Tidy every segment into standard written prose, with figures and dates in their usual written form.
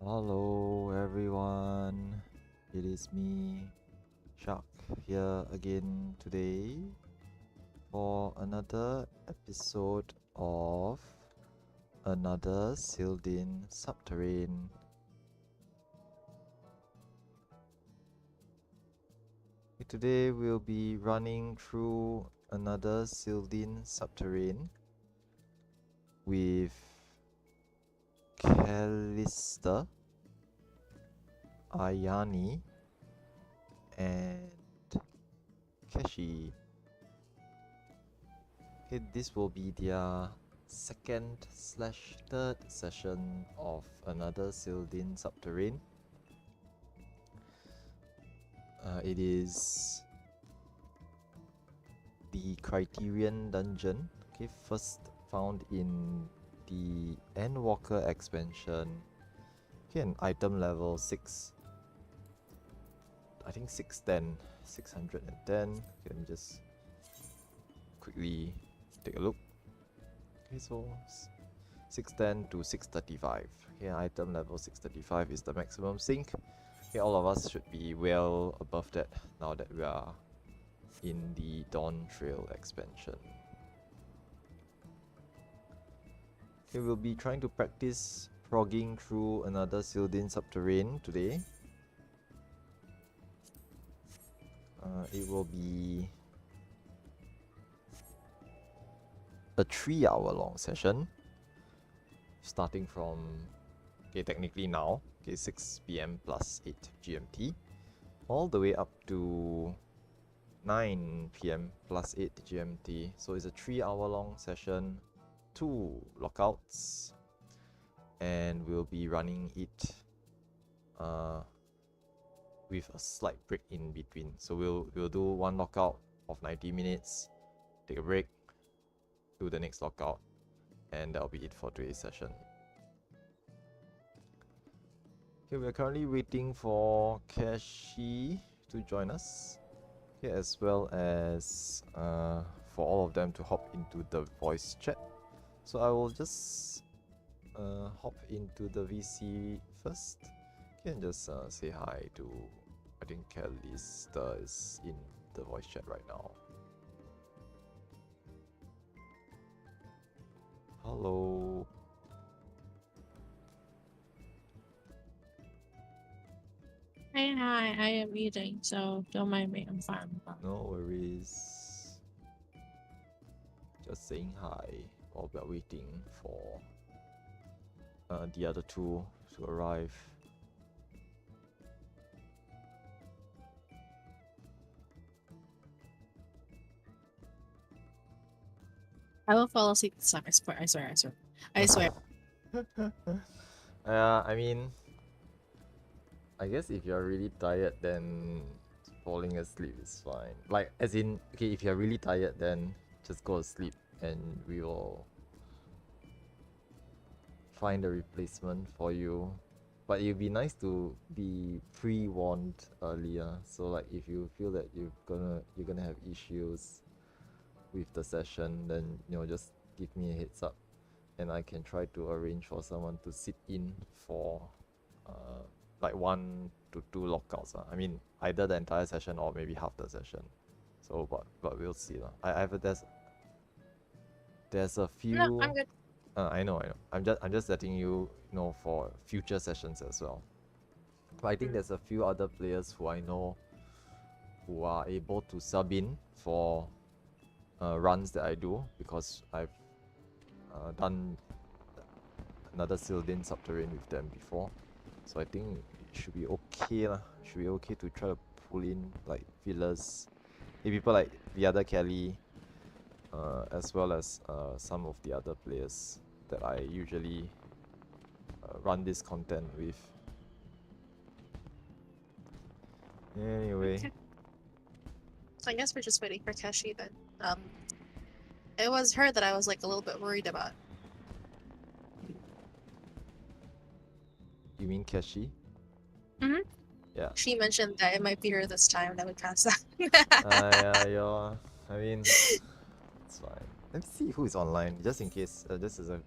Hello everyone, it is me, Shark, here again today for another episode of Another Sil'dihn Subterrane. Today we'll be running through Another Sil'dihn Subterrane with Callista, Ayani, and Keshi. Okay, this will be their second/third session of Another Sil'dihn Subterrane. It is the Criterion Dungeon, okay, first found in the Endwalker expansion. Okay, an item level 6. I think 610. 610. Okay, let me just quickly take a look. Okay, so 610 to 635. Okay, item level 635 is the maximum sync. Okay, all of us should be well above that now that we are in the Dawn Trail expansion. Okay, we'll be trying to practice progging through Another Sil'dihn Subterrane today. It will be a 3-hour long session, starting from, okay, technically now, okay, 6 PM plus 8 GMT, all the way up to 9 PM plus 8 GMT. So it's a 3-hour long session, 2 lockouts, and we'll be running it with a slight break in between. So we'll do one lockout of 90 minutes, take a break, do the next lockout, and that'll be it for today's session. Okay, we're currently waiting for Keshi to join us, okay, as well as for all of them to hop into the voice chat. So I will just hop into the VC first, okay, and just say hi to, I think Callista is in the voice chat right now. Hello. Hi, I am eating, so don't mind me, I'm fine. No worries. Just saying hi while we're waiting for the other two to arrive. I will fall asleep this time, I swear, I swear. I mean, I guess if you're really tired, then falling asleep is fine. Like, as in, okay, if you're really tired, then just go to sleep and we will find a replacement for you. But it'd be nice to be pre-warned earlier. So like, if you feel that you're gonna have issues with the session, then just give me a heads up, and I can try to arrange for someone to sit in for like 1 to 2 lockouts. I mean, either the entire session or maybe half the session. So, but we'll see lah. There's a No, few. I'm good. I know. I'm just letting you know for future sessions as well. But I think there's a few other players who I know who are able to sub in for runs that I do, because I've done Another Sil'dihn Subterrane with them before. So I think it should be okay lah. Should be okay to try to pull in like fillers, people like the other Kelly, as well as some of the other players that I usually run this content with. Anyway. Okay. So I guess we're just waiting for Keshi then. It was her that I was like a little bit worried about. You mean Keshi? Mm-hmm. Yeah. She mentioned that it might be her this time, that would pass that. Yeah. I mean, it's fine. Let me see who is online, just in case. This is a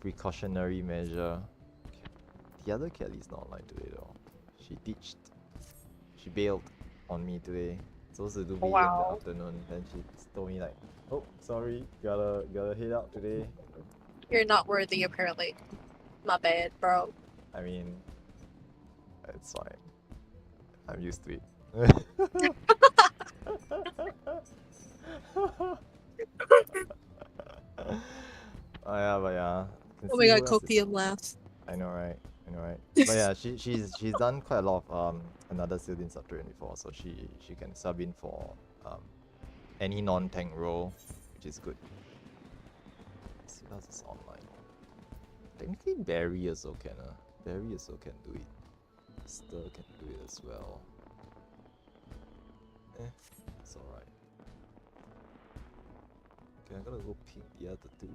precautionary measure. the other Kelly's not online today though. She ditched. She bailed on me today. Supposed to do video in the Wow. afternoon. Then she told me like, oh, sorry, gotta head out today. You're not worthy, apparently. My bad, bro. I mean, it's fine. I'm used to it. Oh yeah, but yeah. Can Oh see my god, who else is copium laugh. I know, right? I know, right? But yeah, she's done quite a lot of Another Sil'dihn Subterrane before, so she can sub in for any non-tank role, which is good. Let's see what else is online. Technically, Barry also can. Barry also can do it. Stir can do it as well. It's alright. Okay, I'm gonna go pick the other two.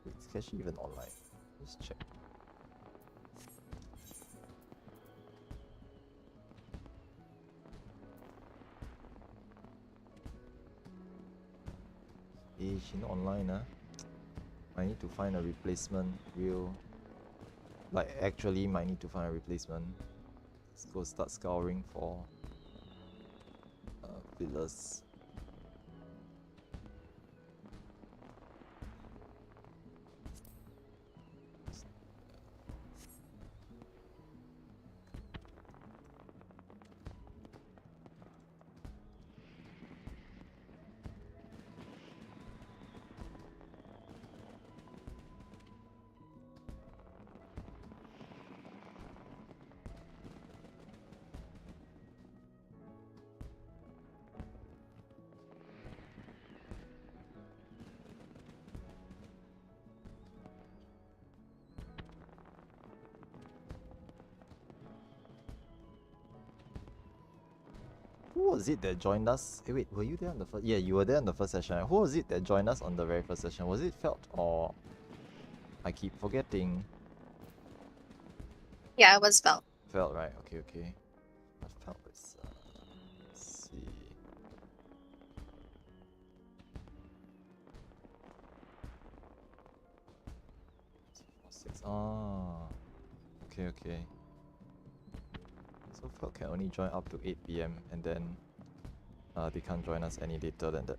Is Kashi even online? Let's check. She not online, I need to find a replacement. Actually might need to find a replacement. Let's go start scouring for villas. Who was it that joined us? Wait, were you there on the first? Yeah, you were there on the first session. Who was it that joined us on the very first session? Was it Felt or I keep forgetting? Yeah, it was Felt. Felt, right? Okay, okay. Felt is. Let's see. Six. Ah. Okay, okay. So Felt can only join up to 8 PM and then they can't join us any later than that.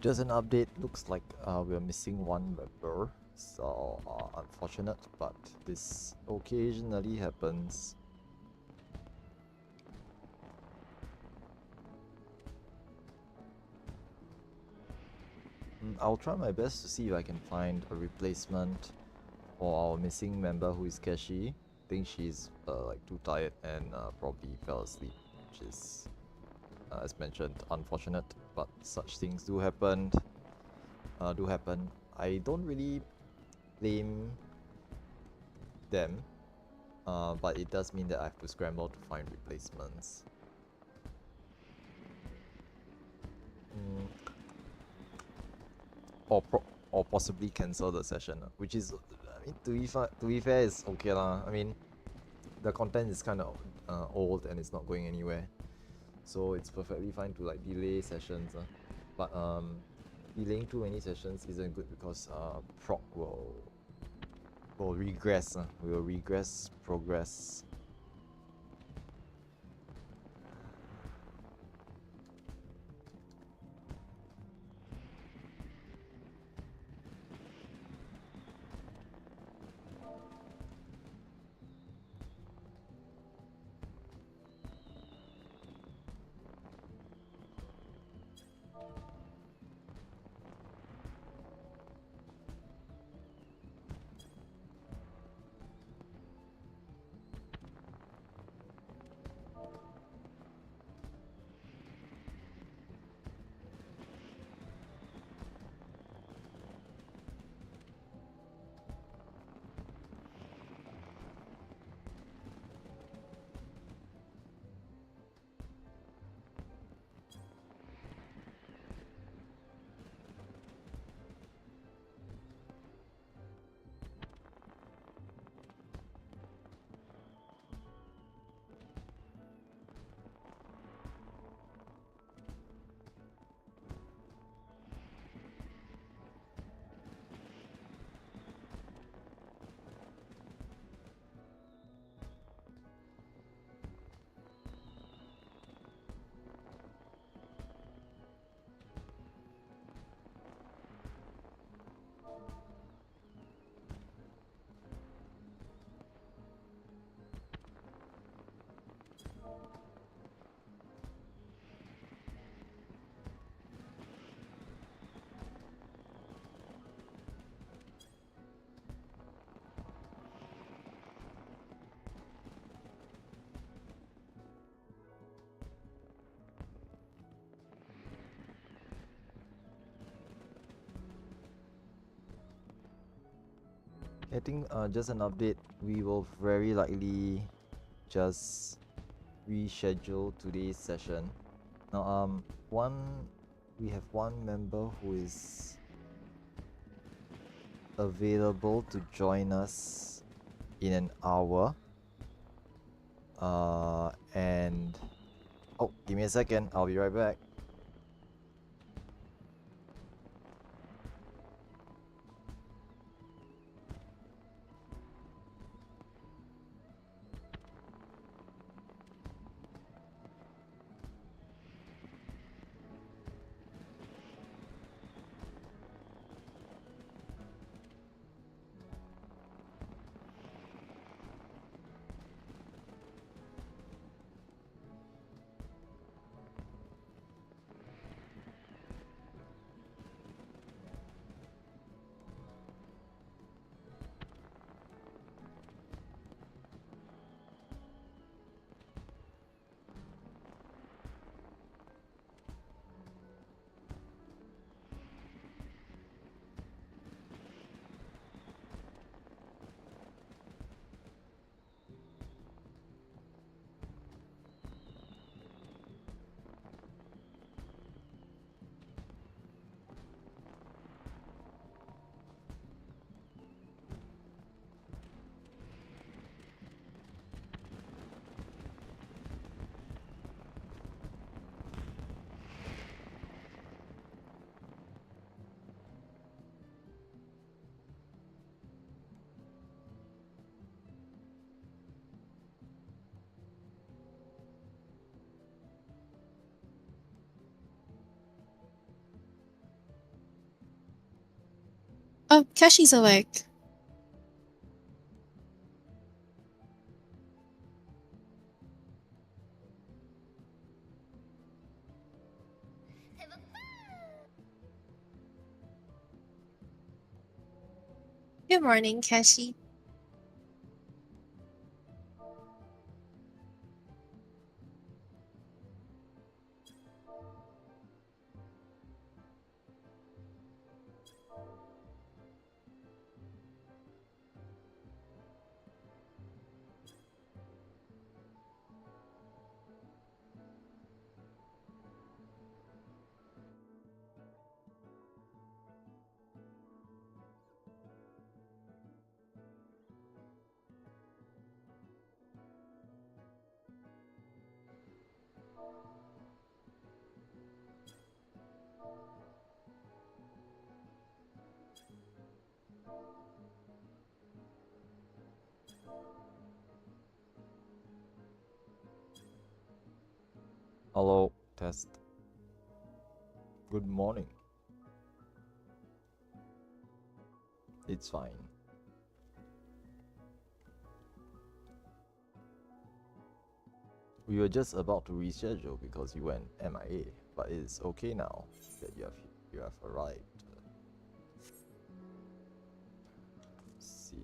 Just an update. Looks like we're missing one member. So unfortunate, but this occasionally happens. I'll try my best to see if I can find a replacement for our missing member who is Keshi. I think she's like too tired and probably fell asleep, which is, as mentioned, unfortunate. But such things do happen. I don't really blame them, but it does mean that I have to scramble to find replacements. Or possibly cancel the session, which is, I mean, to be fair, is okay lah. I mean, the content is kind of old and it's not going anywhere, so it's perfectly fine to like delay sessions. But delaying too many sessions isn't good because proc will regress. Will regress progress. I think just an update, we will very likely just reschedule today's session. Now we have one member who is available to join us in an hour. And oh, give me a second, I'll be right back. Keshi's awake. Good morning, Keshi. Hello, test. Good morning. It's fine. We were just about to reschedule because you went MIA, but it's okay now that you have arrived. Let's see.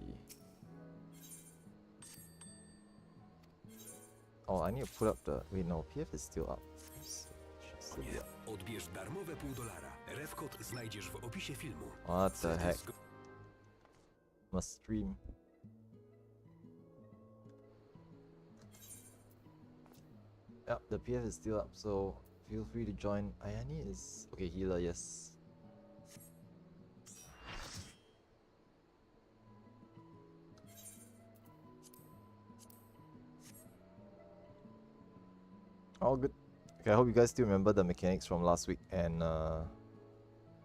Oh, I need to put up the... Wait, no, PF is still up. Should still be up. Odbierz darmowe $0,5. Refkod znajdziesz w opisie filmu. What the heck? Must stream. Yep, the PF is still up, so feel free to join. Ayani is... Okay, healer, yes. All good. Okay, I hope you guys still remember the mechanics from last week and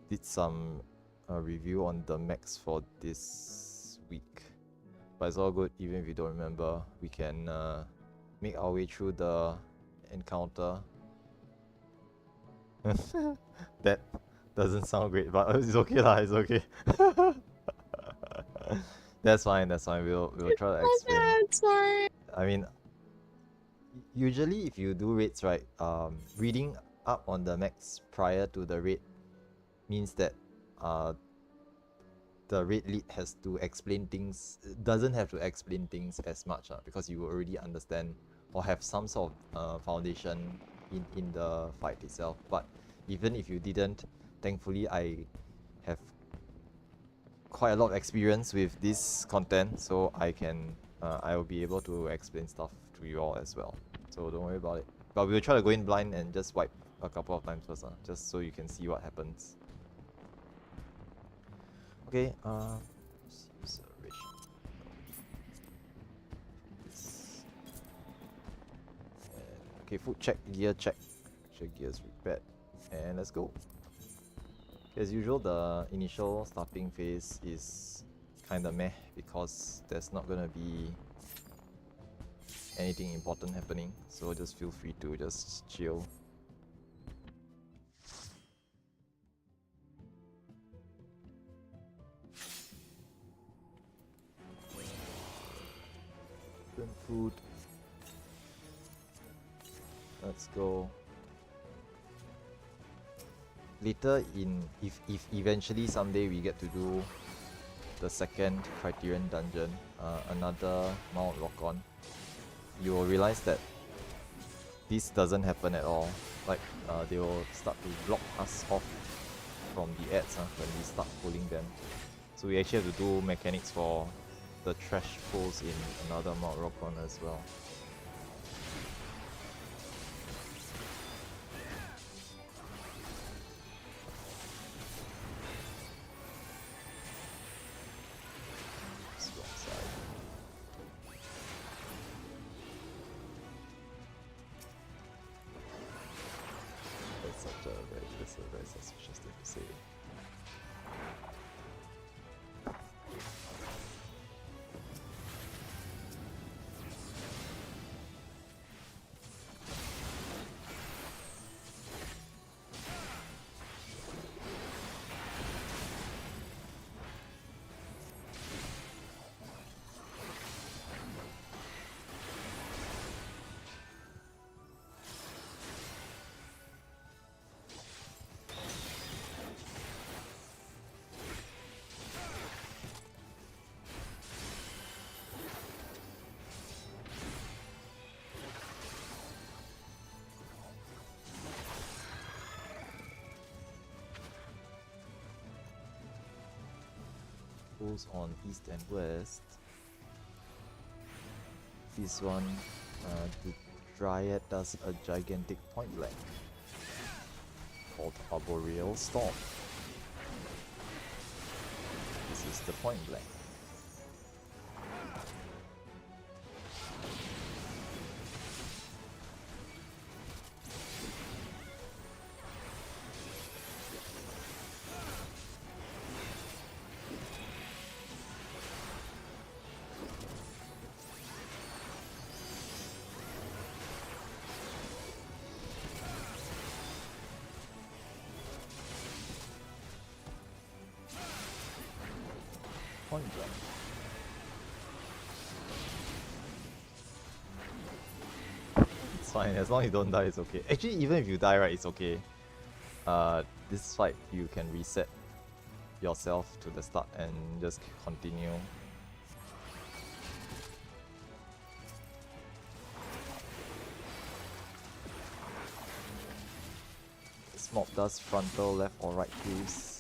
did some review on the mechs for this week. But it's all good, even if you don't remember. We can make our way through the encounter. That doesn't sound great, but it's okay lah, it's okay. That's fine, we'll try to explain. That's fine. I mean, usually if you do raids, right, reading up on the mechs prior to the raid means that the raid lead has to explain things, doesn't have to explain things as much because you already understand or have some sort of foundation in the fight itself. But even if you didn't, thankfully I have quite a lot of experience with this content, so I will be able to explain stuff to you all as well. So don't worry about it. But we'll try to go in blind and just wipe a couple of times first, just so you can see what happens. Okay, let's use a rich. Okay, food check, gear check. Check gears repaired. And let's go. As usual, the initial starting phase is kinda meh because there's not gonna be anything important happening, so just feel free to just chill. Food. Let's go. Later if eventually someday we get to do the second Criterion dungeon, another Mount Rockon, you will realize that this doesn't happen at all. Like they will start to block us off from the ads when we start pulling them. So we actually have to do mechanics for the trash pulls in another Mount Rockon as well. That's a very suspicious thing to say. pulls on east and west. This one, the Dryad does a gigantic point blank called Arboreal Storm. This is the point blank. Point blank. It's fine, as long as you don't die, it's okay. Actually, even if you die, right, it's okay. This fight, you can reset yourself to the start and just continue. This mob does frontal, left or right cleaves.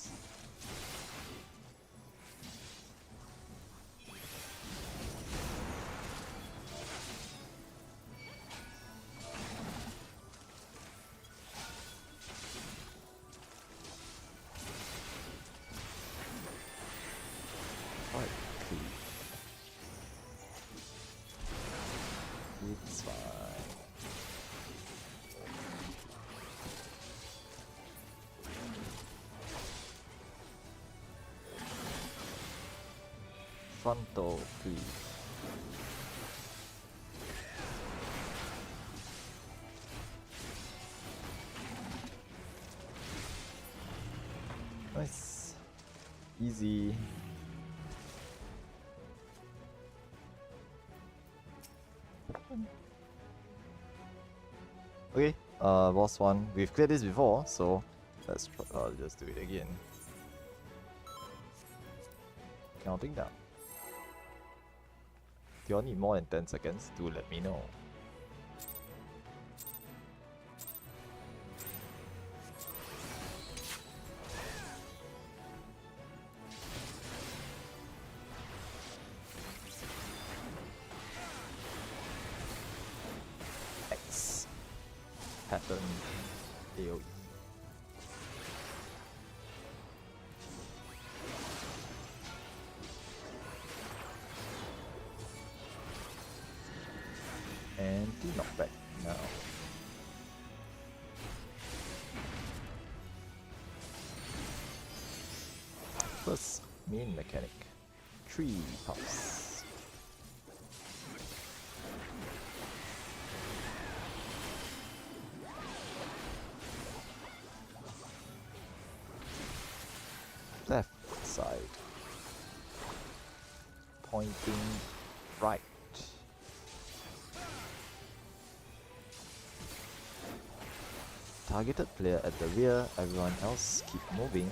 It's fine. Frontal cleave. Nice. Easy. Okay, boss 1. We've cleared this before, so let's just do it again. Counting down. Do you all need more than 10 seconds? Do let me know. X. Pattern AoE. And do knockback now. First main mechanic. 3 puffs. Left side. Pointing right. Targeted player at the rear, everyone else keep moving.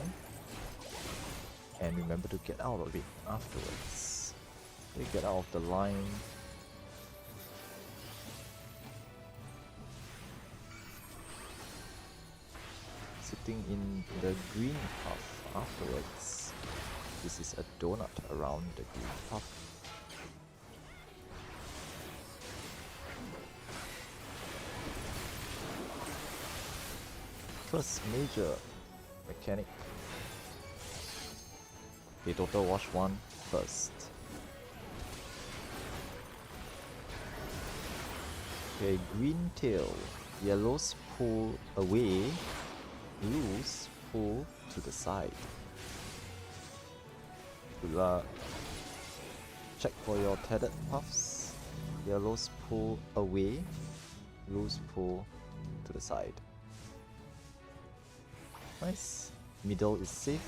And remember to get out of it afterwards. You get out of the line. Sitting in the green puff afterwards. This is a donut around the green puff. First major mechanic. Okay, total wash 1 first. Okay, green tail. Yellows pull away. Blues pull to the side. Good luck. Check for your tethered puffs. Yellows pull away. Blues pull to the side. Nice. Middle is safe.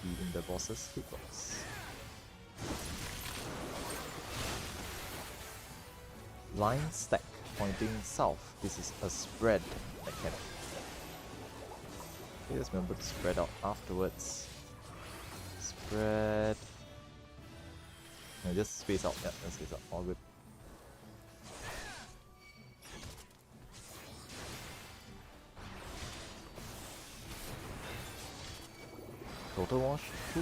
Be in the boss's hitbox. Line stack pointing south. This is a spread mechanic. Okay, just remember to spread out afterwards. Spread. No, just space out. Yeah, just space out. All good. Total wash 2.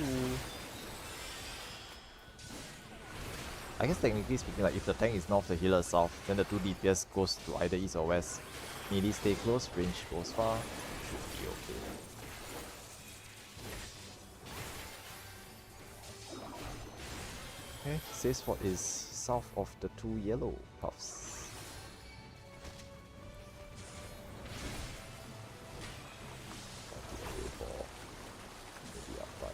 I guess technically speaking, like if the tank is north, the healer is south, then the 2 DPS goes to either east or west. Melee stay close, range goes far. Should be okay. Okay, safe spot is south of the 2 yellow puffs. Maybe up 5.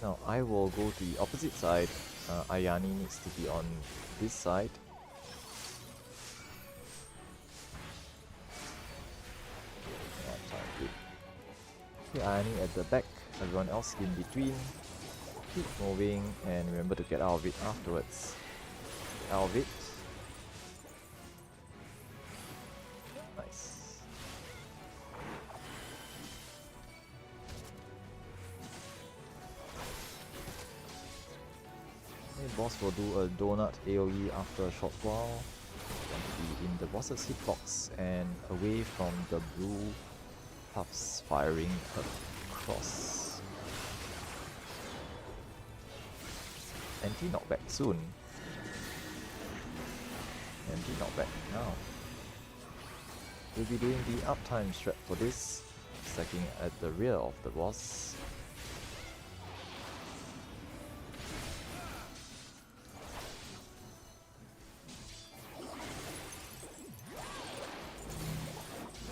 Now I will go to the opposite side. Ayani needs to be on this side. Okay, Ayani at the back, everyone else in between. Keep moving and remember to get out of it afterwards. Get out of it. Nice. Okay, boss will do a donut AoE after a short while. Want to be in the boss's hitbox and away from the blue puffs firing across. Anti-knockback soon. Anti-knockback now. We'll be doing the uptime strat for this, stacking at the rear of the boss.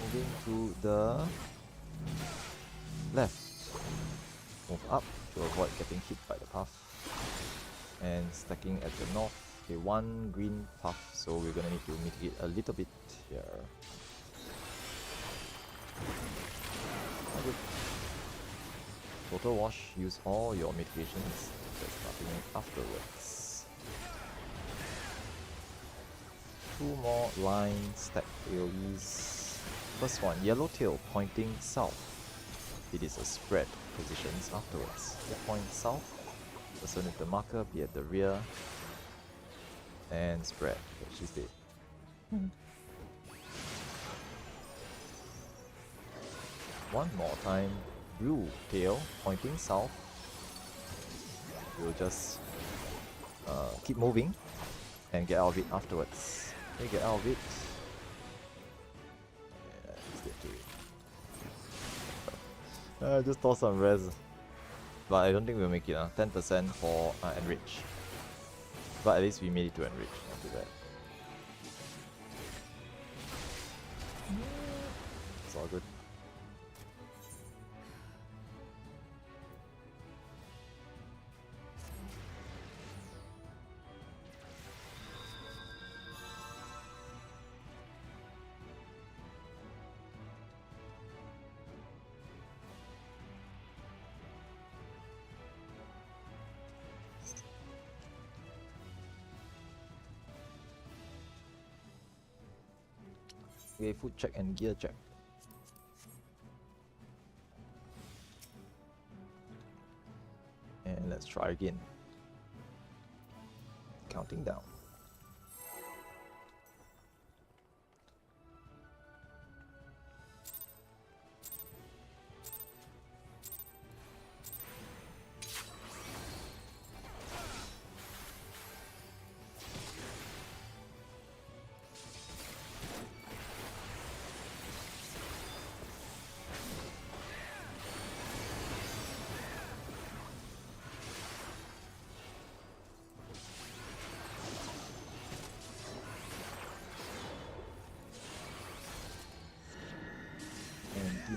Moving to the left. Move up to avoid getting hit by the puff. And stacking at the north. Okay, 1 green puff, so we're gonna need to mitigate a little bit here. Good. Total wash, use all your mitigations. There's nothing afterwards. 2 more line stack AoEs. First one, Yellowtail pointing south. It is a spread, positions afterwards. Yeah, point south. Person with the marker be at the rear. And spread. Okay, she's dead. One more time, blue tail pointing south. We'll just keep moving and get out of it afterwards. Okay, get out of it. Yeah, let's get to it. Just toss some res. But I don't think we'll make it. 10% for enrich. But at least we made it to enrich. Not too bad. It's all good. Okay, food check and gear check. And let's try again. Counting down.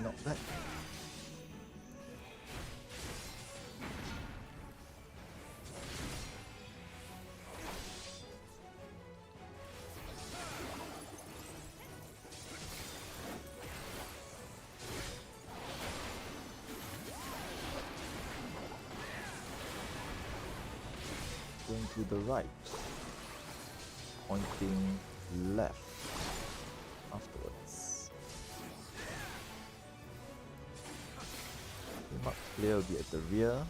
Not that. Going to the right, pointing left afterwards. Marked player will be at the rear.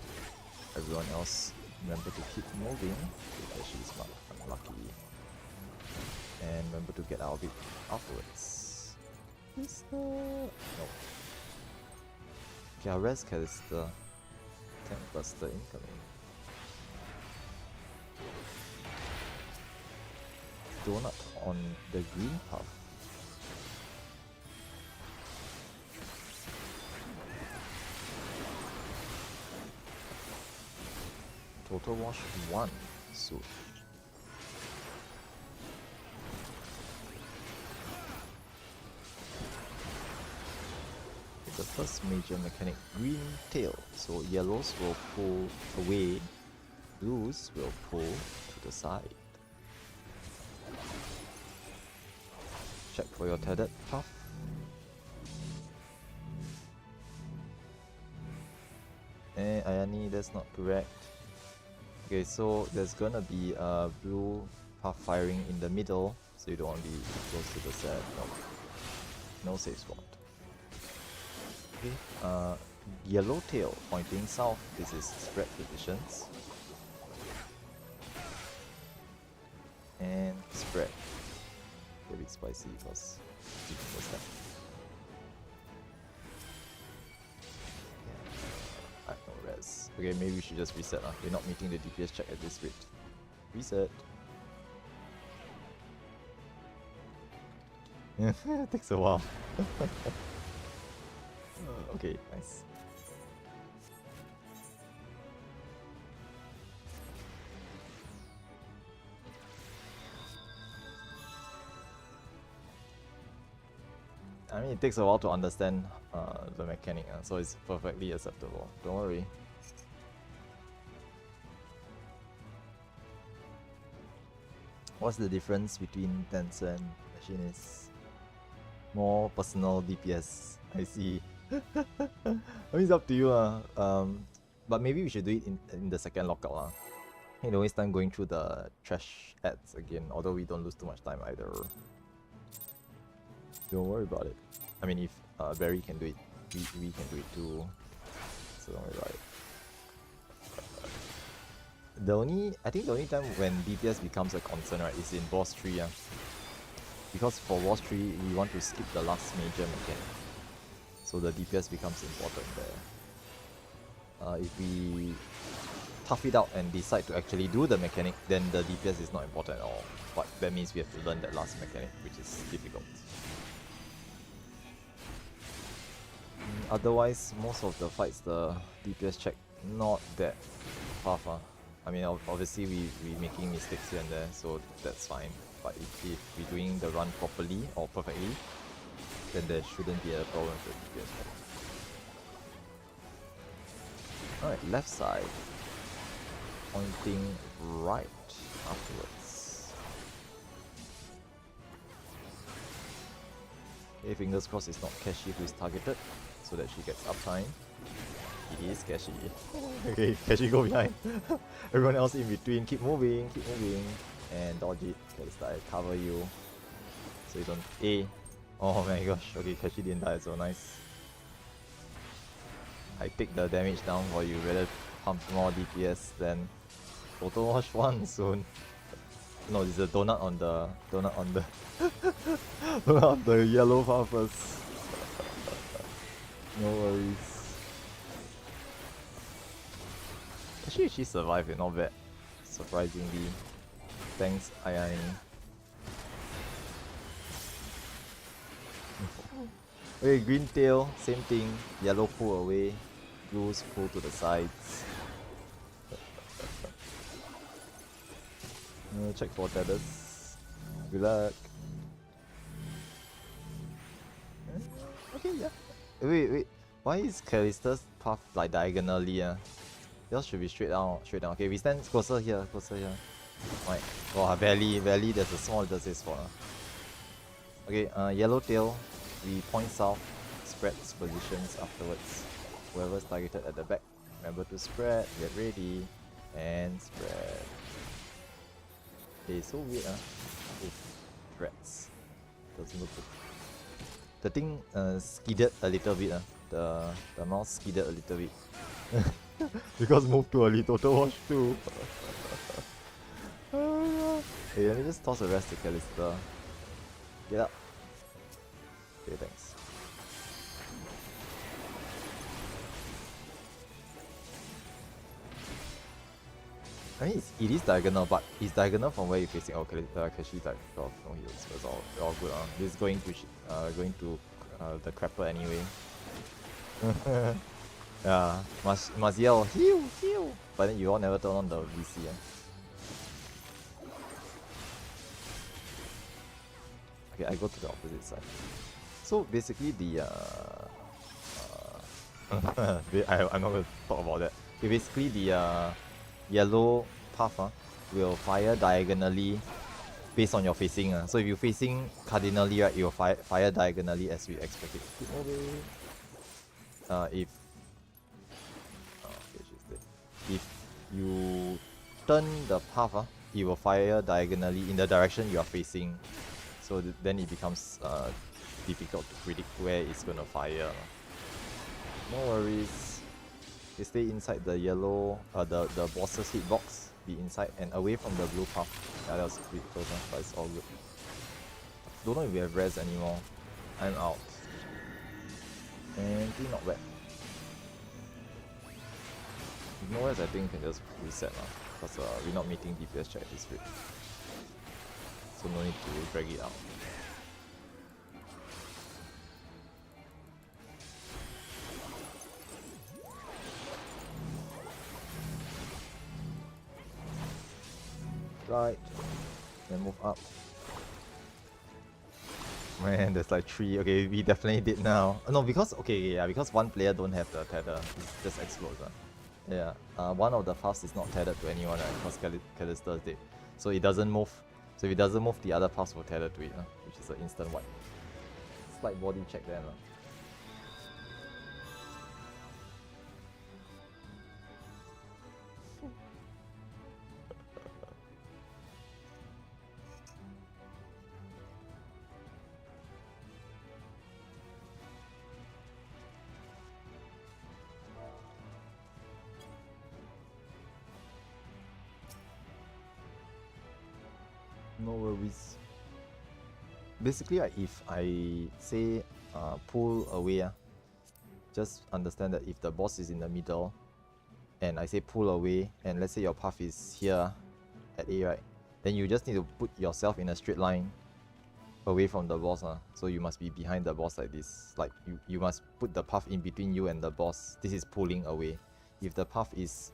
Everyone else remember to keep moving because she's marked unlucky. And remember to get out of it afterwards. No. Okay, our res canister. Tank Buster incoming. Donut on the green path. Total wash 1 soon. The first major mechanic, green tail. So yellows will pull away, blues will pull to the side. Check for your tethered path. Ayani, that's not correct. Okay, so there's gonna be a blue path firing in the middle, so you don't want to be close to the set. No safe spot. Okay, yellow tail pointing south. This is spread positions. And spread. A bit spicy because it's that. Alright, no res. Okay, maybe we should just reset. We're not meeting the DPS check at this rate. Reset. It takes a while. Okay, nice. I mean, it takes a while to understand the mechanic, so it's perfectly acceptable. Don't worry. What's the difference between Dancer and Machinist? More personal DPS. I see. I mean, it's up to you. But maybe we should do it in the second lockout. You don't waste time going through the trash ads again, although we don't lose too much time either. Don't worry about it. I mean, if Barry can do it, we can do it too. So don't worry about it. I think the only time when DPS becomes a concern, right, is in boss 3. Because for boss 3, we want to skip the last major mechanic. So the DPS becomes important there. If we tough it out and decide to actually do the mechanic, then the DPS is not important at all. But that means we have to learn that last mechanic, which is difficult. Otherwise, most of the fights, the DPS check not that tough. I mean, obviously we making mistakes here and there, so that's fine. But if we're doing the run properly or perfectly, then there shouldn't be a problem with the DPS check. Alright, left side. Pointing right afterwards. Okay, fingers crossed it's not Kashi who is targeted, so that she gets uptime. It is Kashi. Okay, Kashi go behind. Everyone else in between, keep moving, and dodge it. Kalista, I cover you, so you don't. Oh my gosh, okay, Kashi didn't die, so nice. I take the damage down for you, rather pump more DPS than Photo Wash 1 soon. No, there's a donut on the donut on the yellow bar first. No worries. Actually, she survived it, not bad. Surprisingly. Thanks, Ayani. Okay, green tail, same thing. Yellow pull away, blues pull to the sides. Check for tethers. Good luck. Okay, yeah. Wait. Why is Kalista's path like diagonally? Yours should be straight down. Okay, we stand closer here. Right. Oh, barely. There's a small safe spot. Okay, yellow tail. We point south, spreads positions afterwards. Whoever's targeted at the back, remember to spread, get ready, and spread. Okay, so weird, Threats. Doesn't look good. The thing skidded a little bit, the mouse skidded a little bit. Because moved too early, total wash too. Hey, let me just toss the rest to Kalista. Get up. Okay, thanks. I mean, it is diagonal, but it's diagonal from where you're facing. Okay, Kashi died. Oh, no heals. That's all good. This is going to the crapper anyway. Yeah, must yell heal, heal. But then you all never turn on the VC. Okay, I go to the opposite side. So basically I'm not going to talk about that. Okay, basically the yellow path will fire diagonally based on your facing. So if you're facing cardinally, right, it will fire diagonally as we expect it. If if you turn the path, it will fire diagonally in the direction you are facing. So then it becomes difficult to predict where it's gonna fire. No worries. You stay inside the yellow, the boss's hitbox. Be inside and away from the blue path. Yeah, that was a bit close, but it's all good. Don't know if we have res anymore. I'm out. And not bad. If no res, I think we can just reset because we're not meeting DPS check this week. So no need to drag it out. Right, then move up. Man, there's like 3. Okay, we definitely did now. No, because because one player don't have the tether. It just explodes. Yeah, one of the paths is not tethered to anyone, right? Because Callister did. So it doesn't move. So if it doesn't move, the other paths will tether to it, which is an instant wipe. Slight body check there. No worries. Basically, if I say pull away, just understand that if the boss is in the middle and I say pull away, and let's say your path is here at A, right? Then you just need to put yourself in a straight line away from the boss. So you must be behind the boss like this. Like you must put the path in between you and the boss. This is pulling away. If the path is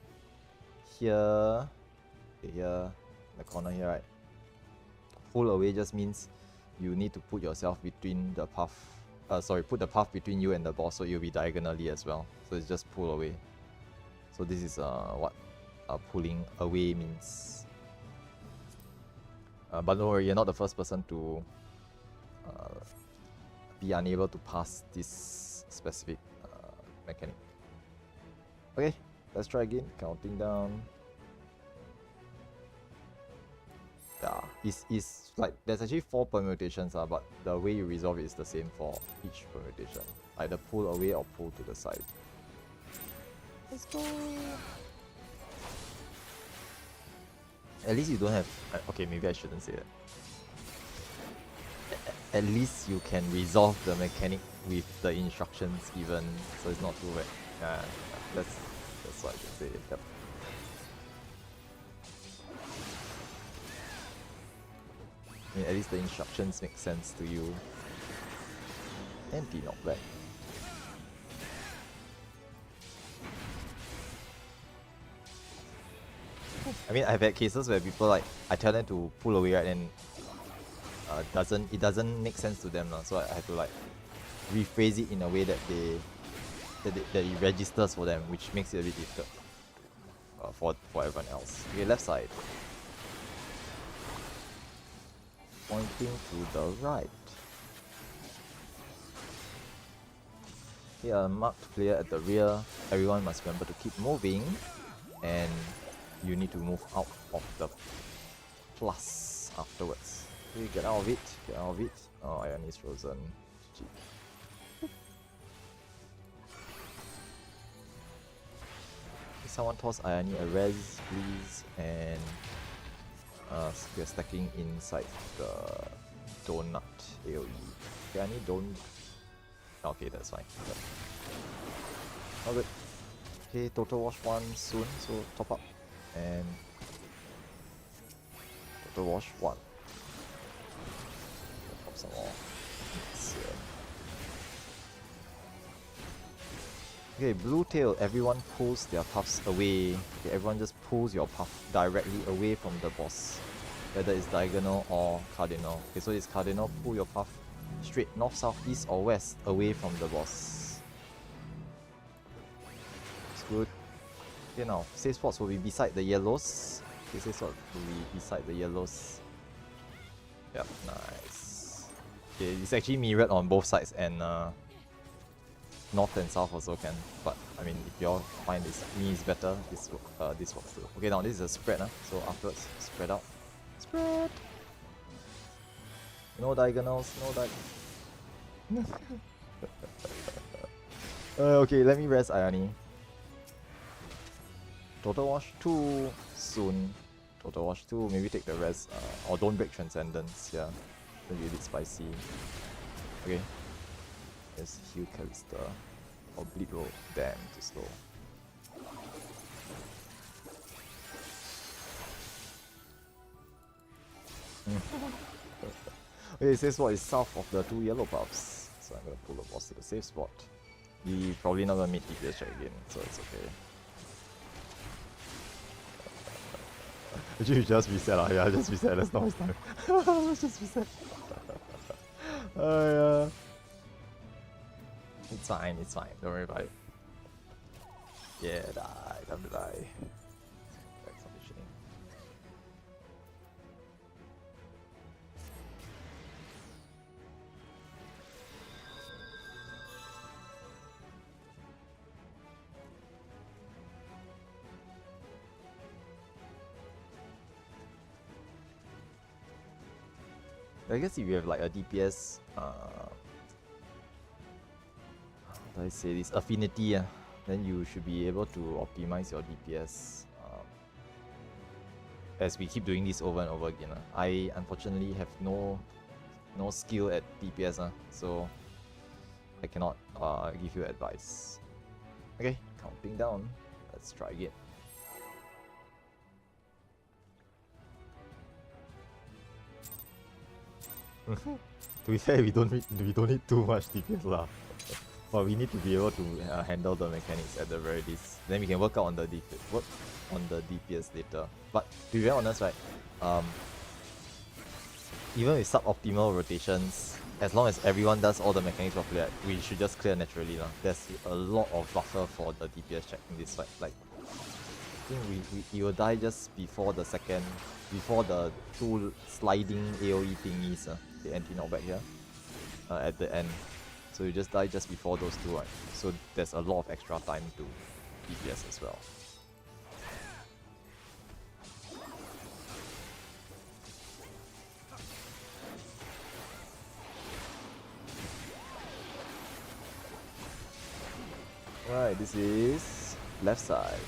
here, here, the corner here, right? Pull away just means you need to put yourself between the path. Put the path between you and the boss, so you'll be diagonally as well. So it's just pull away. So this is what pulling away means. But don't worry, you're not the first person to be unable to pass this specific mechanic. Okay, let's try again. Counting down. Yeah, it's like there's actually 4 permutations, but the way you resolve it is the same for each permutation. Either pull away or pull to the side. Let's go. At least you don't have. Okay, maybe I shouldn't say that. At least you can resolve the mechanic with the instructions even, so it's not too bad. Yeah, that's what I can say. Yep. I mean, at least the instructions make sense to you. Empty, not bad. I mean, I've had cases where people I tell them to pull away, right, and it doesn't make sense to them, so I have to rephrase it in a way that that it registers for them, which makes it a bit difficult for everyone else. Okay, left side. Pointing to the right. Here, marked player at the rear. Everyone must remember to keep moving, and you need to move out of the plus afterwards. Okay, get out of it. Get out of it. Oh, Iron is frozen. GG. Someone toss Ayani a res, please, and we're stacking inside the donut AoE. Okay, I need don't. Okay, that's fine. Yep. All good. Okay, total wash 1 soon, so top up. And Total wash 1. Pop some more. Okay, blue tail, everyone pulls their puffs away. Okay, everyone just pulls your puff directly away from the boss. Whether it's diagonal or cardinal. Okay, so it's cardinal, pull your puff straight north, south, east or west away from the boss. It's good. Okay, now, safe spots will be beside the yellows. Okay, safe spots will be beside the yellows. Yep, nice. Okay, it's actually mirrored on both sides and north and south also can, but I mean if y'all find this me is better, this works too. Okay, now this is a spread, so afterwards spread out. Spread! No diagonals, no diagonals. Okay, let me rest Ayani. Total wash 2 soon. Total wash 2, maybe take the rest, or don't break transcendence, yeah. Maybe a bit spicy. Okay. Let's heal Callista. Or bleed roll. Damn, too slow. Okay, safe spot is south of the 2 yellow puffs. So I'm gonna pull the boss to the safe spot. We probably not gonna meet DPS check again, so it's okay. Actually, just reset. Yeah, just reset. Let's not waste time. Let's just reset. Yeah. It's fine, it's fine. Don't worry about it. Yeah, die. Time to die. Back conditioning. I guess if you have like a DPS, how do I say this, affinity, then you should be able to optimize your DPS. As we keep doing this over and over again. I unfortunately have no skill at DPS, so I cannot give you advice. Okay, counting down. Let's try again. To be fair, we don't need too much DPS lah. But we need to be able to handle the mechanics at the very least. Then we can work on the DPS later. But to be very honest, right, even with suboptimal rotations, as long as everyone does all the mechanics properly, we should just clear naturally lah. There's a lot of buffer for the DPS check in this fight. Like, I think we will die just before the the 2 sliding AoE thingies, the anti-knockback here, at the end. So you just die just before those 2, right? So there's a lot of extra time to DPS as well. Right, this is left side.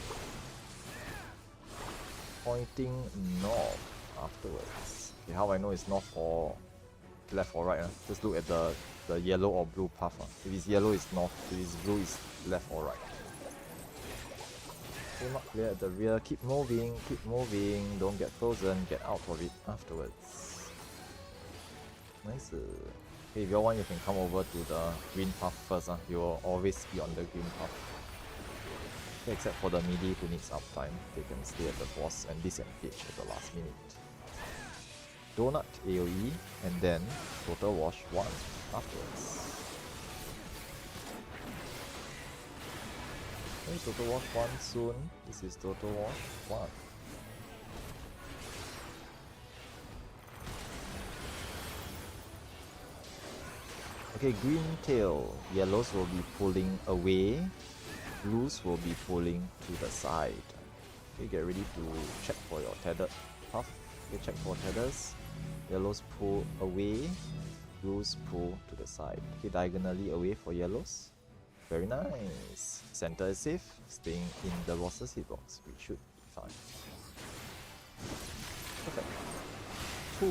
Pointing north afterwards. Okay, how I know it's north or left or right? Just look at the yellow or blue path. If it's yellow, it's north. If it's blue, it's left or right. Okay, mark clear at the rear. Keep moving. Don't get frozen. Get out of it afterwards. Nice. Okay, if you want, you can come over to the green path first. You will always be on the green path. Okay, except for the melee who needs uptime. They can stay at the boss and disengage at the last minute. Donut AoE and then total wash 1 afterwards. Okay, total wash 1 soon. This is total wash 1. Okay, green tail. Yellows will be pulling away. Blues will be pulling to the side. Okay, get ready to check for your tethered path. Okay, check for tethers. Yellows pull away. Blues pull to the side. Okay, diagonally away for yellows. Very nice. Center is safe. Staying in the boss's hitbox. We should be fine. Perfect. 2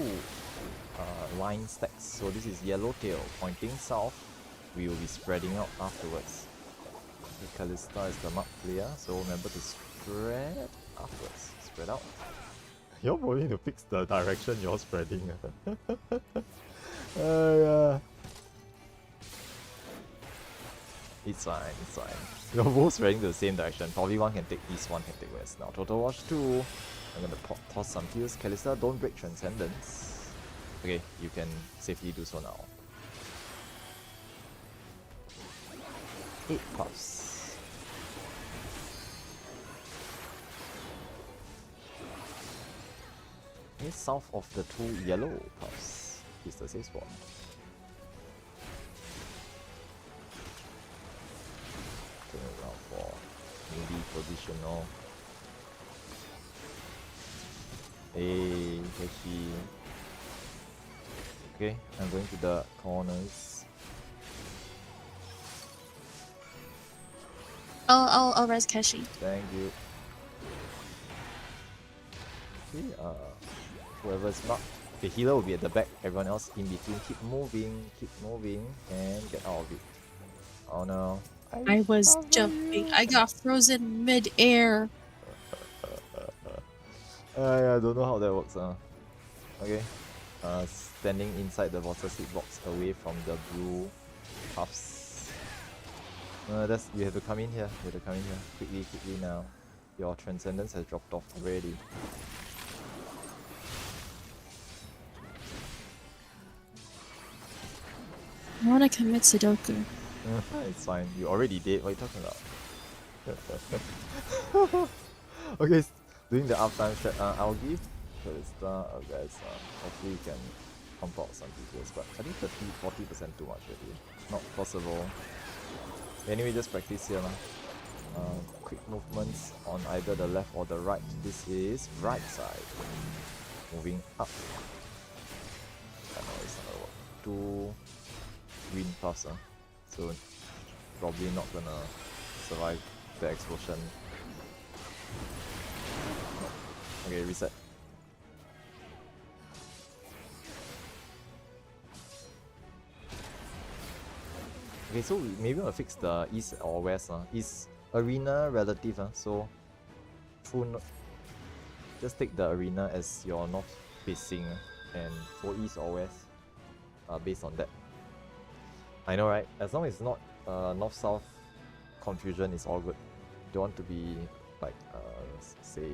line stacks. So this is yellow tail pointing south. We will be spreading out afterwards. Okay, Callista is the mark player, so remember to spread afterwards. Spread out. You're probably need to fix the direction you're spreading. Yeah. It's fine, it's fine. You're both spreading the same direction. Probably one can take east, one can take west. Now Total Watch 2. I'm gonna toss some heals. Kalista, don't break Transcendence. Okay, you can safely do so now. 8 puffs. Okay, south of the 2 yellow puffs is the safe spot. Turn around for maybe positional. Hey, Kashi. Okay, I'm going to the corners. I'll res Keshi. Thank you. Okay, whoever's marked, the healer will be at the back. Everyone else in between. Keep moving, and get out of it. Oh no! I was jumping. I got frozen mid-air. I don't know how that works. Okay. Standing inside the water seat box, away from the blue puffs. You have to come in here. Quickly now. Your transcendence has dropped off already. I wanna commit Sudoku. It's fine. You already did. What are you talking about? Okay, doing the uptime strat. I'll give Kalista guys. Hopefully you can pump out some details, but I think 40% too much already. Not possible. Anyway, just practice here. Quick movements on either the left or the right. This is right side. Moving up. I know it's not gonna work. 2 green puffs, so probably not gonna survive the explosion. Okay, reset. Okay, so maybe we'll fix the east or west. Is arena relative, so just take the arena as your north facing and go east or west based on that. I know, right? As long as it's not north-south confusion, it's all good. Don't want to be like say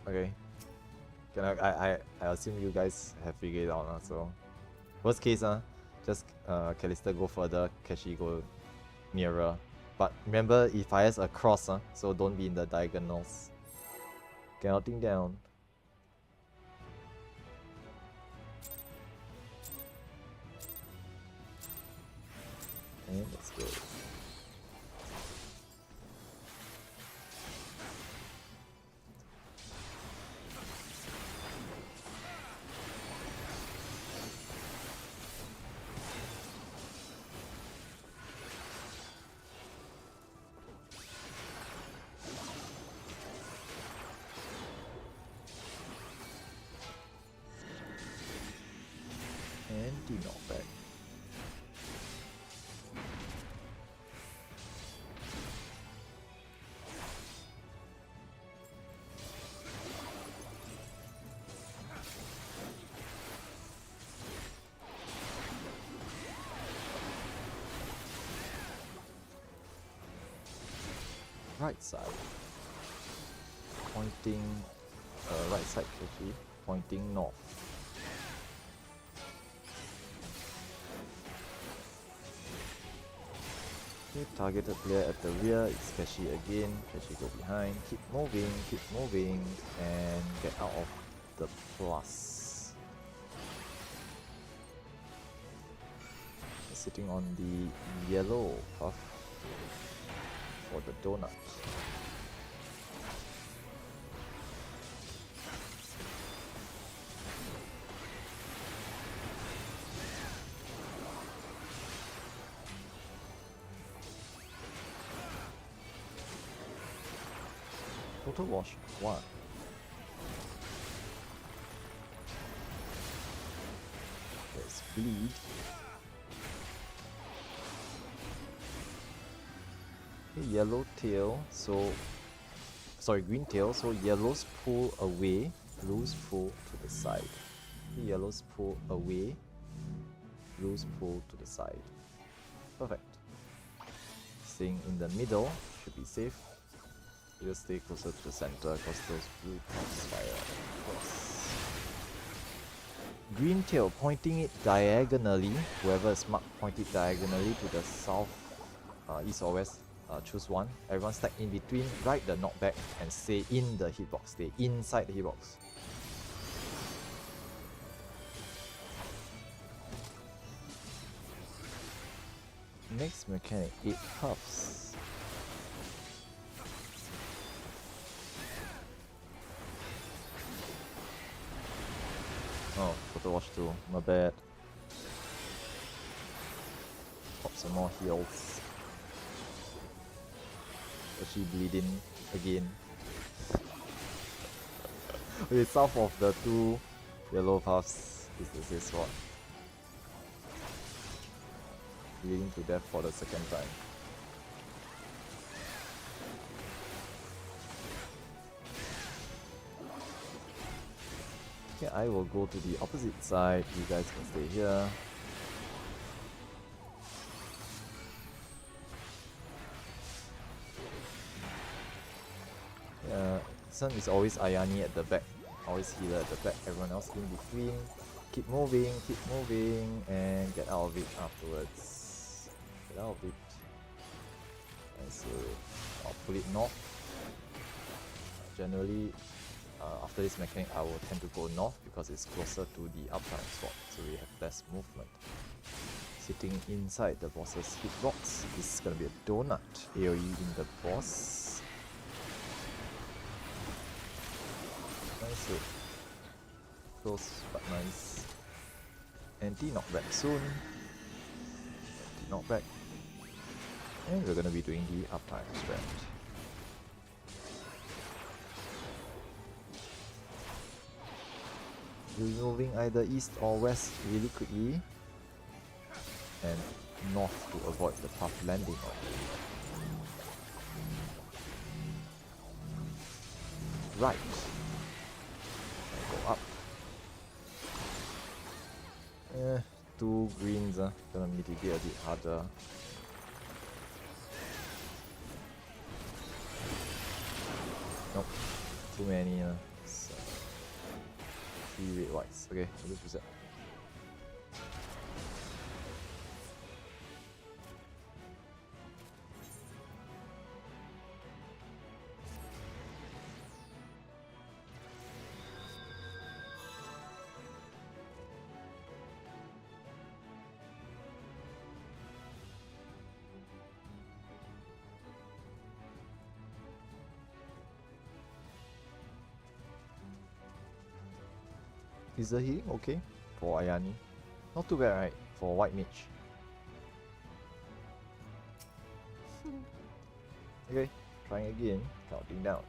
okay. Can I assume you guys have figured it out, so worst case, just Kalista go further, Kashi go nearer. But remember, it fires across, so don't be in the diagonals. Counting down. And let's go. And do not back. Right side. Pointing right side actually. Pointing north. Okay, targeted player at the rear, it's Kashi again. Kashi go behind. Keep moving, and get out of the plus. Sitting on the yellow puff for the donut. Total wash 1. Let's bleed. Okay, yellow tail, so sorry, green tail, so yellows pull away, blues pull to the side. Okay, yellows pull away, blues pull to the side. Perfect. Staying in the middle should be safe. Just stay closer to the center because those blue cross fire across. Green tail pointing it diagonally. Whoever is marked, point it diagonally to the south, east or west. Choose one. Everyone stack in between, ride the knockback and stay in the hitbox. Stay inside the hitbox. Next mechanic, 8 puffs. Oh, photo watch too, my bad. Pop some more heals. Is she bleeding again? Okay, south of the 2 yellow puffs is the safe spot. Bleeding to death for the second time. Okay, I will go to the opposite side. You guys can stay here. Yeah, Sun is always Ayani at the back. Always healer at the back. Everyone else in between. Keep moving, and get out of it afterwards. Get out of it. And so I'll pull it north. Generally, after this mechanic, I will tend to go north because it's closer to the uptime spot, so we have less movement. Sitting inside the boss's hitbox, this is gonna be a donut. AoE in the boss. Nice hit. Close but nice. Anti-knockback soon. Anti-knockback. And we're gonna be doing the uptime strat. Moving either east or west really quickly, and north to avoid the tough landing. Right. Go up. 2 greens, gonna mitigate a bit harder. Nope, too many. 3 red whites. Okay, I'll just reset. Is the healing okay for Ayani? Not too bad, right? For white mage. Okay, trying again, counting down.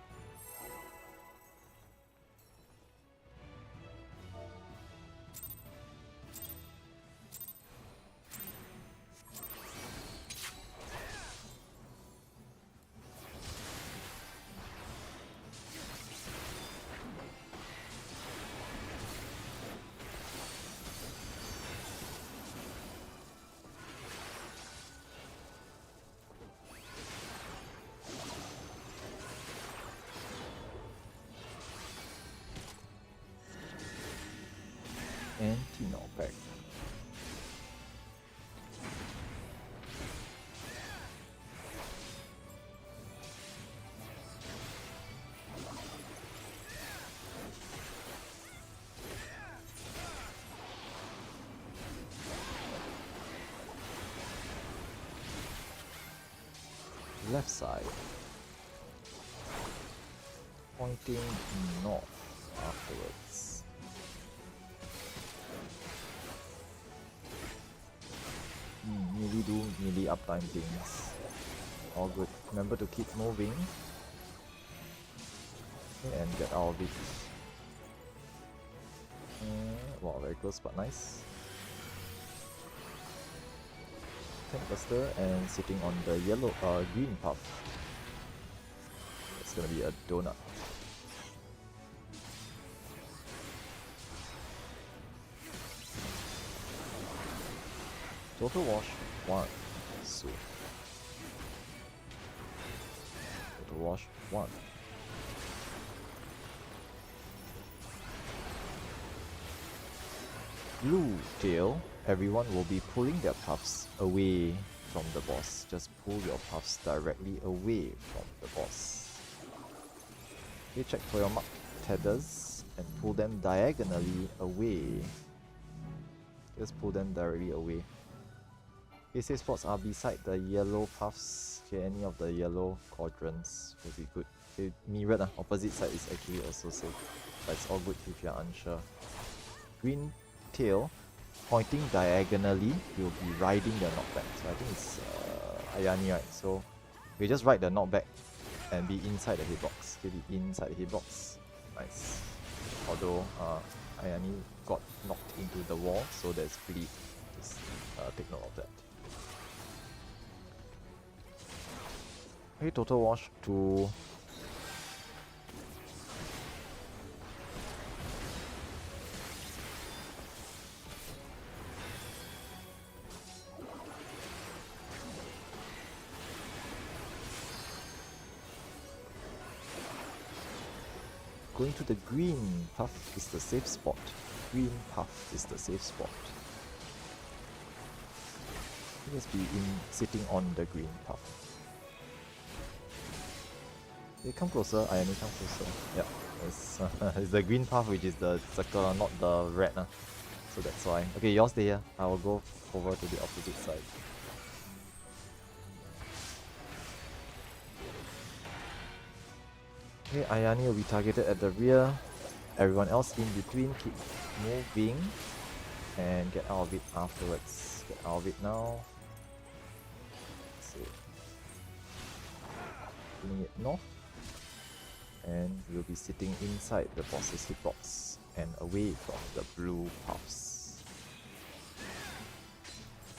Anti-knockback. Left side. Pointing north afterwards. Melee do melee uptime things. All good. Remember to keep moving. Okay, and get out of it. Wow, very close but nice. Tank Buster and sitting on the green puff. It's gonna be a donut. Total wash 1. So total wash 1. Blue tail, everyone will be pulling their puffs away from the boss. Just pull your puffs directly away from the boss. Okay, check for your mark tethers and pull them diagonally away. Just pull them directly away. Okay, safe spots are beside the yellow puffs. Okay, any of the yellow quadrants will be good. Okay, mirrored, opposite side is actually also safe. But it's all good if you're unsure. Green tail, pointing diagonally, you'll be riding the knockback. So I think it's Ayani, right? So we just ride the knockback and be inside the hitbox. Okay, be inside the hitbox. Nice. Although Ayani got knocked into the wall, so there's bleed. Just take note of that. Okay, total wash to going to the green puff is the safe spot. Green puff is the safe spot. Just be sitting on the green puff. Okay, come closer, Ayani, come closer. Yep, it's the green puff which is the circle, not the red. So that's why. Okay, yours stay here. I will go over to the opposite side. Okay, Ayani will be targeted at the rear. Everyone else in between, keep moving and get out of it afterwards. Get out of it now. Let's see. Pulling it north. And we'll be sitting inside the boss's hitbox and away from the blue puffs.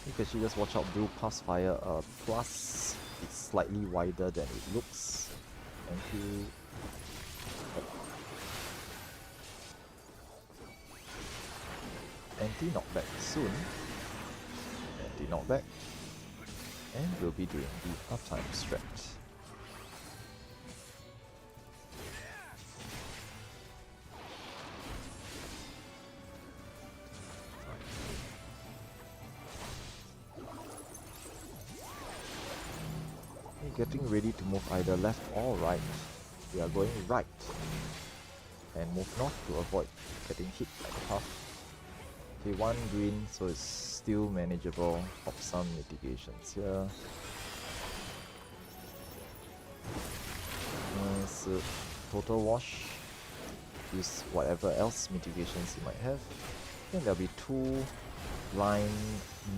You can actually just watch out, blue puffs fire a plus. It's slightly wider than it looks. Thank you. Anti-knockback soon. Anti-knockback. And we'll be doing the halftime strat. Getting ready to move either left or right. We are going right and move north to avoid getting hit by the puff. Okay, one green, so it's still manageable. Pop some mitigations here. Nice. Total wash. Use whatever else mitigations you might have. Then there'll be 2 line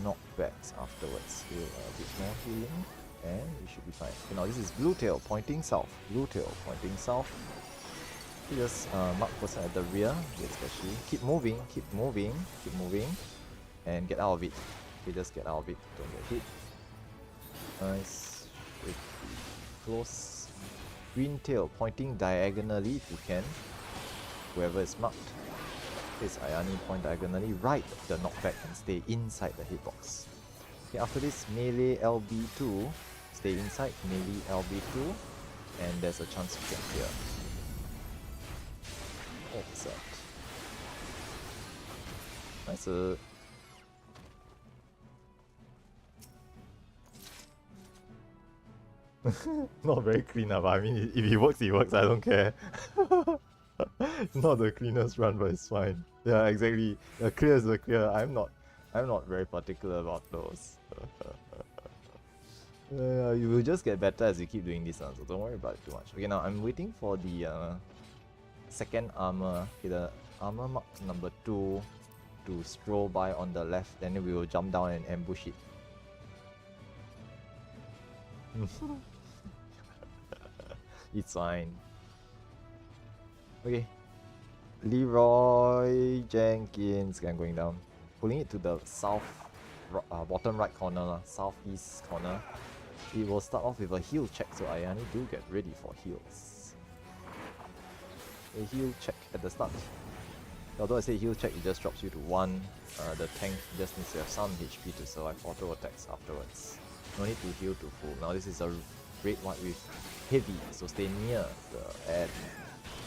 knockbacks afterwards. Here, a bit more healing. And we should be fine. Okay, now this is blue tail pointing south. Blue tail pointing south. You just mark person at the rear, especially. Keep moving, keep moving, keep moving. And get out of it. Okay, just get out of it. Don't get hit. Nice. Close. Green tail pointing diagonally if you can. Whoever is marked. This Ayani point diagonally. Ride the knockback and stay inside the hitbox. Okay, after this, melee LB2. Stay inside, melee LB2, and there's a chance to get here. 4%. Nice. Not very clean, but I mean, if it works, it works. I don't care. Not the cleanest run, but it's fine. Yeah, exactly. The clear is the clear. I'm not very particular about those. You will just get better as you keep doing this, so don't worry about it too much. Okay, now I'm waiting for the second armor. Okay, the armor mark number 2 to stroll by on the left, then we will jump down and ambush it. It's fine. Okay. Leroy Jenkins. Okay, I'm going down. Pulling it to the south bottom right corner, southeast corner, it will start off with a heal check, so Ayani do get ready for heals. A heal check at the start. Although I say heal check, it just drops you to 1. The tank just needs to have some HP to survive auto attacks afterwards. No need to heal to full. Now this is a red white with heavy, so stay near the ad.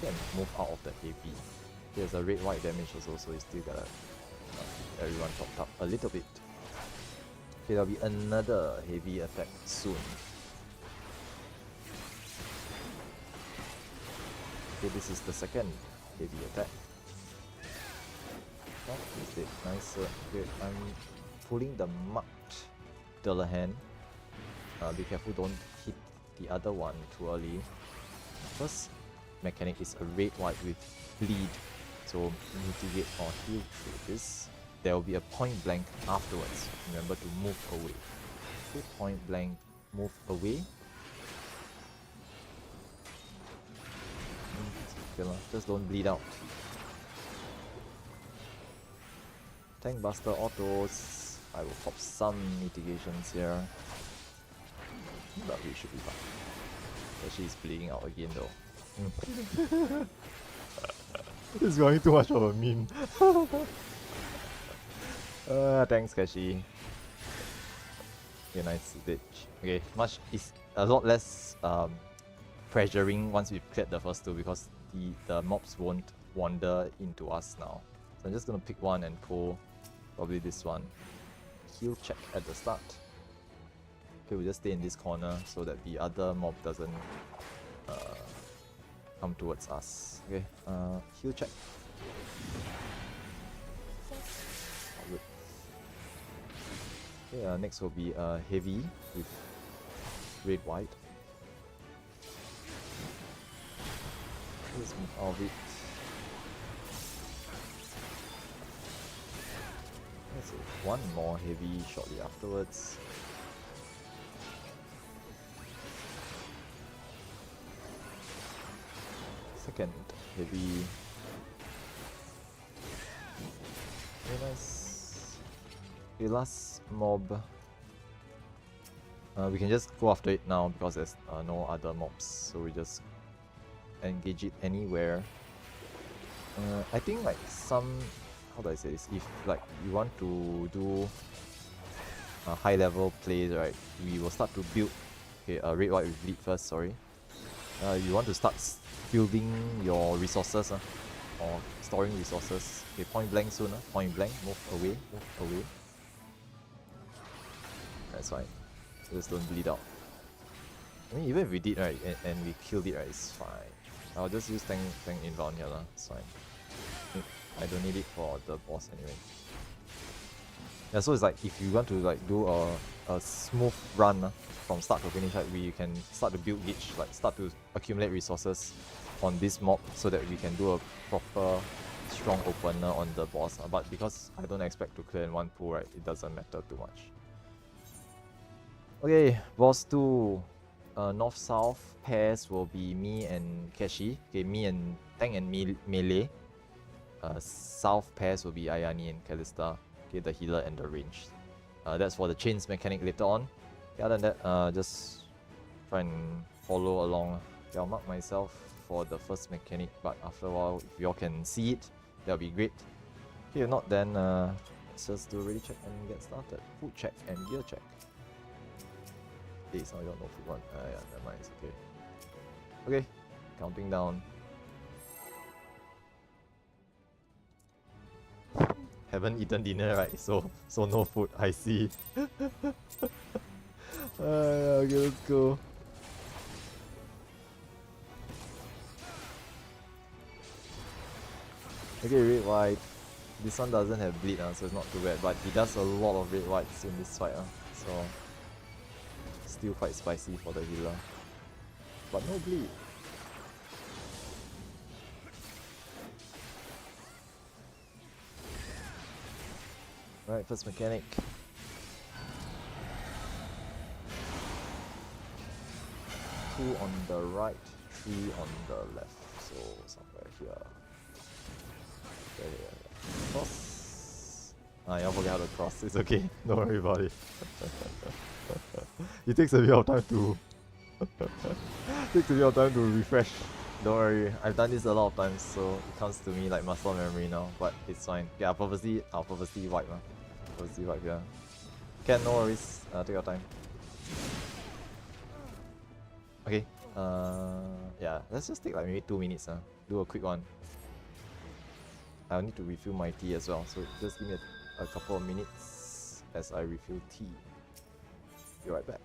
You can move out of the heavy. There's a red white damage also, so you still gotta everyone topped up a little bit. Okay, there'll be another heavy attack soon. Okay, this is the second heavy attack. What is it? Nice. Okay, I'm pulling the marked Sil'dihn. Be careful, don't hit the other one too early. First mechanic is a red white with bleed, so mitigate or heal through this. There will be a point blank afterwards. Remember to move away. Okay, point blank, move away. Okay, just don't bleed out. Tank Buster autos. I will pop some mitigations here. But we should be fine. But she's bleeding out again though. It's going too much of a meme. Thanks Kashi. Okay, nice ditch. Okay, is a lot less pressuring once we've cleared the first two because the mobs won't wander into us now. So I'm just gonna pick one and pull probably this one. Heal check at the start. Okay, we'll just stay in this corner so that the other mob doesn't come towards us. Okay, heal check. Good. Okay, next will be heavy with red white. Let's move out of it. Let's see, one more heavy shortly afterwards. Second heavy. Very nice. Okay, last mob. We can just go after it now because there's no other mobs, so we just engage it anywhere. I think like some, how do I say this? If like you want to do high level plays, right? We will start to build. Okay, red white with bleed first. Sorry. You want to start building your resources or storing resources. Okay, point blank soon. Point blank. Move away. Move away. That's fine. Just don't bleed out. I mean, even if we did right and we killed it right, it's fine. I'll just use tank inbound here lah. It's fine. I don't need it for the boss anyway. Yeah, so it's like if you want to like do a smooth run from start to finish, right, we can start to build gauge, like start to accumulate resources on this mob so that we can do a proper strong opener on the boss. But because I don't expect to clear in one pull, right, it doesn't matter too much. Okay, boss 2. North-south pairs will be me and Keshi. Okay, me and tank and melee. South pairs will be Ayani and Kalista. Okay, the healer and the range. That's for the chains mechanic later on. Okay, other than that, just try and follow along. Okay, I'll mark myself for the first mechanic, but after a while, if y'all can see it, that'll be great. Okay, if not, then let's just do a ready check and get started. Food check and gear check. It's not your no food one. Yeah, never mind, it's okay. Okay, counting down. Haven't eaten dinner, right? So no food, I see. Okay, let's go. Okay, red white. This one doesn't have bleed, so it's not too bad, but he does a lot of red whites in this fight, so still quite spicy for the healer. But no bleed. Right, first mechanic. Two on the right, 3 on the left. So somewhere here. Toss. Y'all forget how to cross. It's okay. Don't worry about it. It takes a bit of time to takes a bit of time to refresh. Don't worry. I've done this a lot of times, so it comes to me like muscle memory now. But it's fine. Yeah, I'll purposely wipe. Purposely wipe. Yeah. Can, no worries. Take your time. Okay. Yeah. Let's just take like maybe 2 minutes. Do a quick one. I'll need to refill my tea as well, so just give me a couple of minutes as I refill tea. Be right back.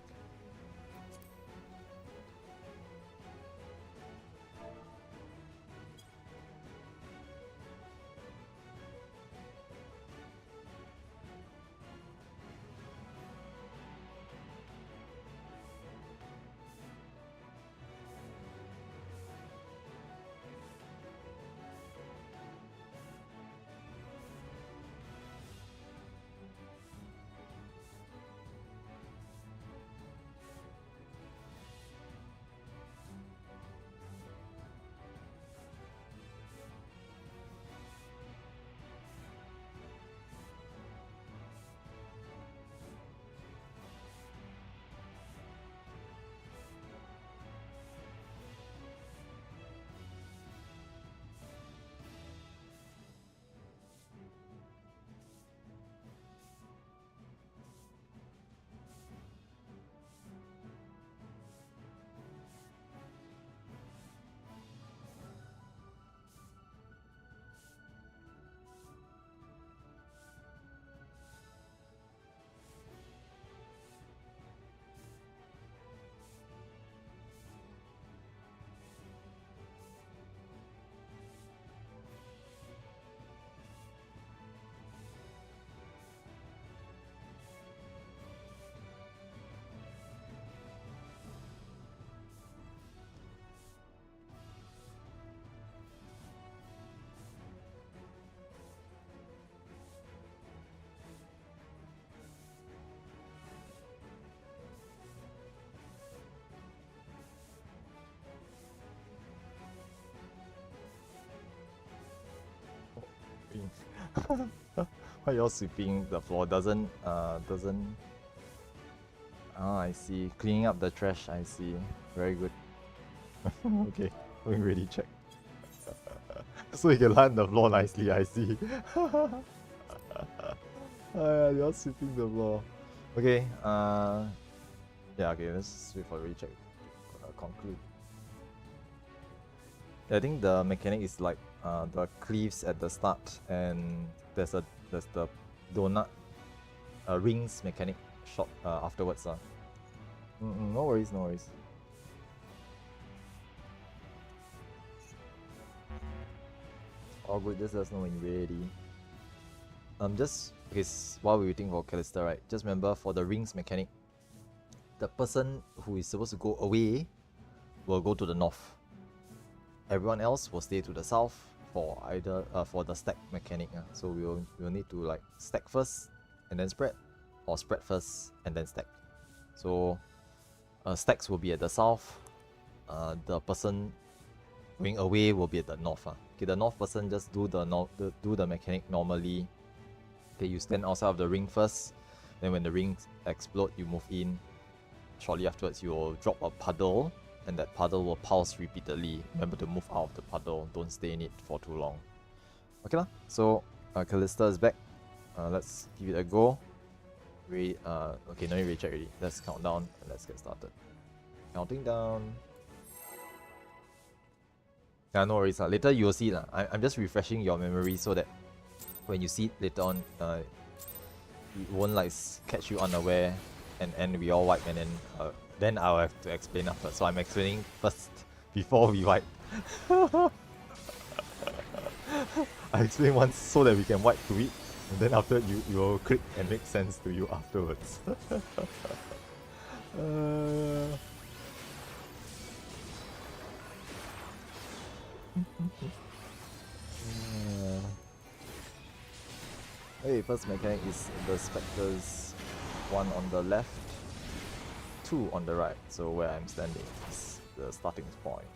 Why y'all sweeping the floor? Doesn't. Ah, I see. Cleaning up the trash, I see. Very good. Okay, we already check. So you can lie on the floor nicely, I see. You're sweeping the floor. Okay, yeah, okay, let's wait for the recheck to conclude. I think the mechanic is like the cleaves at the start, and there's the donut rings mechanic shot afterwards. No worries, no worries. All good, just let us know when you're ready. Just okay, while we're waiting for Callista, right? Just remember for the rings mechanic, the person who is supposed to go away will go to the north. Everyone else will stay to the south for either for the stack mechanic. So we'll need to like stack first and then spread, or spread first and then stack. So stacks will be at the south. The person going away will be at the north. Okay, the north person just do the mechanic normally. Okay, you stand outside of the ring first. Then when the rings explode, you move in. Shortly afterwards, you will drop a puddle, and that puddle will pulse repeatedly. Remember to move out of the puddle. Don't stay in it for too long. Okay lah. So Callista is back. Let's give it a go. Okay, no need to recheck already. Let's count down and let's get started. Counting down. Yeah, no worries. Later you will see it. I'm just refreshing your memory so that when you see it later on, it won't like catch you unaware, and we all wipe, and then I'll have to explain after. So I'm explaining first before we wipe. I explain once so that we can wipe to it, and then after you will click and make sense to you afterwards. Hey, first mechanic is the specters, 1 on the left, 2 on the right. So where I'm standing is the starting point.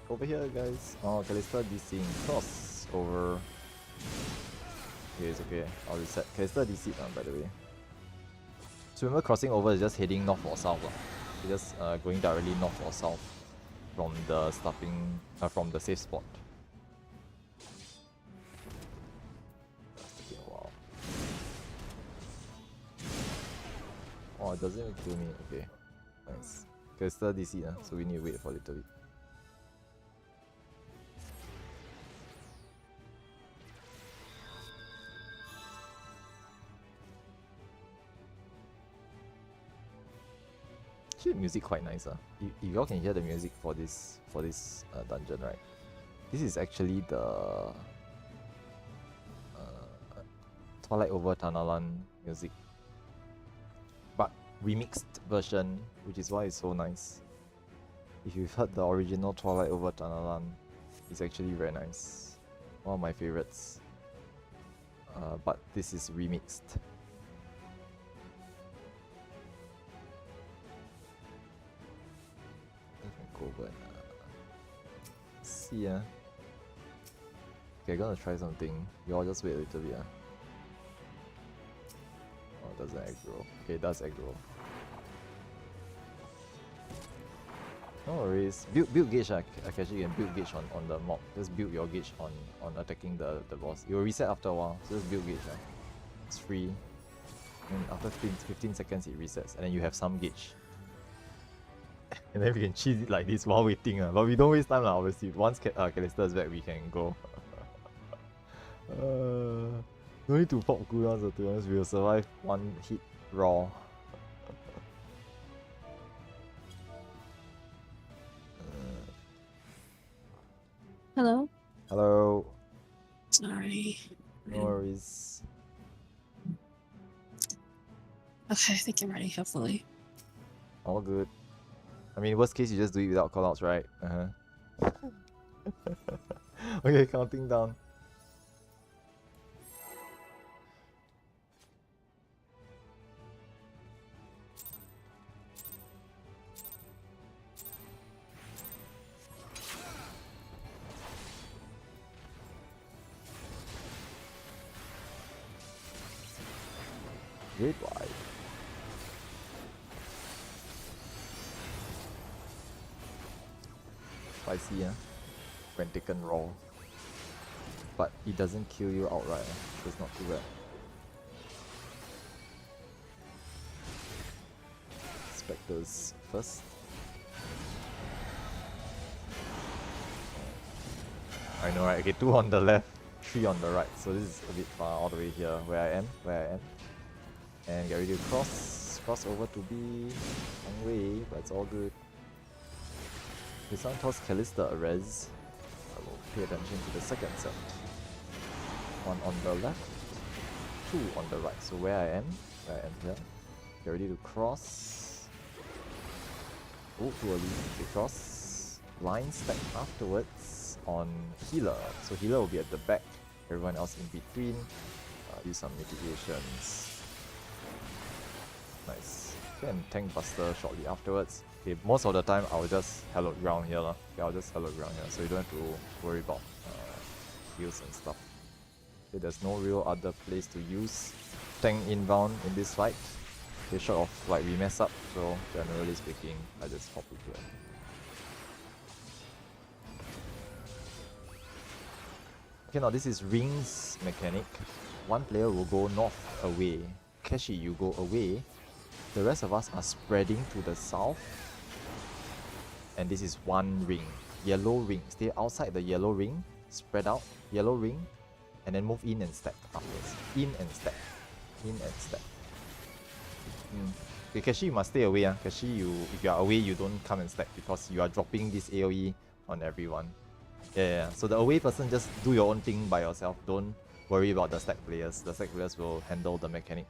Over here, guys. Oh, Callista DCing cross over. Okay, it's okay. I'll reset. Okay, it's the DC by the way. So remember, crossing over is just heading north or south. It's just going directly north or south from the from the safe spot. That's taking a while. Oh, it doesn't even kill me. Okay, nice. Okay, it's still DC, so we need to wait for a little bit. Actually, music quite nice. If y'all can hear the music for this dungeon, right? This is actually the Twilight Over Tanalan music, but remixed version, which is why it's so nice. If you've heard the original Twilight Over Tanalan, it's actually very nice. One of my favorites. But this is remixed. Go over and see. Okay, I'm gonna try something. You all just wait a little bit. Oh, it doesn't aggro. Okay, it does aggro. No worries. Build gauge. Actually, you can build gauge on the mob. Just build your gauge on attacking the boss. It will reset after a while. So just build gauge. It's free. And after 15 seconds it resets, and then you have some gauge. And then we can cheese it like this while waiting. But we don't waste time, obviously. Once Callister is back, we can go. No need to pop cooldowns, to be honest. We will survive one hit raw. Hello? Hello. Sorry. No worries. Okay, I think I'm ready, hopefully. All good. I mean, worst case, you just do it without callouts, right? Okay, counting down. Great wide. Spicy, when taken raw. But it doesn't kill you outright, so it's not too bad. Spectres first. I know, right? Okay, 2 on the left, 3 on the right. So this is a bit far all the way here, where I am. And get ready to cross over to be long way, but it's all good. Okay, someone toss Callister a res. I will pay attention to the second set. 1 on the left, 2 on the right. So where I am here. Get ready to cross. Oh, too early. Okay, cross. Line stack afterwards on healer. So healer will be at the back. Everyone else in between. Use some mitigations. Nice. Okay, and tank buster shortly afterwards. Okay, most of the time I will just hallowed ground here. Okay, I'll just hallowed ground here, so you don't have to worry about heals and stuff. Okay, there's no real other place to use tank inbound in this fight. Okay, short of like we mess up, so generally speaking, I just hop it here. Okay, now this is rings mechanic. One player will go north away. Kashi, you go away. The rest of us are spreading to the south. And this is one ring. Yellow ring. Stay outside the yellow ring. Spread out. Yellow ring. And then move in and stack afterwards. In and stack. In and stack. Okay, Kashi, you must stay away. Kashi, if you are away, you don't come and stack because you are dropping this AoE on everyone. Yeah. So the away person, just do your own thing by yourself. Don't worry about the stack players. The stack players will handle the mechanic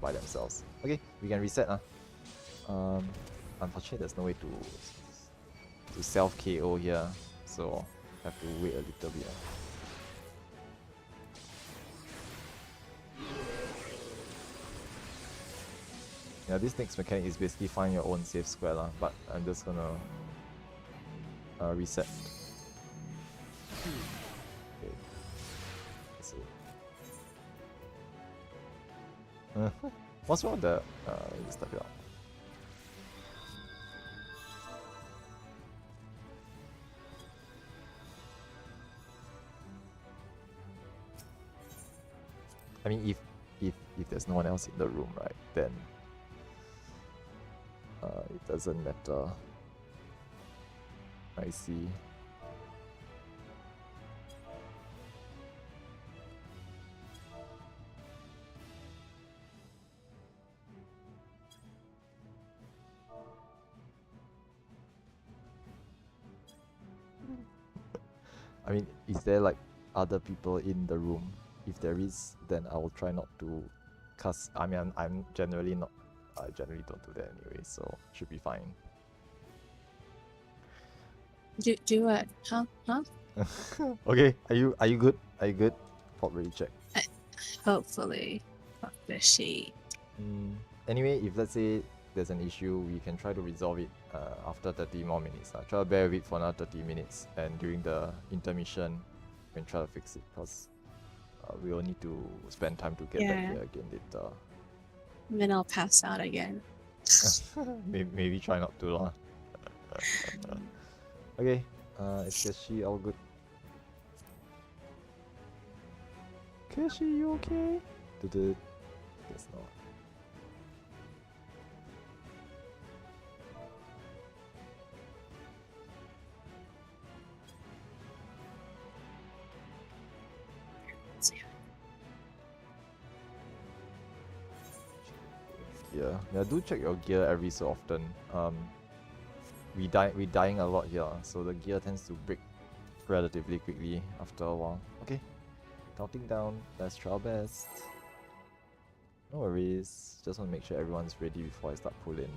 by themselves. Okay, we can reset. Unfortunately, there's no way to self KO here, so have to wait a little bit. Yeah, this next mechanic is basically find your own safe square, but I'm just gonna reset. Okay. What's wrong with the just type it out. I mean, if there's no one else in the room, right, then it doesn't matter. I see. I mean, is there like other people in the room? If there is, then I will try not to cast. I mean, I'm generally not. I generally don't do that anyway, so should be fine. Do what? Huh? Okay, are you good? Are you good? Pop ready check. Hopefully. Fuck this shit. Anyway, if let's say there's an issue, we can try to resolve it after 30 more minutes. Try to bear with it for another 30 minutes, and during the intermission, we can try to fix it, because we will need to spend time to get back Yeah. here again later. And then I'll pass out again. Maybe try not to lah. Okay, is Keshi all good? Keshi, you okay? Guess not. Yeah, do check your gear every so often. We dying a lot here, so the gear tends to break relatively quickly after a while. Okay, counting down. Let's try our best. No worries. Just want to make sure everyone's ready before I start pulling.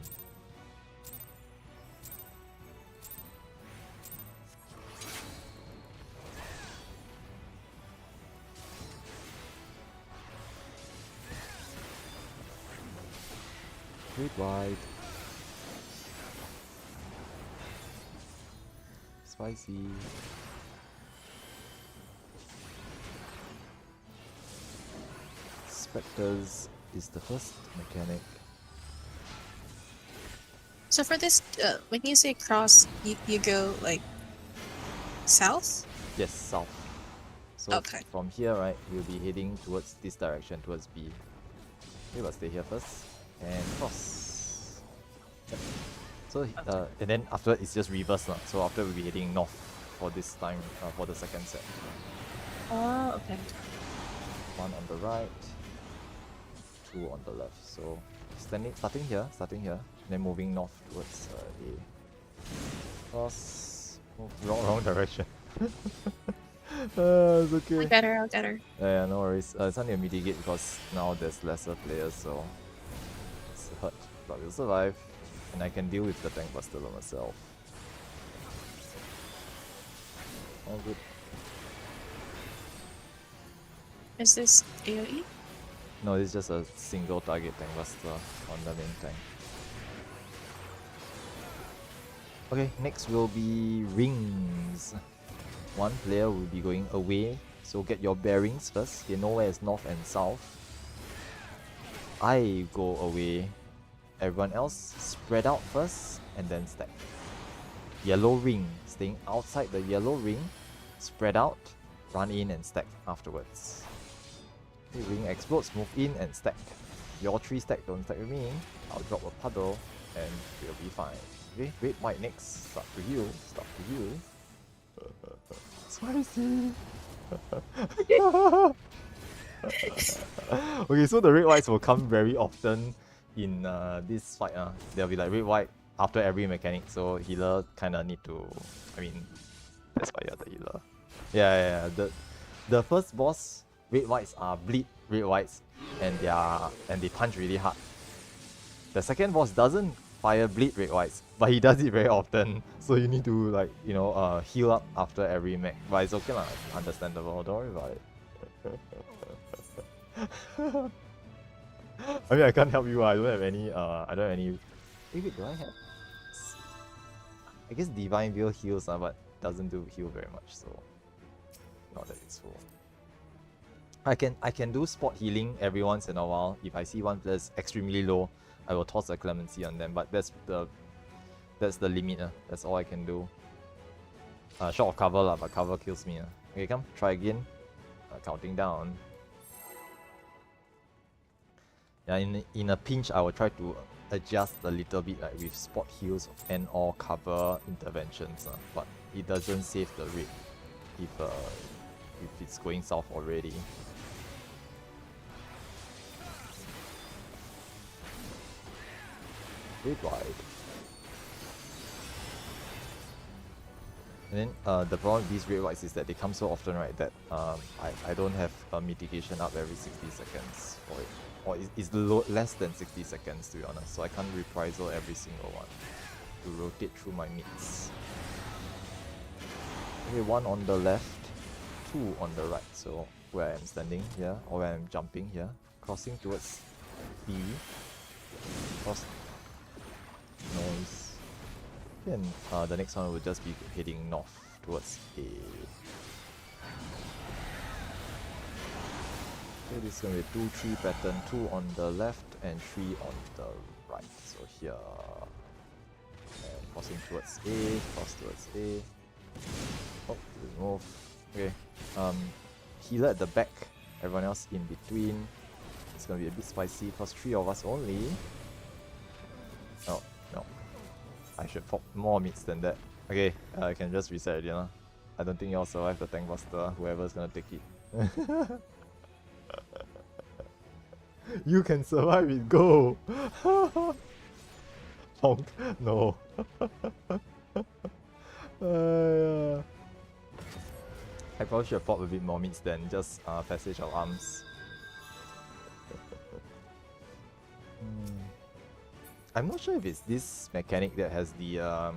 Great wide. Spicy. Spectres is the first mechanic. So for this, when you say cross, you go like south? Yes, south. So Okay. from here, right, we'll be heading towards this direction, towards B. Okay, but stay here first. And cross. Yep. So, and then after it's just reverse. So after we'll be heading north for this time, for the second set. Oh, okay. One on the right, two on the left. So starting here, then moving north towards A. Cross. Oh, wrong direction. It's okay. I'll get her. Yeah, no worries. It's only a mitigate because now there's lesser players, so it's hurt, but we'll survive. And I can deal with the tank buster myself. All good. Is this AoE? No, it's just a single target tank buster on the main tank. Okay, next will be rings. One player will be going away, so get your bearings first. You know where is north and south. I go away. Everyone else spread out first and then stack. Yellow ring, staying outside the yellow ring, spread out, run in and stack afterwards. Okay, ring explodes, move in and stack. Your 3 stack, don't stack with me. I'll drop a puddle and we'll be fine. Okay, red, white next. Start to heal, Spicy! Okay, so the red whites will come very often in this fight. There'll be like red white after every mechanic, so healer kinda need to. I mean, that's why you're the healer. Yeah. The first boss, red whites are bleed red whites, and they punch really hard. The second boss doesn't fire bleed red whites, but he does it very often. So you need to like heal up after every mech. But it's okay lah, understandable. Don't worry about it. I mean, I can't help you. I don't have any. Wait, do I have? I guess Divine Veil heals, but doesn't do heal very much, so not that useful. I can do spot healing every once in a while. If I see one player's extremely low, I will toss a clemency on them. But that's the limit. That's all I can do. Short of cover lah, but cover kills me. Okay, come try again. Counting down. Yeah, in a pinch, I will try to adjust a little bit, like with spot heals and or cover interventions. But it doesn't save the rate if it's going south already. Bit wide. And then the problem with these red whites is that they come so often, right, that I don't have a mitigation up every 60 seconds for it. Or it's less than 60 seconds, to be honest, so I can't reprisal every single one to rotate through my mids. Okay, 1 on the left, 2 on the right, so where I'm standing here, or where I'm jumping here, crossing towards B, cross, noise, and the next one will just be heading north towards A. Okay, this is going to be a 2-3 pattern, 2 on the left and 3 on the right. So here, and crossing towards A, cross towards A. Oh, remove. Okay, healer at the back, everyone else in between. It's going to be a bit spicy because 3 of us only. Oh, no. I should pop more mids than that. Okay, I can just reset it, I don't think y'all survive the tank buster, whoever's going to take it. You can survive it, go! Honk, no. I probably should have popped a bit more mids than just Passage of Arms. I'm not sure if it's this mechanic that has the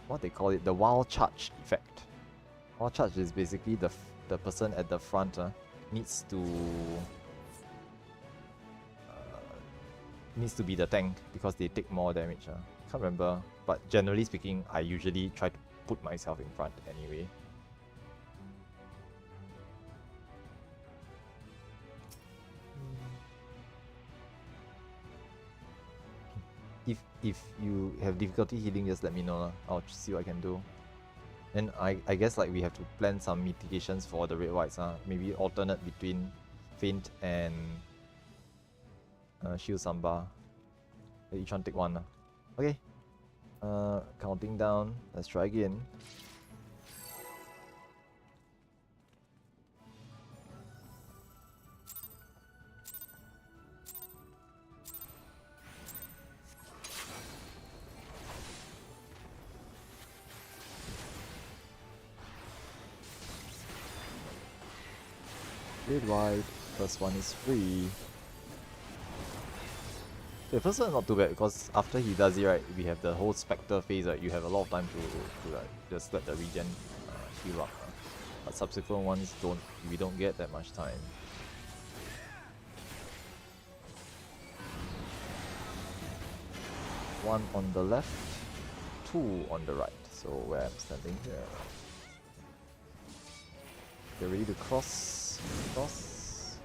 what they call it, the wild charge effect. Wild charge is basically the person at the front needs to be the tank because they take more damage. Can't remember, but generally speaking, I usually try to put myself in front anyway. If you have difficulty healing, just let me know. I'll see what I can do. And I guess like we have to plan some mitigations for the red whites. Maybe alternate between Feint and Shield Samba. Let each one take one. Okay. Counting down. Let's try again. Red white. First one is free. The first one is not too bad because after he does it, right, we have the whole Spectre phase, right, you have a lot of time to like, just let the regen heal up. But subsequent ones, we don't get that much time. One on the left, 2 on the right, so where I'm standing here. Get ready to cross. Nice.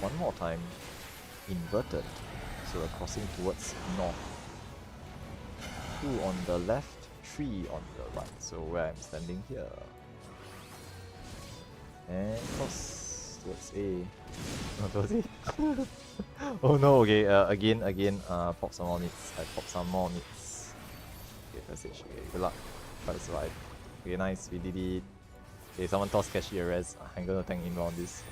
One more time, inverted, so we're crossing towards north. 2 on the left, 3 on the right, so where I'm standing here. And cross towards A. No, towards A. Oh no, okay, again, pop some more mids. I pop some more mids. Okay, passage, okay, good luck. Try to survive. Okay, nice, we did it. Okay, someone toss Kashi a res. I'm gonna tank inbound on this.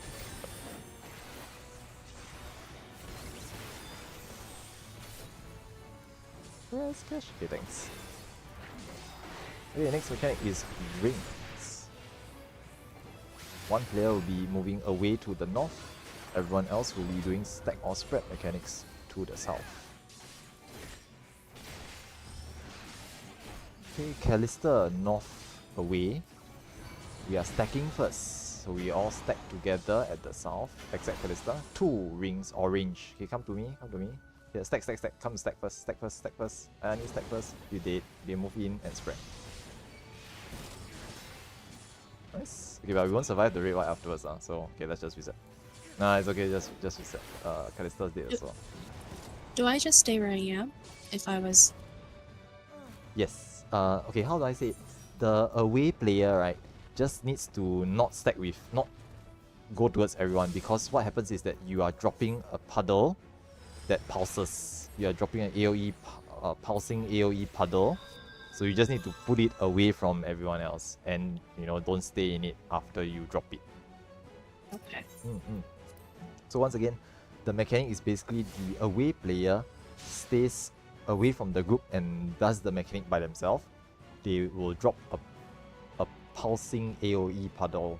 Res Kashi. Okay, thanks. Okay, next mechanic is rings. One player will be moving away to the north. Everyone else will be doing stack or spread mechanics to the south. Okay, Callista north away. We are stacking first. So we all stack together at the south, except Callista. 2 rings orange. Okay, come to me, Yeah, stack. Come stack first. I need stack first. You did. They move in and spread. Nice. Okay, but we won't survive the red white afterwards, so okay, let's just reset. Nah, it's okay, just reset. Callista's dead as well. Do I just stay where I am? If I was... Yes. Okay, how do I say it? The away player, right, just needs to not stack with, not go towards everyone, because what happens is that you are dropping a puddle that pulses. You are dropping an AoE, pulsing AoE puddle. So you just need to put it away from everyone else, and you know, don't stay in it after you drop it. Okay. So once again, the mechanic is basically the away player stays away from the group and does the mechanic by themselves. They will drop a pulsing AoE puddle.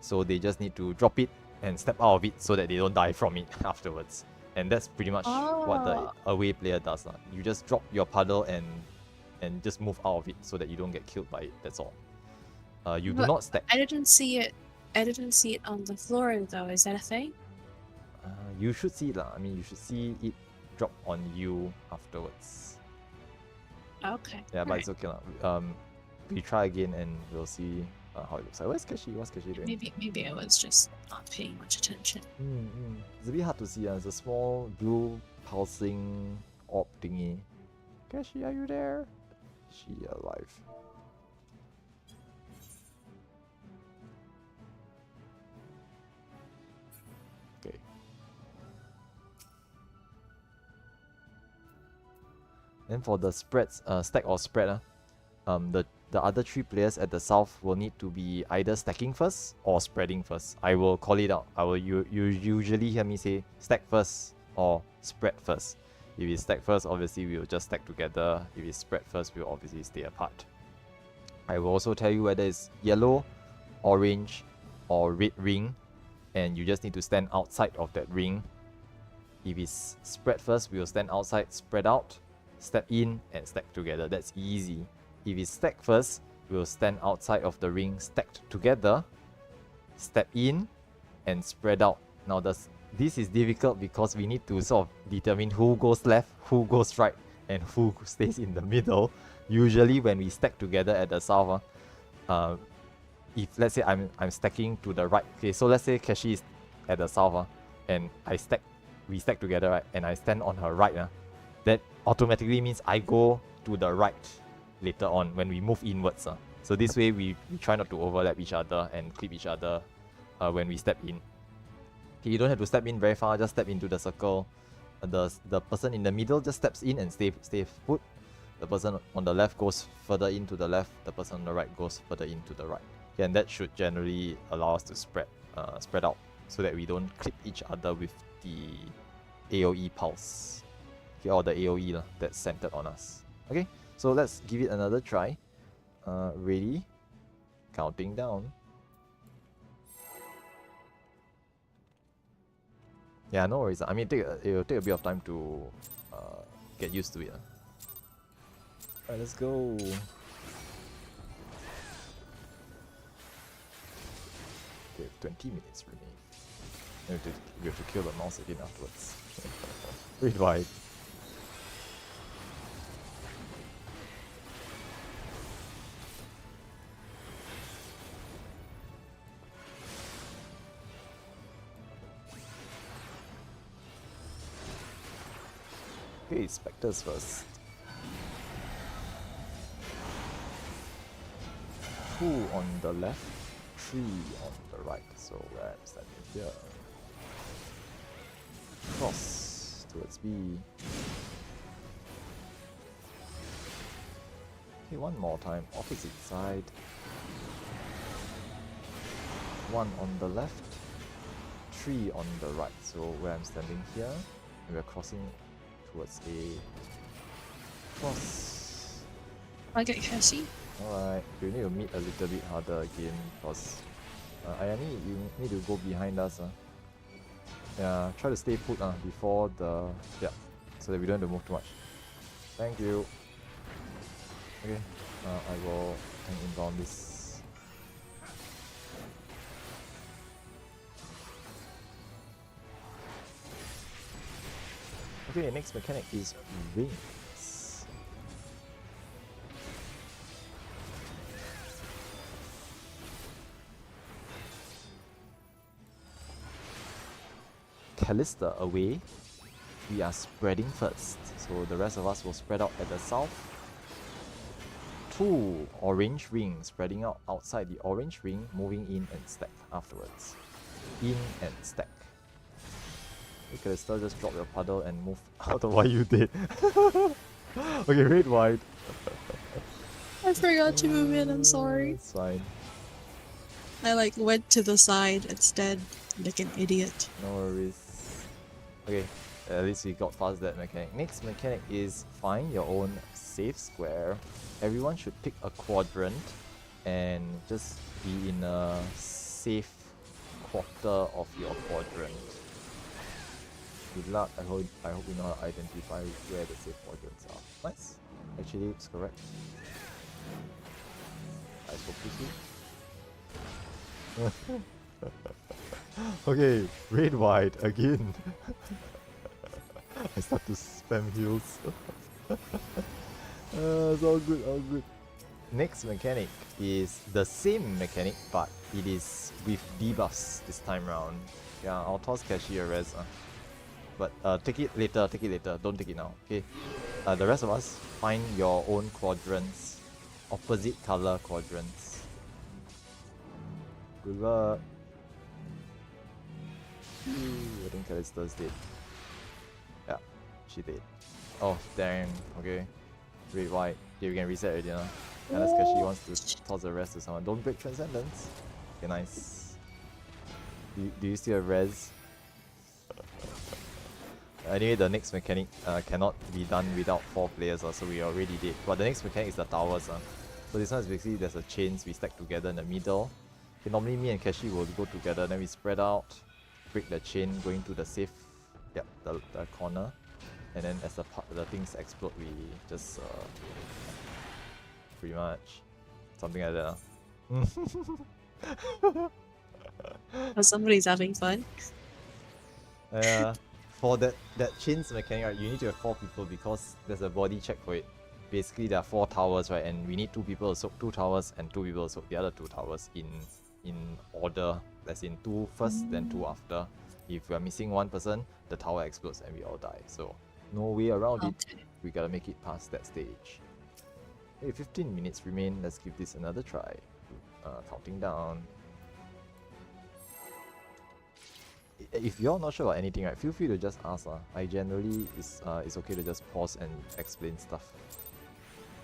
So they just need to drop it and step out of it so that they don't die from it afterwards. And that's pretty much what the away player does. You just drop your puddle and just move out of it so that you don't get killed by it. That's all. You do not stack. I didn't see it. I didn't see it on the floor though. Is that a thing? You should see it. I mean, you should see it drop on you afterwards. Okay. Yeah, but it's okay. We try again and we'll see how it looks like. Where's Kashi? What's Kashi doing? Maybe I was just not paying much attention. It's a bit hard to see. It's a small blue pulsing orb thingy. Kashi, are you there? Is she alive? Okay. Then for the spreads, stack or spread, the other 3 players at the south will need to be either stacking first or spreading first. I will call it out. You usually hear me say stack first or spread first. If it's stack first, obviously we will just stack together. If it's spread first, we'll obviously stay apart. I will also tell you whether it's yellow, orange, or red ring, and you just need to stand outside of that ring. If it's spread first, we will stand outside, spread out, step in, and stack together. That's easy. If it's stack first, we'll stand outside of the ring, stacked together, step in, and spread out. Now this is difficult because we need to sort of determine who goes left, who goes right, and who stays in the middle. Usually when we stack together at the south, if let's say I'm stacking to the right, okay, so let's say Kashi is at the south, and we stack together, right, and I stand on her right, that automatically means I go to the right later on when we move inwards. So this way we try not to overlap each other and clip each other when we step in. Okay, you don't have to step in very far, just step into the circle. The person in the middle just steps in and stay put. The person on the left goes further into the left, the person on the right goes further into the right. Okay, and that should generally allow us to spread out so that we don't clip each other with the AoE pulse. Okay, or the AoE that's centered on us. Okay, so let's give it another try. Ready? Counting down. Yeah, no worries. I mean, it'll take a bit of time to get used to it. Alright, let's go. Okay, 20 minutes remaining. We have to kill the mouse again afterwards. Read wide. Okay, Spectres first. 2 on the left, 3 on the right. So where I'm standing here. Cross towards B. Okay, one more time. Opposite side. 1 on the left, 3 on the right. So where I'm standing here, and we're crossing towards A. Cross. I get Cassie. Alright, we need to meet a little bit harder again because Ayani, you need to go behind us. Yeah, try to stay put before the... Yeah, so that we don't have to move too much. Thank you. Okay, I will tank inbound this. Okay, next mechanic is rings. Callista away, we are spreading first. So the rest of us will spread out at the south. 2 orange rings spreading out outside the orange ring, moving in and stack afterwards. In and stack. Hey, Callista, just drop your puddle and move out of why you did. Okay, red white. I forgot to move in, I'm sorry. It's fine. I like went to the side instead, like an idiot. No worries. Okay, at least we got past that mechanic. Next mechanic is find your own safe square. Everyone should pick a quadrant and just be in a safe quarter of your quadrant. Good luck. I hope you know how to identify where the safe quadrants are. Nice. Actually, it's correct. I hope you see. Okay, red white again. I start to spam heals. It's all good, all good. Next mechanic is the same mechanic, but it is with debuffs this time round. Yeah, I'll toss Kashi a res. But take it later, don't take it now. Okay. The rest of us, find your own quadrants. Opposite color quadrants. Good luck. I think Callista's dead. Yeah, she did. Oh, damn. Okay. Red, white. Okay, we can reset already now. Unless Kashi wants to toss the rest to someone. Don't break Transcendence. Okay, nice. Do you still have res? Anyway, the next mechanic cannot be done without 4 players, so we already did. But the next mechanic is the towers. So this one is basically there's a chains we stack together in the middle. Okay, normally me and Kashi will go together, then we spread out, break the chain going to the safe, yep, the corner. And then as the things explode, we just pretty much something like that. Oh, somebody's having fun. For that chains mechanic, right, you need to have 4 people because there's a body check for it. Basically, there are 4 towers, right, and we need 2 people to soak 2 towers and 2 people to soak the other 2 towers in order. As in 2 first, then 2 after. If we are missing 1 person, the tower explodes and we all die. So no way around it. We gotta make it past that stage. Okay, 15 minutes remain. Let's give this another try. Counting down. If you're not sure about anything, right, feel free to just ask. I generally it's okay to just pause and explain stuff.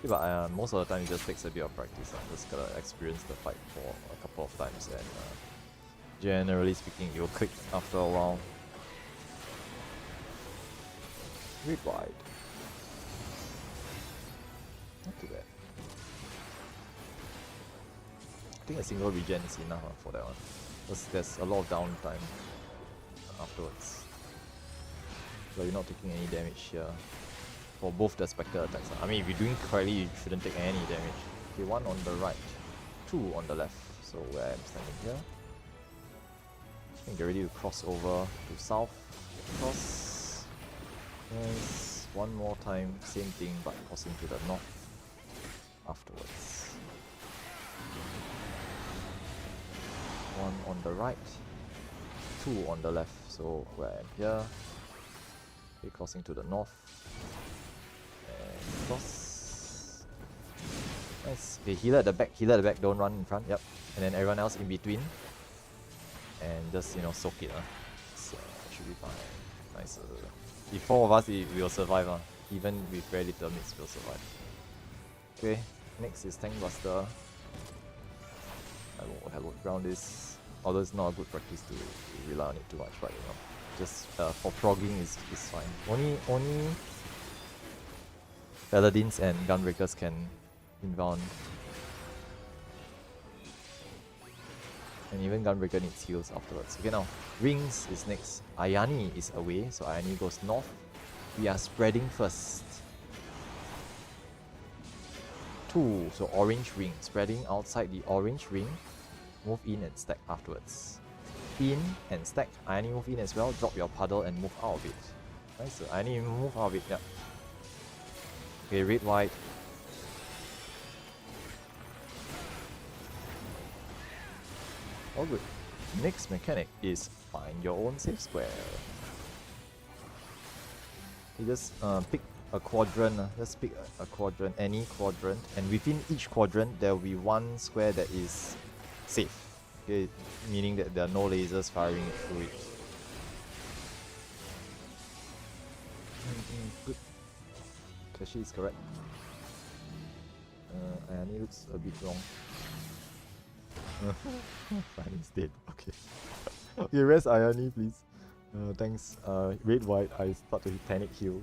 Okay, but most of the time it just takes a bit of practice. Just gotta experience the fight for a couple of times, and generally speaking, it will click after a while. Red wide. Not too bad. I think a single regen is enough for that one. Because there's a lot of downtime afterwards. So you're not taking any damage here. For both the Spectre attacks. I mean, if you're doing correctly, you shouldn't take any damage. Okay, 1 on the right, 2 on the left. So where I'm standing here. I can get ready to cross over to south. Cross. Nice. 1 more time, same thing, but crossing to the north afterwards. 1 on the right, 2 on the left. So where I'm here. Okay, crossing to the north. And cross. Nice. Okay, healer at the back, don't run in front, yep. And then everyone else in between. And just, you know, soak it. So, should be fine. Nice. If 4 of us, we will survive. Even with very little mix, we'll survive. Okay, next is Tank Buster. I won't have what ground is. Although it's not a good practice to rely on it too much, but you know, just for progging is fine. Only Paladins and Gunbreakers can inbound. And even Gunbreaker needs heals afterwards. Okay, now, Rings is next. Ayani is away, so Ayani goes north. We are spreading first. 2, so orange ring. Spreading outside the orange ring. Move in and stack afterwards. In and stack. Ayani move in as well. Drop your puddle and move out of it. Nice, so Ayani move out of it, yeah. Okay, red, white. All good. Next mechanic is find your own safe square. You just pick a quadrant. Just pick a quadrant, any quadrant, and within each quadrant there will be one square that is safe. Okay, meaning that there are no lasers firing through it. Good. Kashi is correct. Ayani looks a bit wrong. Fine, he's dead. Okay. Okay, rest Ayani, please. Thanks. Red white. I start to panic heal.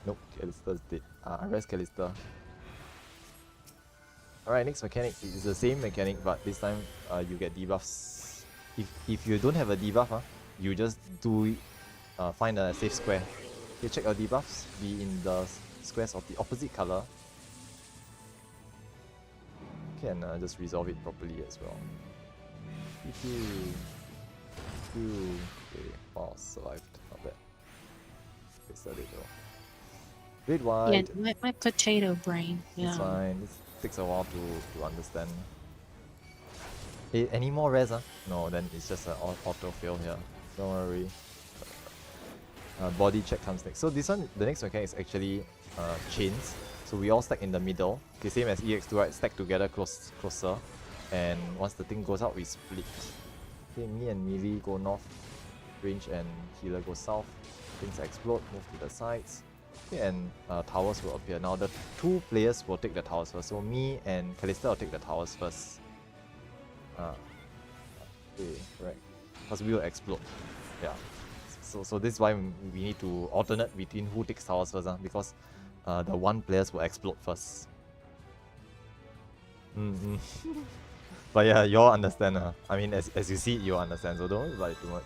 Nope, Callista's dead. I rest Callista. Alright, next mechanic is the same mechanic, but this time you get debuffs. If you don't have a debuff, you just do find a safe square. Okay, check your debuffs. Be in the squares of the opposite color. Okay, and just resolve it properly as well. Okay, wow, survived. Not bad. Okay, so there you go. Red white. Yeah, my potato brain. It's Yeah. fine. This takes a while to understand. Hey, any more res? No, then it's just an auto fail here. Don't worry. Body check comes next. So this one, the next mechanic is actually chains. So we all stack in the middle. Okay, same as EX2, right? Stack together closer. And once the thing goes out, we split. Okay, me and Melee go north range and healer goes south. Things explode, move to the sides. Okay, and towers will appear. Now the two players will take the towers first. So me and Callista will take the towers first. Okay, right. Because we will explode. Yeah. So this is why we need to alternate between who takes towers first, because the one players will explode first. But yeah, you all understand. I mean, as you see, you understand, so don't worry about it too much.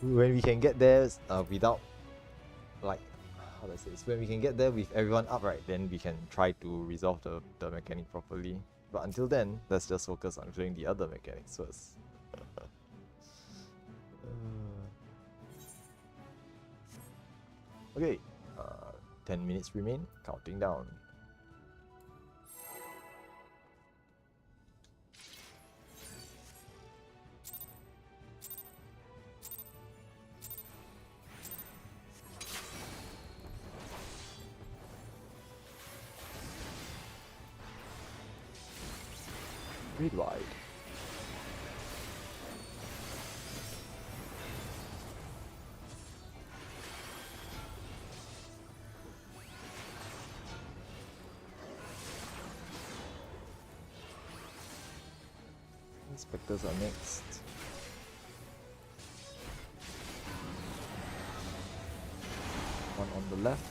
When we can get there without, like, how do I say this? When we can get there with everyone upright, then we can try to resolve the mechanic properly. But until then, let's just focus on clearing the other mechanics first. Okay, 10 minutes remain, counting down. Read wide. Inspectors are next. One on the left,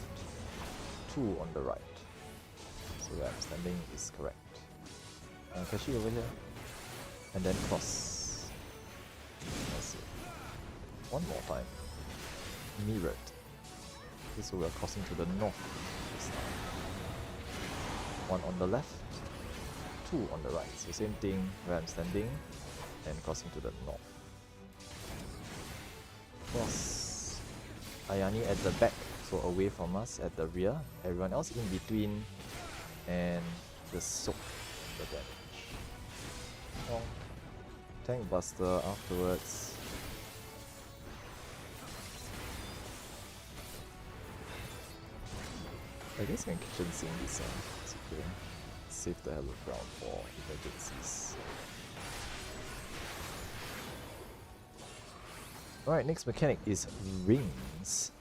two on the right. So where I'm standing is correct. Kashi over here. And then cross. Let's see. One more time. Mirrored. Okay, so we're crossing to the north this time. One on the left, two on the right. So same thing where I'm standing and crossing to the north. Cross. Ayani at the back, so away from us at the rear. Everyone else in between and just soak the damage. Oh, tank buster afterwards. I guess I can kitchen sink this one. It's okay. Save the hell of ground for emergencies. Alright, next mechanic is rings.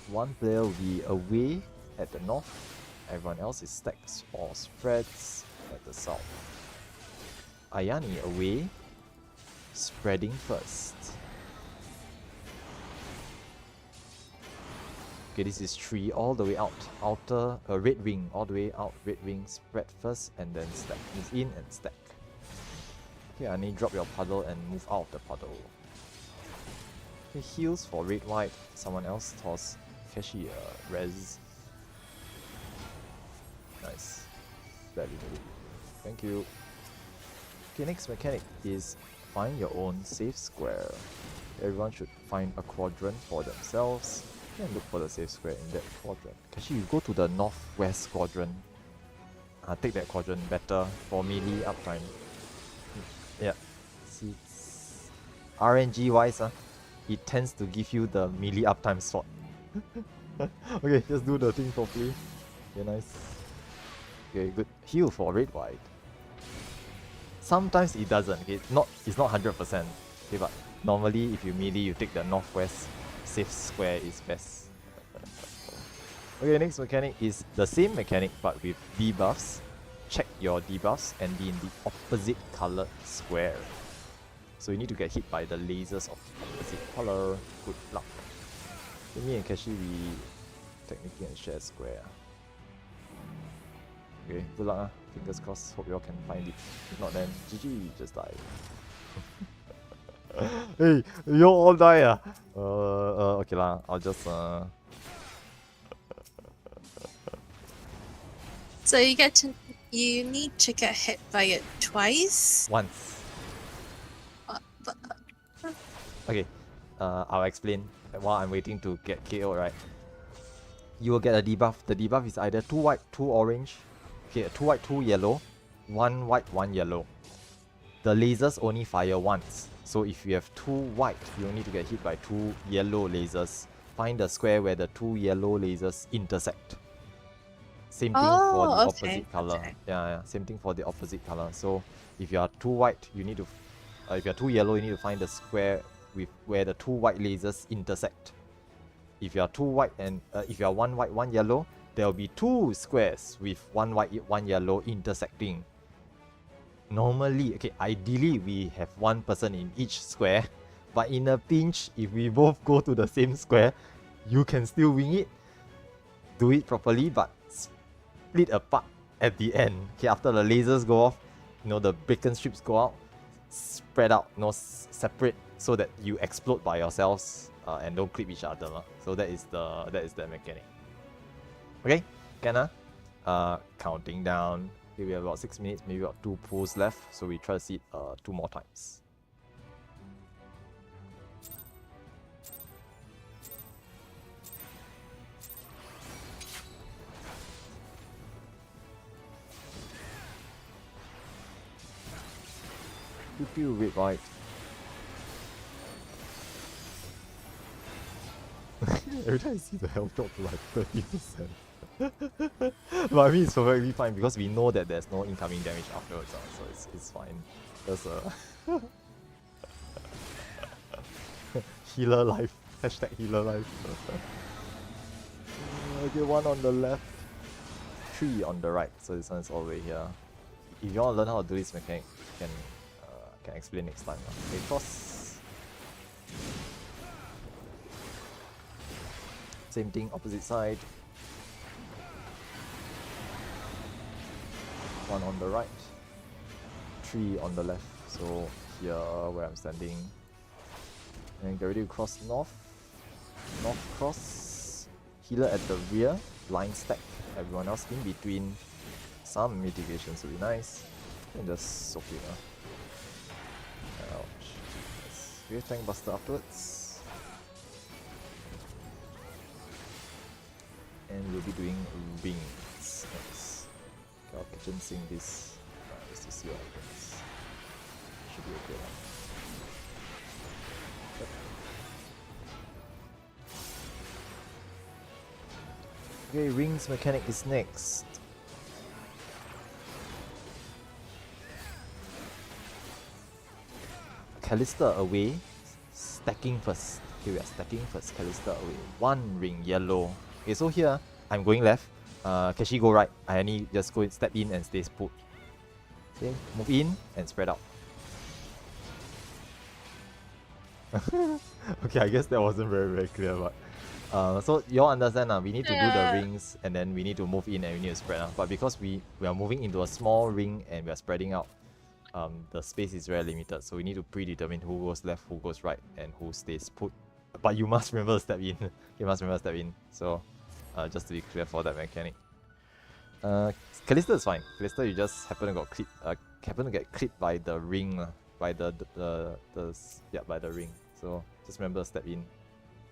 One player will be away at the north, everyone else is stacked or spreads at the south. Ayani away, spreading first. Okay, this is 3 all the way out. Outer, red wing, all the way out. Red wing, spread first and then stack. Move in and stack. Okay, Ayani, drop your puddle and move out of the puddle. Okay, heals for red white. Someone else toss Kashi res. Nice. Barely made it. Thank you. Okay, next mechanic is find your own safe square. Everyone should find a quadrant for themselves and look for the safe square in that quadrant. Actually, you go to the northwest quadrant. Take that quadrant better for melee uptime. Yeah. See, RNG wise, it tends to give you the melee uptime slot. Okay, just do the thing properly. Okay, nice. Okay, good. Heal for red white. Sometimes it doesn't. Okay, it's not 100%. Okay, but normally if you melee, you take the northwest safe square is best. Okay, next mechanic is the same mechanic but with debuffs. Check your debuffs and be in the opposite colored square. So you need to get hit by the lasers of the opposite color. Good luck. So me and Kashi, we technically can share square. Okay, good luck. Fingers crossed. Hope you all can find it. If not, then GG, just die. Hey, you all die. Okay lah. I'll just So you need to get hit by it twice. once. But, Okay, I'll explain while I'm waiting to get KO, right? You will get a debuff. The debuff is either 2 white, 2 orange. Okay, 2 white, 2 yellow. 1 white, 1 yellow. The lasers only fire once. So if you have 2 white, you need to get hit by 2 yellow lasers. Find the square where the 2 yellow lasers intersect. Same thing for the opposite color. Okay. Yeah, same thing for the opposite color. So if you are 2 white, you need to if you are 2 yellow, you need to find the square with where the 2 white lasers intersect. If you are 2 white and if you are 1 white, 1 yellow, there will be 2 squares with 1 white, 1 yellow intersecting. Normally, okay, ideally we have 1 person in each square, but in a pinch, if we both go to the same square, you can still win it. Do it properly, but split apart at the end. Okay, after the lasers go off, the bacon strips go out, spread out, separate so that you explode by yourselves and don't clip each other. So that is the mechanic. Okay, can counting down. Okay, we have about 6 minutes, maybe about 2 pulls left, so we try to see it 2 more times. Pew pew, red white. Every time I see the health drop to like 30%. But I mean, it's perfectly fine because we know that there's no incoming damage afterwards, so it's fine. Just healer life. Hashtag healer life. Okay, 1 on the left, 3 on the right. So this one's all the way here. If you want to learn how to do this mechanic, you can explain next time. Okay, cross. Same thing, opposite side. 1 on the right, 3 on the left. So here where I'm standing. And get ready to cross north. North cross. Healer at the rear. Line stack. Everyone else in between. Some mitigations will be nice. And just soak it. Ouch. Yes. We have tank buster afterwards. And we'll be doing rings next. Okay, I'll kitchen sink this just to see what happens. Should be okay now. Okay, rings mechanic is next. Callista away, stacking first. Okay, we are stacking first. Callista away. 1 ring yellow. Okay, so here I'm going left. Kashi go right. I need just go step in and stay put. Okay, move in and spread out. Okay, I guess that wasn't very clear, but so you all understand we need to do the rings and then we need to move in and we need to spread out. But because we are moving into a small ring and we are spreading out, the space is very limited. So we need to predetermine who goes left, who goes right, and who stays put. But you must remember to step in. You must remember to step in. So just to be clear for that mechanic. Callista is fine. Callista, you just happen to get clipped by the ring, by the ring. So just remember to step in.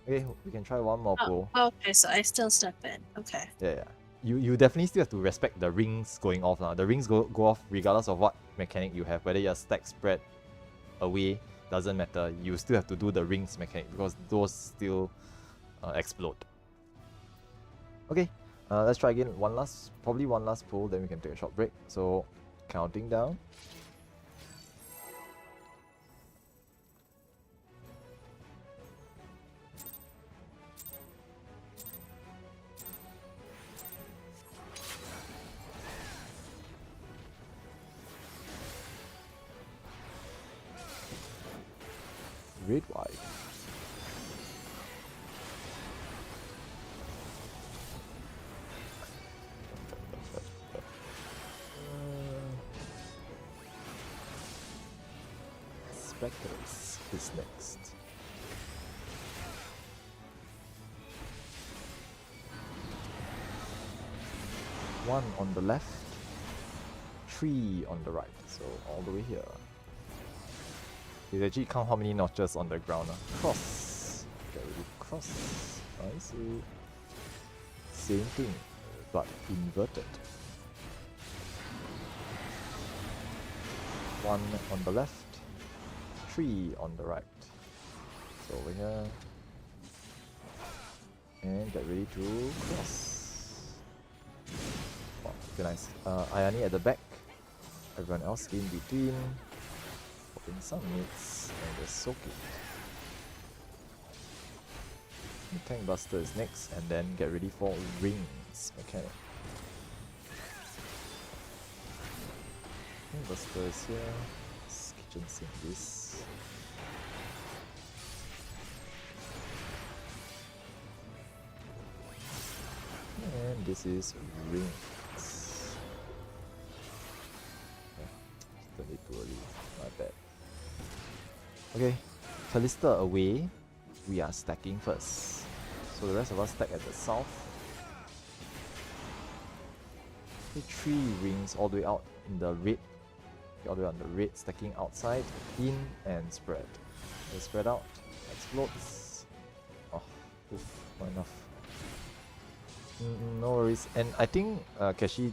Okay, we can try 1 more pull. Okay, so I still step in. Okay. Yeah. You definitely still have to respect the rings going off now. The rings go off regardless of what mechanic you have, whether you're stack, spread, away. doesn't matter. You still have to do the rings mechanic because those still explode. Okay, let's try again. Probably one last pull, then we can take a short break. So, counting down. Red white. Spectres is next. One on the left, 3 on the right, so all the way here. You actually count how many notches on the ground. Cross. Get rid of cross. I see. Same thing, but inverted. 1 on the left, 3 on the right. So over here. And get ready to cross. Wow, okay, nice. Ayani at the back. Everyone else in between. In some minutes and just soak it. The Tank Buster is next, and then get ready for rings mechanic. Tank Buster is here. Kitchen sink this. And this is rings. Yeah, it's too early. My bad. Okay, Callista away, we are stacking first. So the rest of us stack at the south. Okay, 3 rings all the way out in the red. All the way on the red, stacking outside, in and spread. So spread out, explodes. Oh, oof, not enough. No worries. And I think Kashi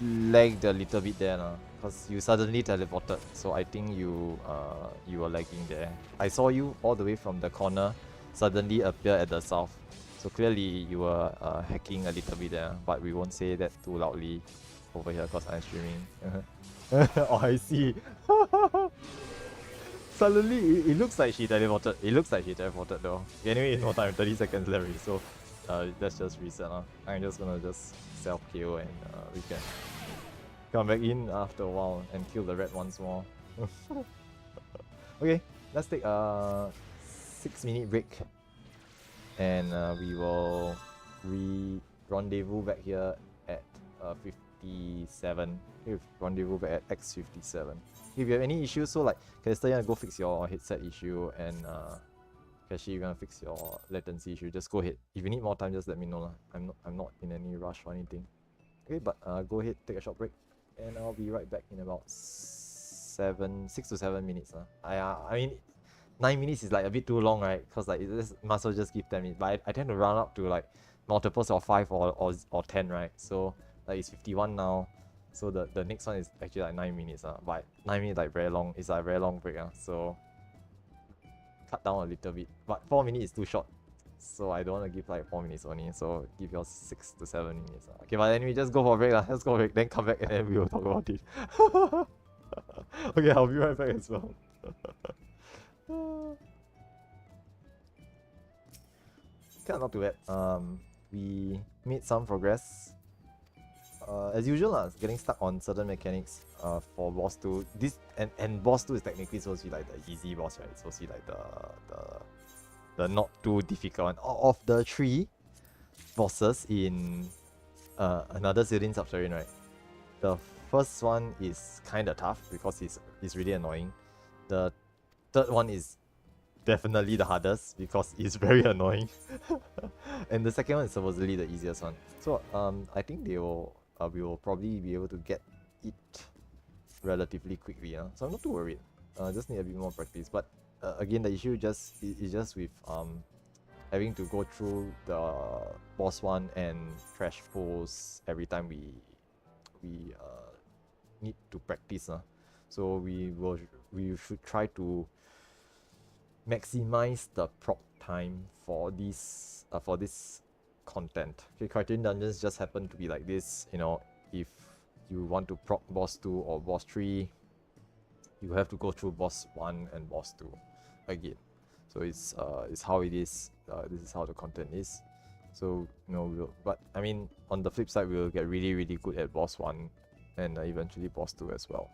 lagged a little bit there because you suddenly teleported, so I think you were lagging there. I saw you all the way from the corner suddenly appear at the south, so clearly you were hacking a little bit there, but we won't say that too loudly over here because I'm streaming. Oh, I see. Suddenly it looks like she teleported. It looks like she teleported though. Anyway, no time, 30 seconds left, so let's just reset. I'm just gonna self KO and we can come back in after a while and kill the red once more. Okay, let's take a 6-minute break, and we will rendezvous back here at 57. Rendezvous back at X57. If you have any issues, so like Callista, you wanna go fix your headset issue, and Kashi, you gonna fix your latency issue, just go ahead. If you need more time, just let me know. I'm not in any rush or anything. Okay, but go ahead, take a short break, and I'll be right back in about 6 to 7 minutes. I mean, 9 minutes is like a bit too long, right? Because like might as well just give 10 minutes. But I tend to round up to like multiples of 5 or 10, right? So like it's 51 now. So the next one is actually like 9 minutes. But 9 minutes like very long. It's like a very long break. So cut down a little bit. But 4 minutes is too short. So I don't want to give like 4 minutes only. So give yours 6 to 7 minutes. Okay, but anyway, just go for a break. Let's go for a break. Then come back and then we will talk about it. Okay, I'll be right back as well. Okay, not too bad. We made some progress. As usual, getting stuck on certain mechanics for boss 2. This and boss 2 is technically supposed to be like the easy boss, right? It's supposed to be like the not too difficult one. Of the 3 bosses in Another Sil'dihn Subterrane, right? The first one is kinda tough because it's really annoying. The third one is definitely the hardest because it's very annoying. And the second one is supposedly the easiest one. So I think we will probably be able to get it relatively quickly. So I'm not too worried. Just need a bit more practice. But again, the issue is just with having to go through the boss 1 and trash pulls every time we need to practice. So we will we should try to maximize the proc time for this content. Okay, Criterion Dungeons just happen to be like this. You know, if you want to proc boss 2 or boss 3, you have to go through boss 1 and boss 2 again. So it's how it is. This is how the content is. So you know, but I mean, on the flip side, we'll get really good at boss 1 and eventually boss 2 as well.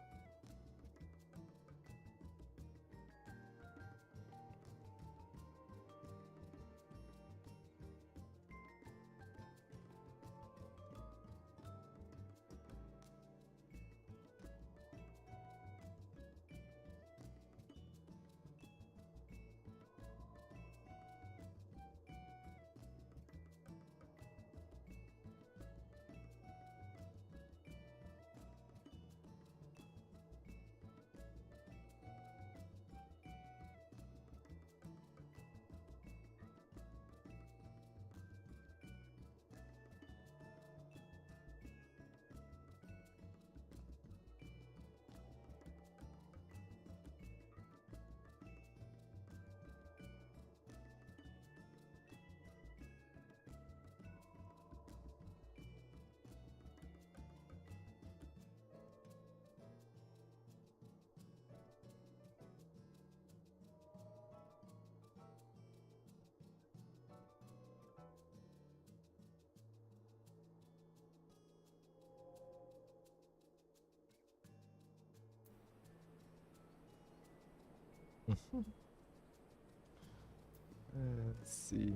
Let's see.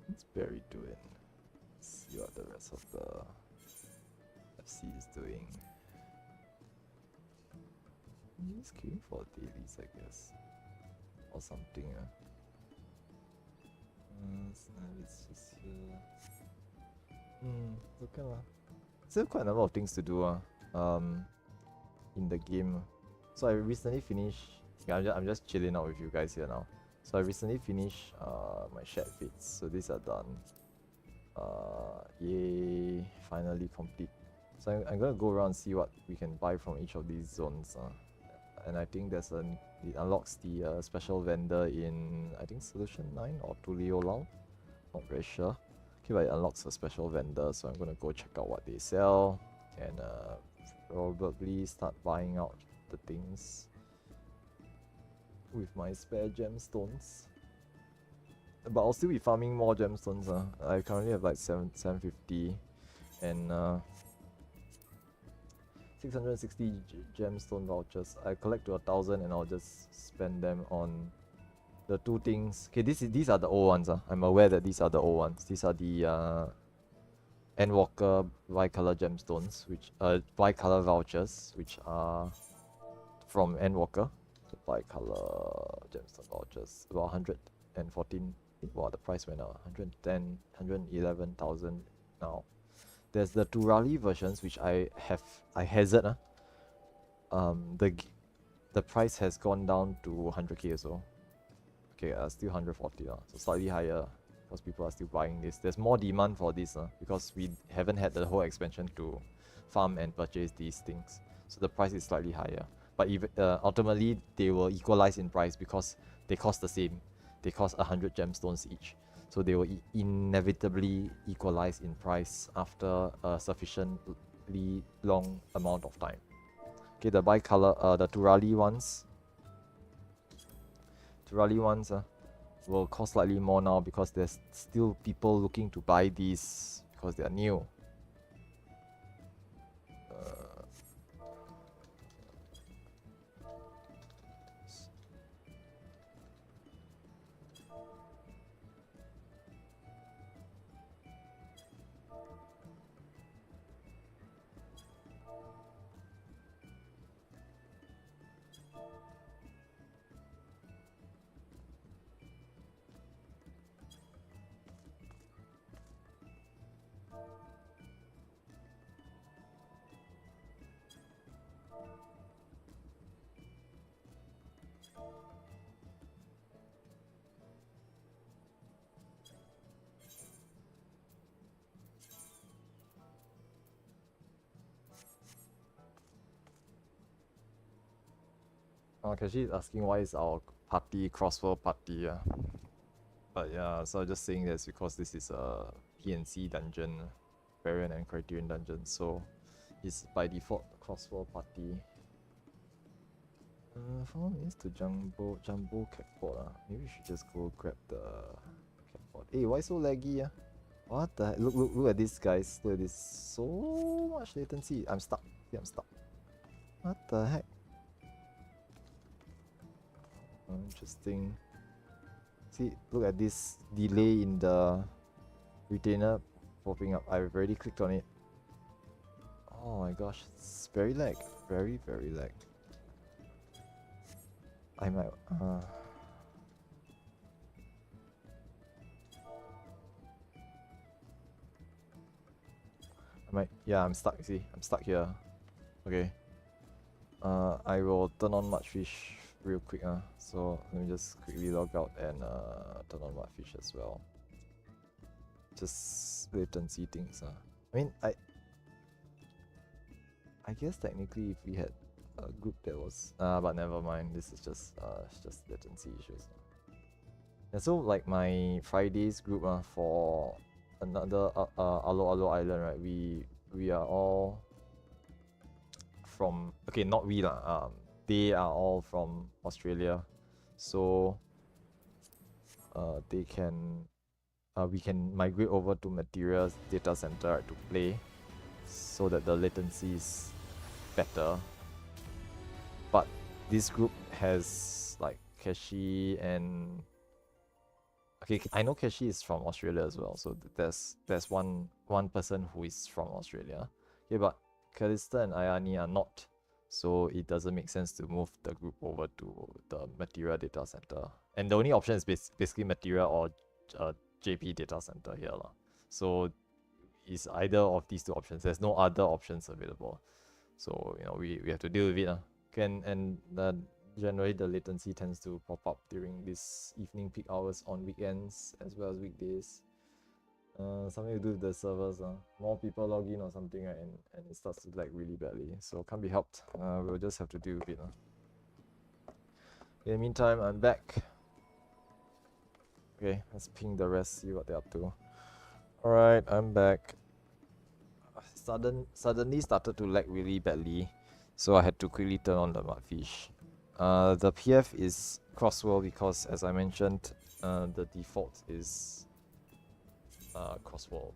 What's Barry doing? Let's see what the rest of the FC is doing. He's queuing for dailies, I guess. Or something, it's just here. Okay lah. Still quite a number of things to do in the game. So I recently finished. Yeah, I'm just chilling out with you guys here now. So I recently finished my shared fates. So these are done. Yay! Finally complete. So I'm gonna go around and see what we can buy from each of these zones. And I think it unlocks the special vendor in, I think, Solution 9 or Tulio Lao. Not very sure. Okay, but it unlocks a special vendor, so I'm gonna go check out what they sell and probably start buying out the things with my spare gemstones. But I'll still be farming more gemstones. I currently have like 750 and 660 gemstone vouchers. I collect to 1,000 and I'll just spend them on the two things. Okay, these are the old ones. I'm aware that these are the old ones. These are the Endwalker bicolor gemstones, which bicolor vouchers, which are from Endwalker. The bicolor gemstone vouchers, about 114. Wow, the price went up. 110, 111,000 now. There's the Turali versions, which I hazard. The price has gone down to 100k or so. Okay, still 140, so slightly higher because people are still buying this. There's more demand for this because we haven't had the whole expansion to farm and purchase these things. So the price is slightly higher. But even, ultimately, they will equalize in price because they cost the same. They cost 100 gemstones each. So they will inevitably equalize in price after a sufficiently long amount of time. Okay, the bicolor, the Turali ones will cost slightly more now because there's still people looking to buy these because they are new. Kashi is asking why is our party crossword party. But yeah, so I'm just saying this because this is a PNC dungeon, variant and criterion dungeon, so it's by default crossword party. 4 minutes to jumbo catboard. Maybe we should just go grab the catboard. Hey, why so laggy? What the heck? Look at this, guys. Look at this. So much latency. I'm stuck. Yeah, I'm stuck. What the heck? Interesting. See, look at this delay in the retainer popping up. I've already clicked on it. Oh my gosh, it's very lag. Very lag. I might yeah, I'm stuck, you see. I'm stuck here. Okay. I will turn on Mudfish real quick. So let me just quickly log out and turn on Mudfish as well. Just latency things. I mean, I guess technically if we had a group that was but never mind, this is just latency issues. And so like my Fridays group for another Alo Island, right? We are all from, okay, not we lah, they are all from Australia, so they can we can migrate over to Materials data center, right, to play, so that the latency is better. But this group has like Kashi and I know Kashi is from Australia as well, so there's one person who is from Australia. Okay, but Kalista and Ayani are not, so it doesn't make sense to move the group over to the Material data center. And the only option is basically Material or JP data center here lah. So it's either of these two options. There's no other options available. So we have to deal with it. Generally the latency tends to pop up during this evening peak hours on weekends as well as weekdays. Something to do with the servers. More people log in or something, right, and it starts to lag really badly. So can't be helped. We'll just have to deal with it. In the meantime, I'm back. Okay, let's ping the rest, see what they're up to. Alright, I'm back. Suddenly started to lag really badly, so I had to quickly turn on the Mudfish. The PF is crossworld because, as I mentioned, the default is crossworld.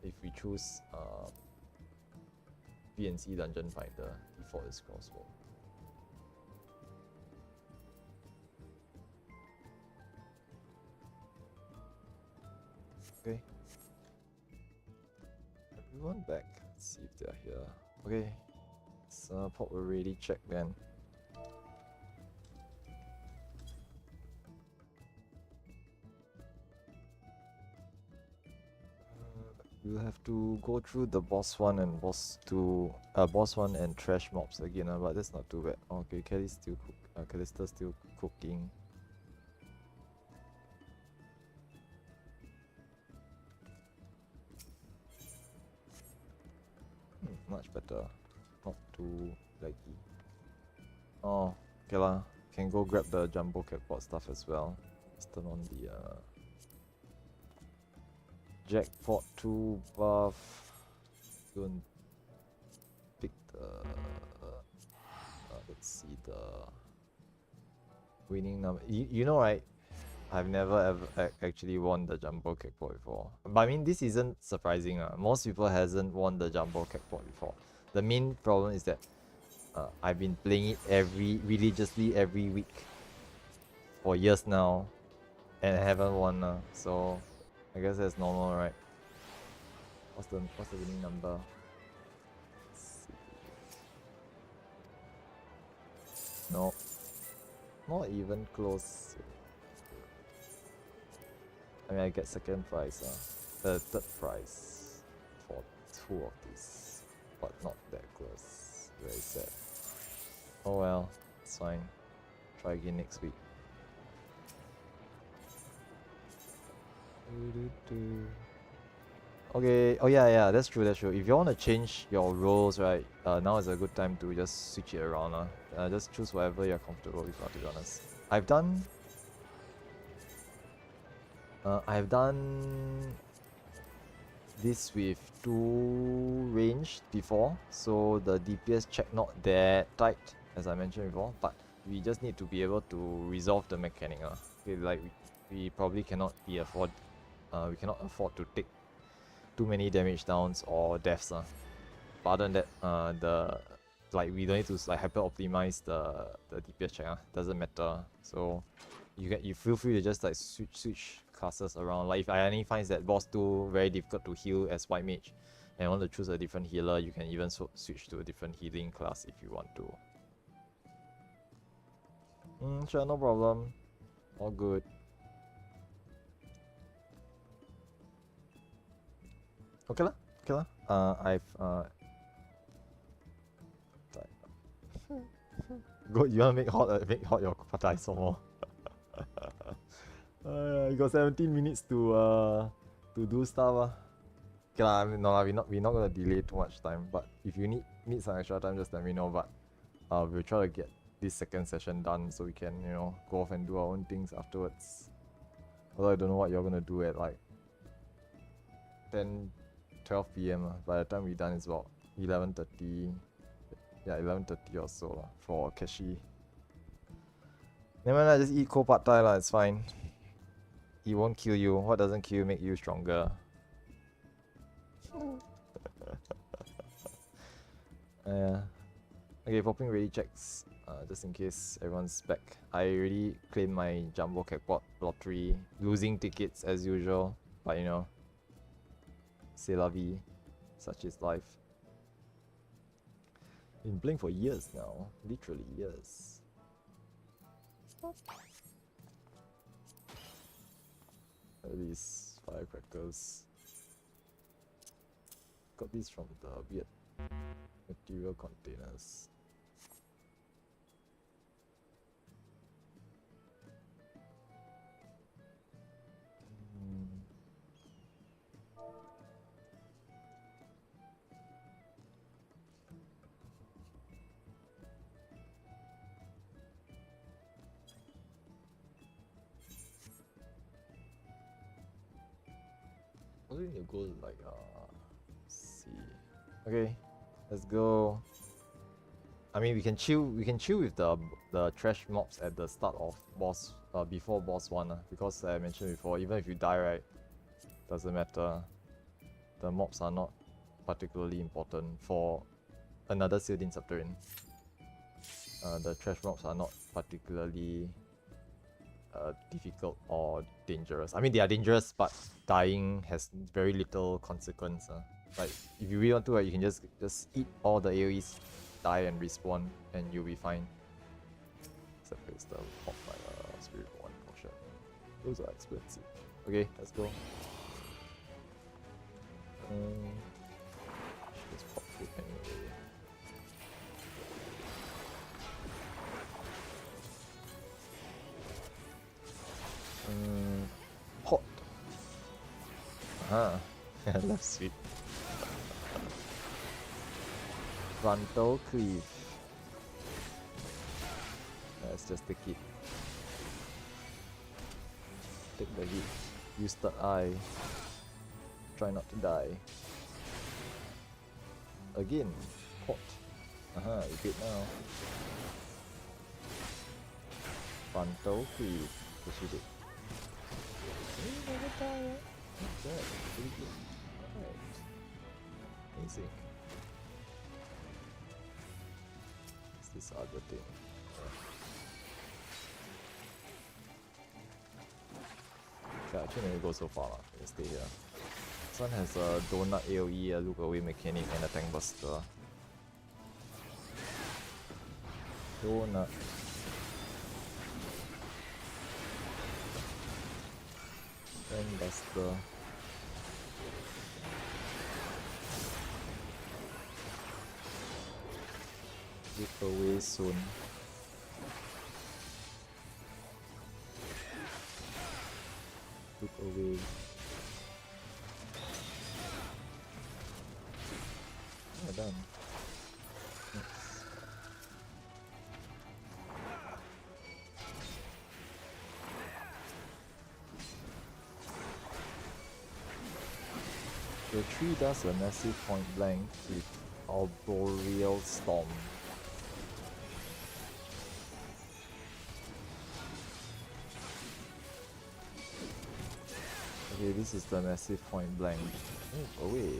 If we choose PNC Dungeon Finder, default is crossworld. Okay. Everyone back. Let's see if they're here. Okay. So pop already checked then. We'll have to go through the boss 1 and boss 1 and trash mobs again, but that's not too bad. Okay, Kelly's still Callista's still cooking. Much better. Not too laggy. Oh, okay lah. Can go grab the jumbo catboard stuff as well. Let's turn on the jackpot 2 buff. Don't pick the let's see the winning number. You know, right? I've never ever actually won the jumbo catboard before. But I mean, this isn't surprising. Most people hasn't won the jumbo catboard before. The main problem is that I've been playing it religiously every week for years now, and I haven't won. So I guess that's normal, right? What's the winning number? Let's see. No, not even close. I mean, I get second prize, third prize for 2 of these, but not that close. Very sad. Oh well, it's fine. Try again next week. Okay, oh yeah, that's true, that's true. If you want to change your roles, right, now is a good time to just switch it around. Just choose whatever you're comfortable with, to be honest. I've done this with 2 range before, so the DPS check not that tight as I mentioned before, but we just need to be able to resolve the mechanic. Okay, like we probably cannot afford to take too many damage downs or deaths. But other than that, we don't need to like hyper optimize the DPS check. Doesn't matter. So you feel free to just like switch classes around. Like if Ayani finds that boss 2 very difficult to heal as white mage and want to choose a different healer, you can even switch to a different healing class if you want to. Sure, no problem. All good. Okay lah. I've go. You wanna make hot your patai some more. You got 17 minutes to do stuff. Okay lah, no lah, we're not gonna delay too much time. But if you need some extra time, just let me know. But we'll try to get this second session done so we can go off and do our own things afterwards. Although I don't know what you're gonna do at like 12 p.m. By the time we're done, it's about 11:30. Yeah, 11:30 or so for Keshi. Never mind, just eat cold pad thai lah. It's fine. It won't kill you. What doesn't kill you make you stronger. Okay, popping ready checks. Just in case everyone's back. I already claimed my jumbo jackpot lottery, losing tickets as usual. But c'est la vie. Such is life. Been playing for years now, literally years. These firecrackers. Got these from the weird material containers. I think you go like see. Okay, let's go. I mean, we can chill with the trash mobs at the start of boss before boss 1 because I mentioned before, even if you die, right, doesn't matter. The mobs are not particularly important for Another Sil'dihn Subterrane. The trash mobs are not particularly difficult or dangerous. I mean, they are dangerous, but dying has very little consequence. Like if you really want to, you can just eat all the AoEs, die and respawn, and you'll be fine. Except it's the pop by Spirit 1 potion. Those are expensive. Okay, let's go. Just pop food anyway. Hot. I love sweet. Frontal cleave. Let's just take it. Take the hit. Use third eye. Try not to die. Again. Hot. You good now. Frontal cleave. Push it. Never die. Okay, pretty good. Alright. Amazing. What's this other thing? Okay, actually let me go so far. Let me stay here. This one has a donut AoE, a look away mechanic, and a tank buster. Donut. Tank buster. Look away soon. Look away. The tree does a massive point blank with Arboreal Storm. Okay, this is the massive point blank. Move away.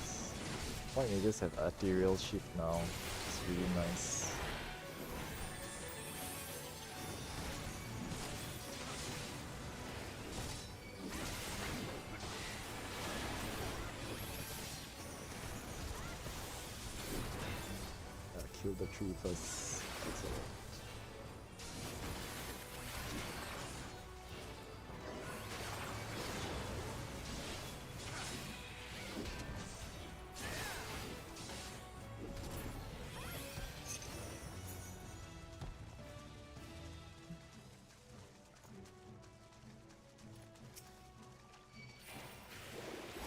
Nice. Point mages have arterial shift now. It's really nice. Kill the tree first. Excellent.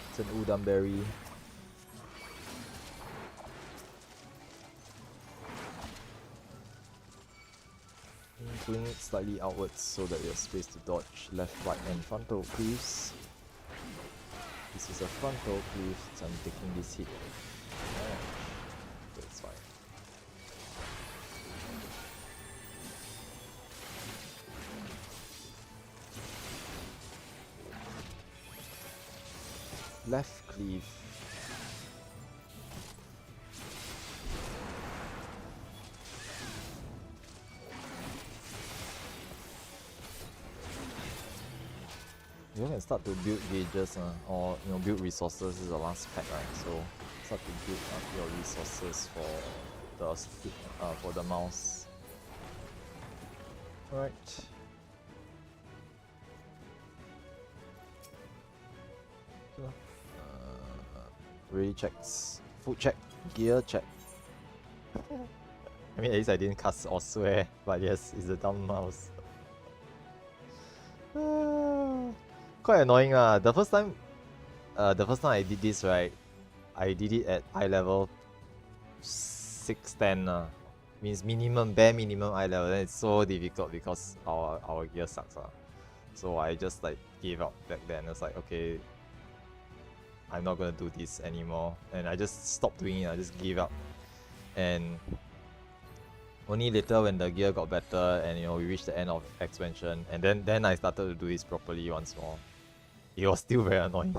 It's an udon berry. Swing it slightly outwards so that you have space to dodge left, right, and frontal cleaves. This is a frontal cleave, so I'm taking this hit. Oh, that's fine. Left cleave. You can start to build gauges or build resources. This is the last pack, right? So start to build up your resources for the mouse. Alright. Ready checks. Food check. Gear check. I mean, at least I didn't cuss or swear, but yes, it's a dumb mouse. Quite annoying lah. The first time I did this, right, I did it at eye level 610 means bare minimum eye level. Then it's so difficult because our gear sucks So I just like gave up back then. It's like, okay, I'm not gonna do this anymore, and I just stopped doing it. I just gave up, and only later when the gear got better and we reached the end of expansion, and then I started to do this properly once more. It was still very annoying.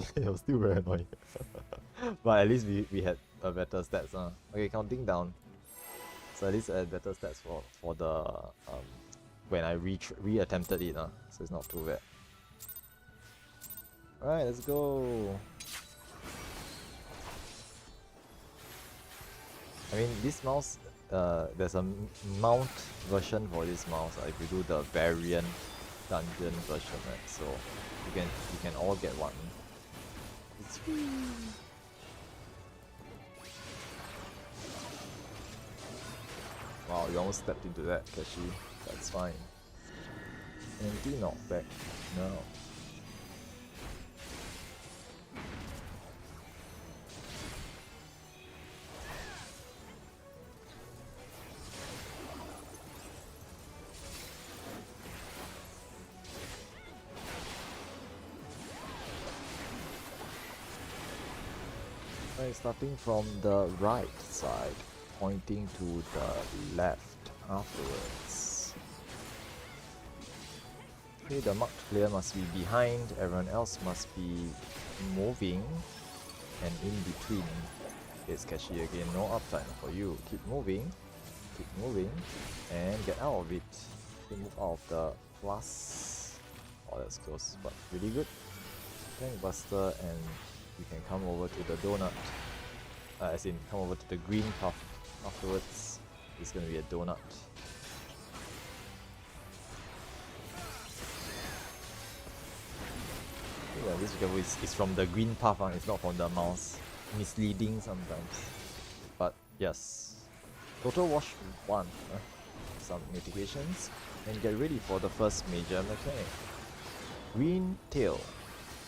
But at least we had a better stats. Okay, counting down. So at least I had better stats for the when I re-attempted it. So it's not too bad. Alright, let's go. I mean, this mouse, there's a mount version for this mouse. If you do the variant dungeon version, right? So you can all get one. It's free. Wow, you almost stepped into that, Kashi. That's fine. Anti knockback. No. Right, starting from the right side, pointing to the left afterwards. Okay, the marked player must be behind, everyone else must be moving and in between. It's Kashi again, no uptime for you. Keep moving, and get out of it. You move out of the plus. Oh, that's close, but really good. Tank Buster, and you can come over to the donut. As in, come over to the green path afterwards. It's gonna be a donut. Yeah, this careful is from the green path, it's not from the mouse. Misleading sometimes. But yes. Total wash 1. Some mitigations. And get ready for the first major mechanic. Green tail.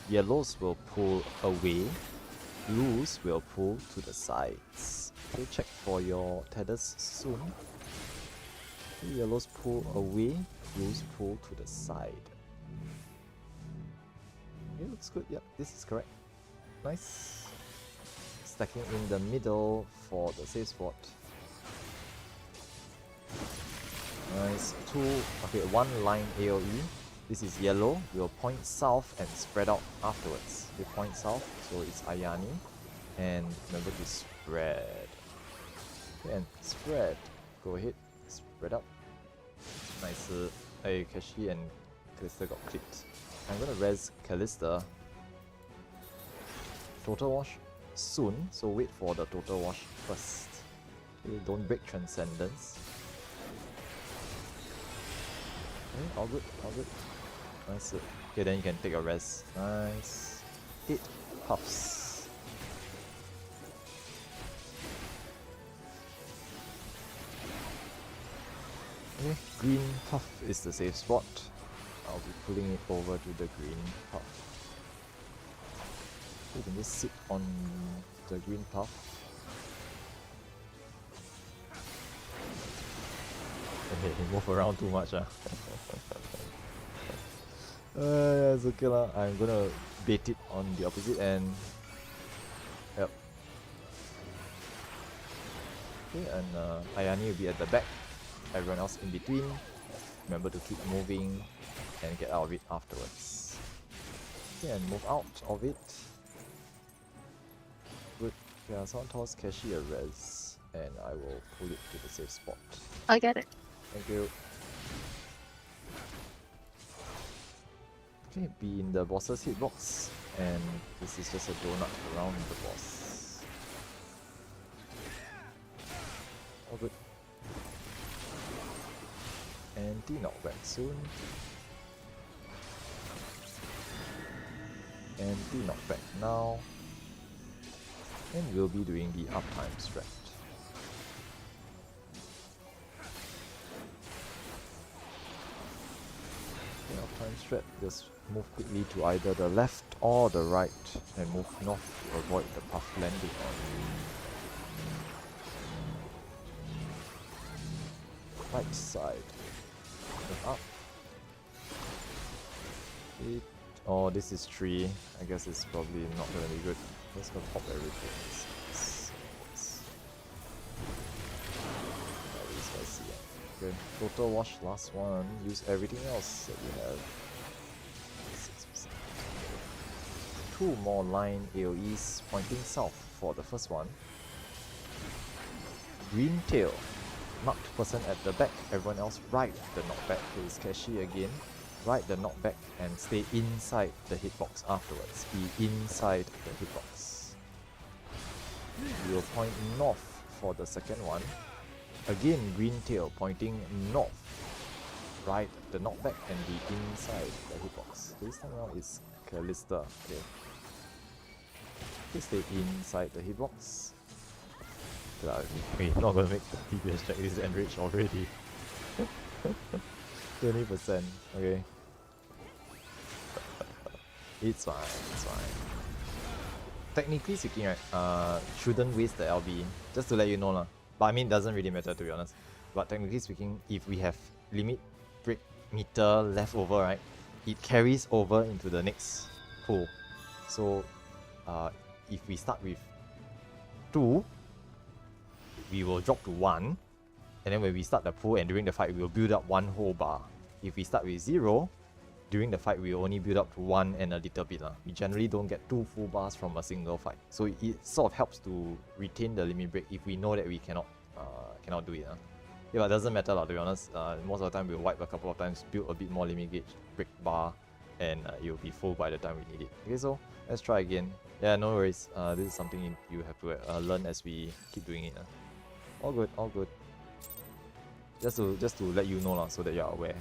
Yellows will pull away. Blues will pull to the sides. Okay, check for your tethers soon. Yellows pull away. Blues pull to the side. It looks good. Yep, this is correct. Nice. Stacking in the middle for the safe spot. Nice. One line AoE. This is yellow. We'll point south and spread out afterwards. We point south, so it's Ayani. And remember to spread. Okay, and spread. Go ahead. Spread out. Nice. Kashi and Callista got clipped. I'm gonna res Callista. Total wash soon, so wait for the total wash first. Okay, don't break Transcendence. Okay, all good, all good. Nice. Okay, then you can take a rest. Nice. 8 puffs. Okay, green puff is the safe spot. I'll be pulling it over to the green puff. You can just sit on the green puff. Okay, move around too much. It's okay lah. I'm gonna bait it on the opposite end. Yep. Okay, and Ayani will be at the back. Everyone else in between. Remember to keep moving and get out of it afterwards. Okay, and move out of it. Good. Yeah, someone toss Kashi a res, and I will pull it to the safe spot. I get it. Thank you. Okay, be in the boss's hitbox, and this is just a donut around the boss. All good. Anti-knockback soon. Anti-knockback now. And we'll be doing the uptime strat. Uptime strat, just move quickly to either the left or the right and move north to avoid the puff landing on right side. Move up. Oh, this is 3. I guess it's probably not gonna be good. Let's go pop everything. Okay, total wash last one. Use everything else that you have. 6%. 2 more line AoEs pointing south for the first one. Green tail. Marked person at the back, everyone else ride the knockback. Is Kashi again. Ride the knockback and stay inside the hitbox afterwards. Be inside the hitbox. We will point north for the second one. Again, green tail pointing north. Ride the knockback and be inside the hitbox. This time around is Callista. Okay. Please stay inside the hitbox. We're not gonna make the DPS check. This is enriched already. 20%. Okay. It's fine. It's fine. Technically speaking, right, shouldn't waste the LB. Just to let you know lah. But I mean, it doesn't really matter to be honest. But technically speaking, if we have limit break meter left over, right, it carries over into the next pool. So, if we start with 2, we will drop to 1, and then when we start the pool and during the fight, we will build up 1 whole bar. If we start with 0, during the fight, we will only build up to 1 and a little bit. We generally don't get 2 full bars from a single fight. So it sort of helps to retain the limit break if we know that we cannot do it. Yeah, but it doesn't matter to be honest. Most of the time, we'll wipe a couple of times, build a bit more limit gauge break bar, and it will be full by the time we need it. Okay, so let's try again. Yeah, no worries. This is something you have to learn as we keep doing it. All good, all good. Just to let you know so that you are aware.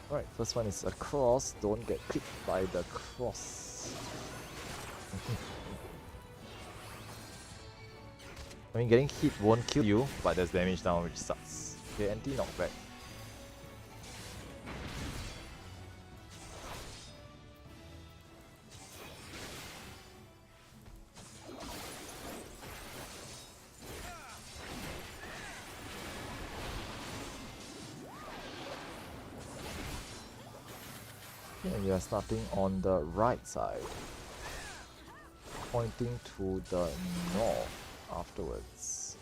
Alright, first one is a cross. Don't get clipped by the cross. I mean, getting hit won't kill you, but there's damage down, which sucks. Okay, anti-knockback. And we are starting on the right side, pointing to the north afterwards.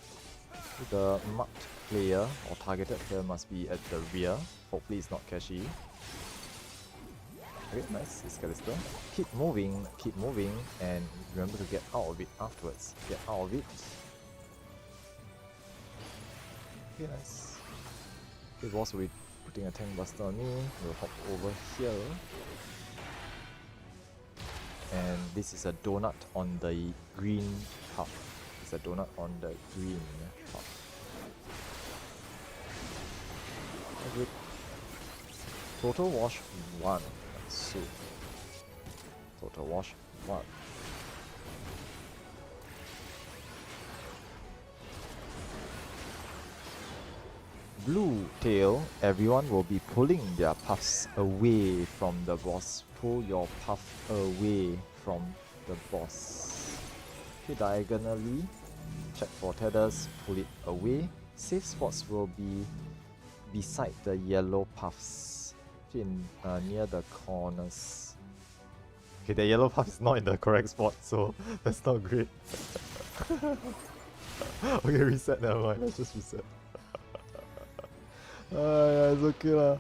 The marked player or targeted player must be at the rear. Hopefully it's not Kashi. Okay, nice, it's Callister. Keep moving, and remember to get out of it afterwards. Get out of it. Okay, nice. Okay, boss will be putting a tank buster on me. We'll hop over here. And this is a donut on the green path. It's a donut on the green path. Good. Total wash 1. So, total wash 1. Blue tail, everyone will be pulling their puffs away from the boss. Pull your puff away from the boss. Okay, diagonally, check for tethers, pull it away. Safe spots will be beside the yellow puffs, in near the corners. Okay, the yellow puff is not in the correct spot, so that's not great. Okay, reset, never mind, let's just reset. Yeah, it's okay lah.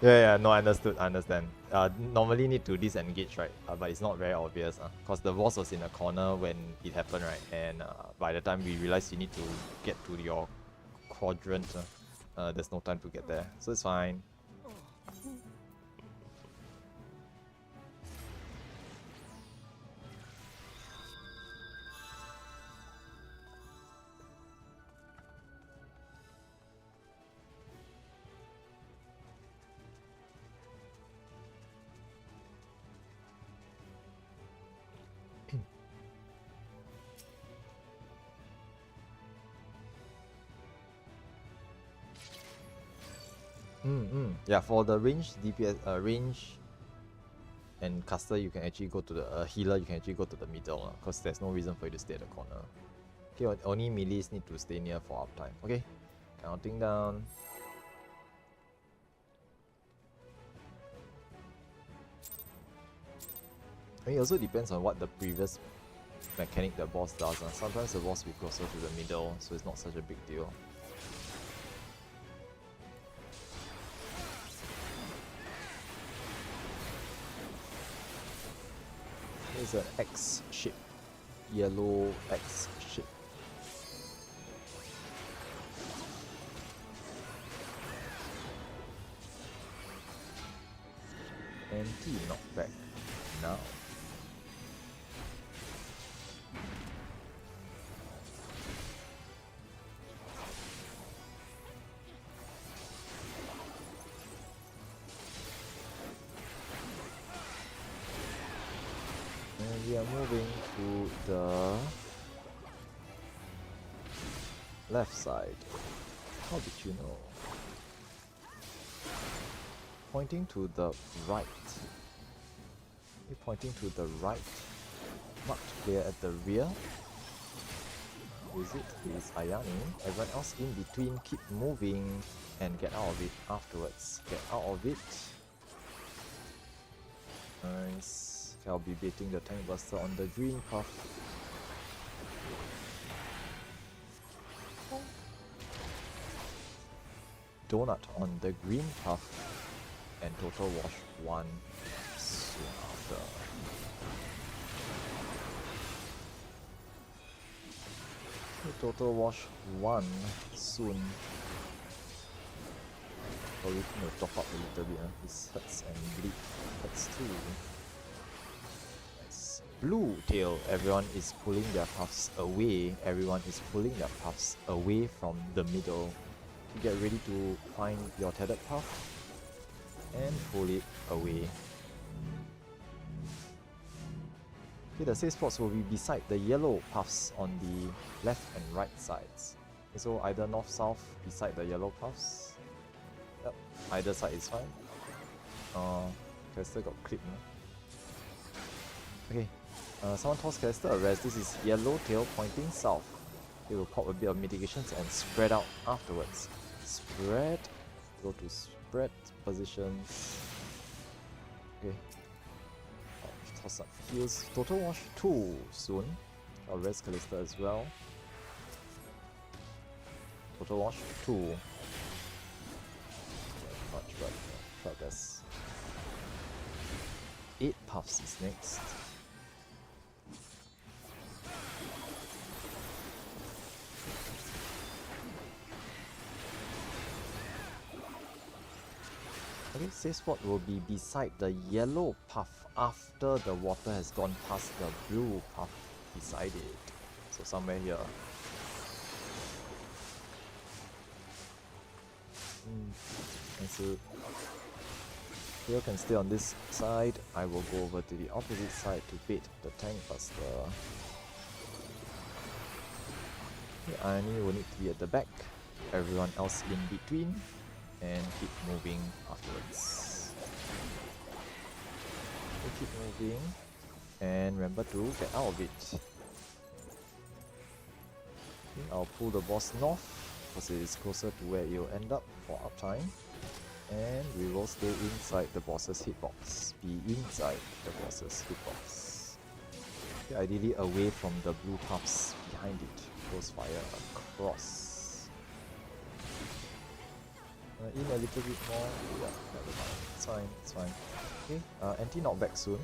Yeah, no, I understand. Normally need to disengage, right? But it's not very obvious, because the boss was in a corner when it happened, right? And by the time we realized you need to get to your quadrant, there's no time to get there, so it's fine. Yeah, for the range DPS, range and caster, you can actually go to the healer. You can actually go to the middle, because there's no reason for you to stay at the corner. Okay, only melees need to stay near for uptime. Okay, counting down. It also depends on what the previous mechanic the boss does. Sometimes the boss will be closer to the middle, so it's not such a big deal. It's an X shape, yellow X shape. Anti knockback now. We are moving to the left side. How did you know? Pointing to the right. We're pointing to the right. Marked player at the rear. Who is it? It is Ayani. Everyone else in between, keep moving and get out of it afterwards. Get out of it. Nice. I'll be baiting the tank buster on the green path. Donut on the green path, and total wash 1 soon after. Total wash 1 soon. Probably going to top up a little bit. This hurts and bleed. Hurts too. Blue tail, everyone is pulling their puffs away. Everyone is pulling their puffs away from the middle. You get ready to find your tethered puff and pull it away. Okay, the safe spots will be beside the yellow puffs on the left and right sides. Okay, so either north, south, beside the yellow puffs. Yep, either side is fine. Caster got clipped. Okay. Someone toss Callister a rest. This is yellow tail pointing south. It will pop a bit of mitigations and spread out afterwards. Spread. Go to spread positions. Okay. Toss up heals. Total Wash 2 soon. I'll rest Callista as well. Total Wash 2. Much better. This. 8 puffs is next. Okay, safe spot will be beside the yellow puff after the water has gone past the blue puff beside it. So somewhere here. And so Hero can stay on this side. I will go over to the opposite side to bait the tank buster. Okay, Irony will need to be at the back. Everyone else in between. And keep moving afterwards. We keep moving. And remember to get out of it. Okay, I'll pull the boss north because it is closer to where it will end up for uptime. And we will stay inside the boss's hitbox. Be inside the boss's hitbox. Okay, ideally away from the blue puffs behind it. Close fire across. In a little bit more. Yeah, never mind. It's fine, it's fine. Okay, anti-knockback soon.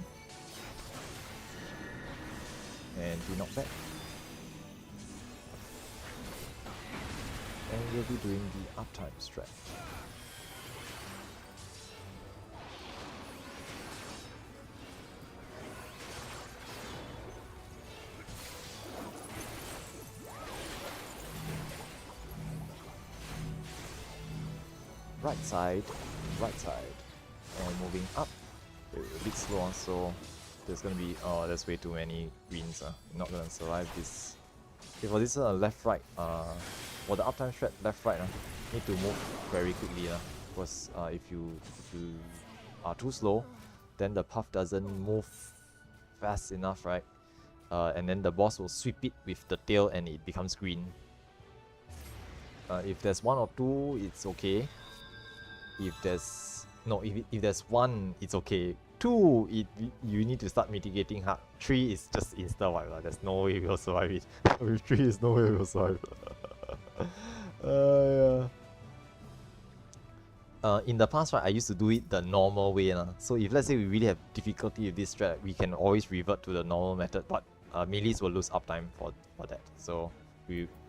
Anti-knockback. And we'll be doing the uptime strat. Right side, and moving up. A bit slow, so there's gonna be there's way too many greens. Not gonna survive this. Okay, for this left right, for the uptime strat left right, need to move very quickly, because if you are too slow, then the puff doesn't move fast enough, right? And then the boss will sweep it with the tail, and it becomes green. If there's 1 or 2, it's okay. If there's if there's 1, it's okay. 2, you need to start mitigating hard. 3 is just insta wipe. There's no way we'll survive it. With 3 is no way we'll survive. In the past, right, I used to do it the normal way. So if let's say we really have difficulty with this strat, we can always revert to the normal method, but melees will lose uptime for that. So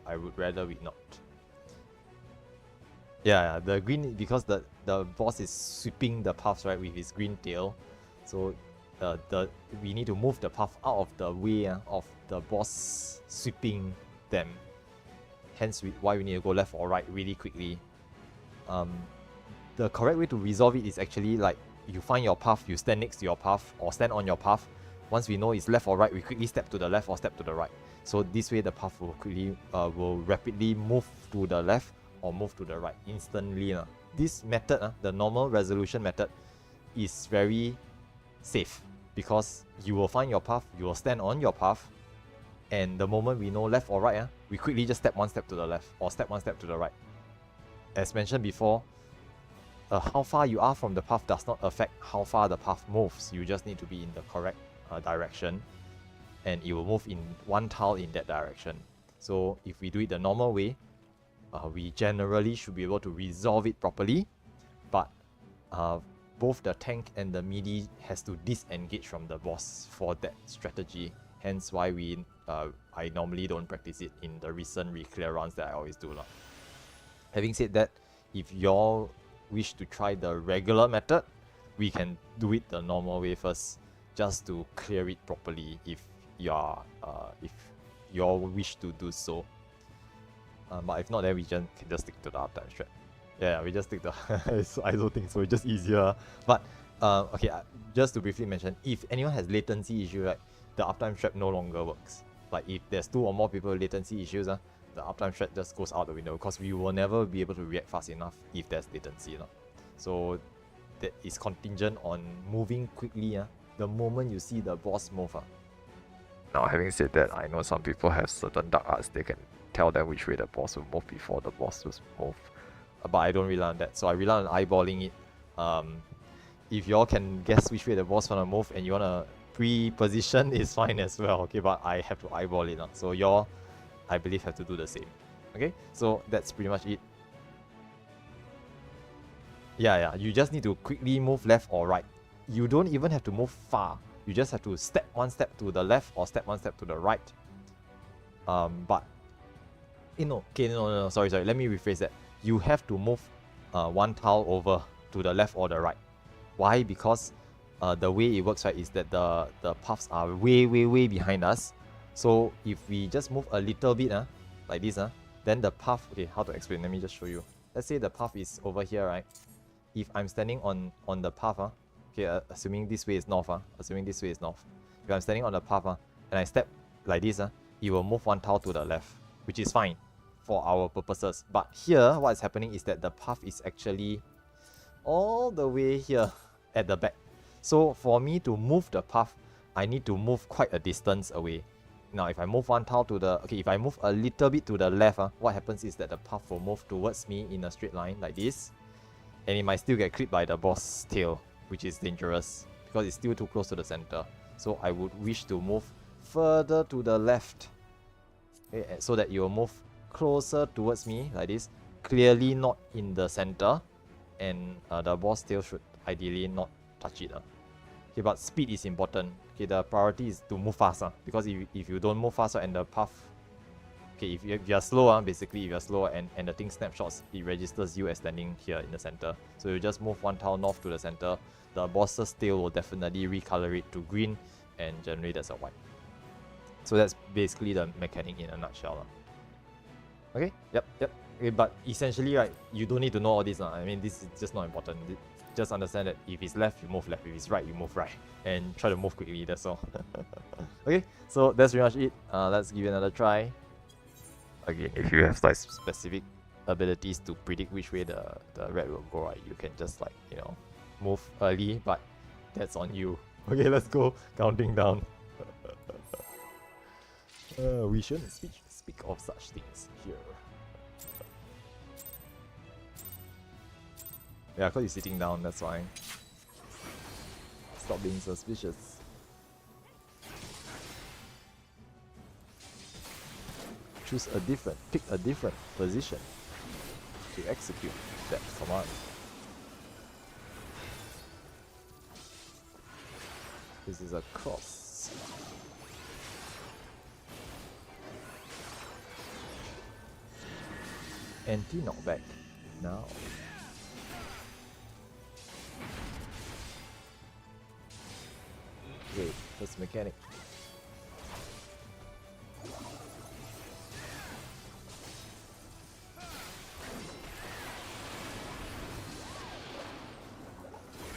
I would rather we not. Yeah, the green, because the boss is sweeping the puffs, right, with his green tail. So we need to move the puff out of the way of the boss sweeping them. Hence why we need to go left or right really quickly. The correct way to resolve it is actually like you find your path, you stand next to your path or stand on your path. Once we know it's left or right, we quickly step to the left or step to the right. So this way the path will quickly will rapidly move to the left or move to the right instantly. This method, the normal resolution method, is very safe because you will find your path, you will stand on your path, and the moment we know left or right, we quickly just step 1 step to the left or step 1 step to the right. As mentioned before, how far you are from the path does not affect how far the path moves. You just need to be in the correct direction, and it will move in 1 tile in that direction. So if we do it the normal way, we generally should be able to resolve it properly, but both the tank and the melee has to disengage from the boss for that strategy. Hence why I normally don't practice it in the recent reclear runs that I always do. Having said that, if y'all wish to try the regular method, we can do it the normal way first, just to clear it properly if y'all wish to do so. But if not, then we can just stick to the uptime strat. Yeah, we just stick to I don't think so, it's just easier. But okay, just to briefly mention, if anyone has latency issue, right, the uptime strat no longer works. Like if there's 2 or more people with latency issues, the uptime strat just goes out the window because we will never be able to react fast enough if there's latency. So that is contingent on moving quickly the moment you see the boss move. Now, having said that, I know some people have certain dark arts, they can tell them which way the boss will move before the boss will move. But I don't rely on that, so I rely on eyeballing it. if y'all can guess which way the boss wanna move and you wanna pre-position, is fine as well. Okay, but I have to eyeball it. So y'all, I believe, have to do the same. Okay, so that's pretty much it. Yeah, you just need to quickly move left or right. You don't even have to move far. You just have to step one step to the left or step one step to the right. But no, sorry. Let me rephrase that. You have to move one tile over to the left or the right. Why? Because the way it works, right, is that the paths are way behind us. So if we just move a little bit, like this, then the path. Okay, how to explain? Let me just show you. Let's say the path is over here, right? If I'm standing on the path, okay, assuming this way is north, If I'm standing on the path, and I step like this, it will move one tile to the left, which is fine for our purposes. But here, what is happening is that the path is actually all the way here at the back. So for me to move the path, I need to move quite a distance away. Now, if I move one tile to the... Okay, if I move a little bit to the left, what happens is that the path will move towards me in a straight line like this. And it might still get clipped by the boss tail, which is dangerous because it's still too close to the center. So I would wish to move further to the left, okay, so that it will move closer towards me like this, clearly not in the center, and the boss tail should ideally not touch it. Okay, but speed is important. Okay, the priority is to move faster, because if you don't move faster and the path... Okay, if you are slow, basically if you are slow and the thing snapshots, it registers you as standing here in the center. So you just move one tile north to the center, the boss's tail will definitely recolor it to green, and generally that's a white. So that's basically the mechanic in a nutshell. Okay, yep. Okay, but essentially, right, you don't need to know all this. I mean, this is just not important. Just understand that if it's left, you move left. If it's right, you move right. And try to move quickly, that's all. Okay, so that's pretty much it. Let's give it another try. Again, if you have like specific abilities to predict which way the red will go, right, you can just like, move early, but that's on you. Okay, let's go. Counting down. We shouldn't speak of such things here. Yeah, because you're sitting down, that's why. Stop being suspicious. Pick a different position to execute that command. This is a cross. Anti-knockback. Now. Wait, first mechanic.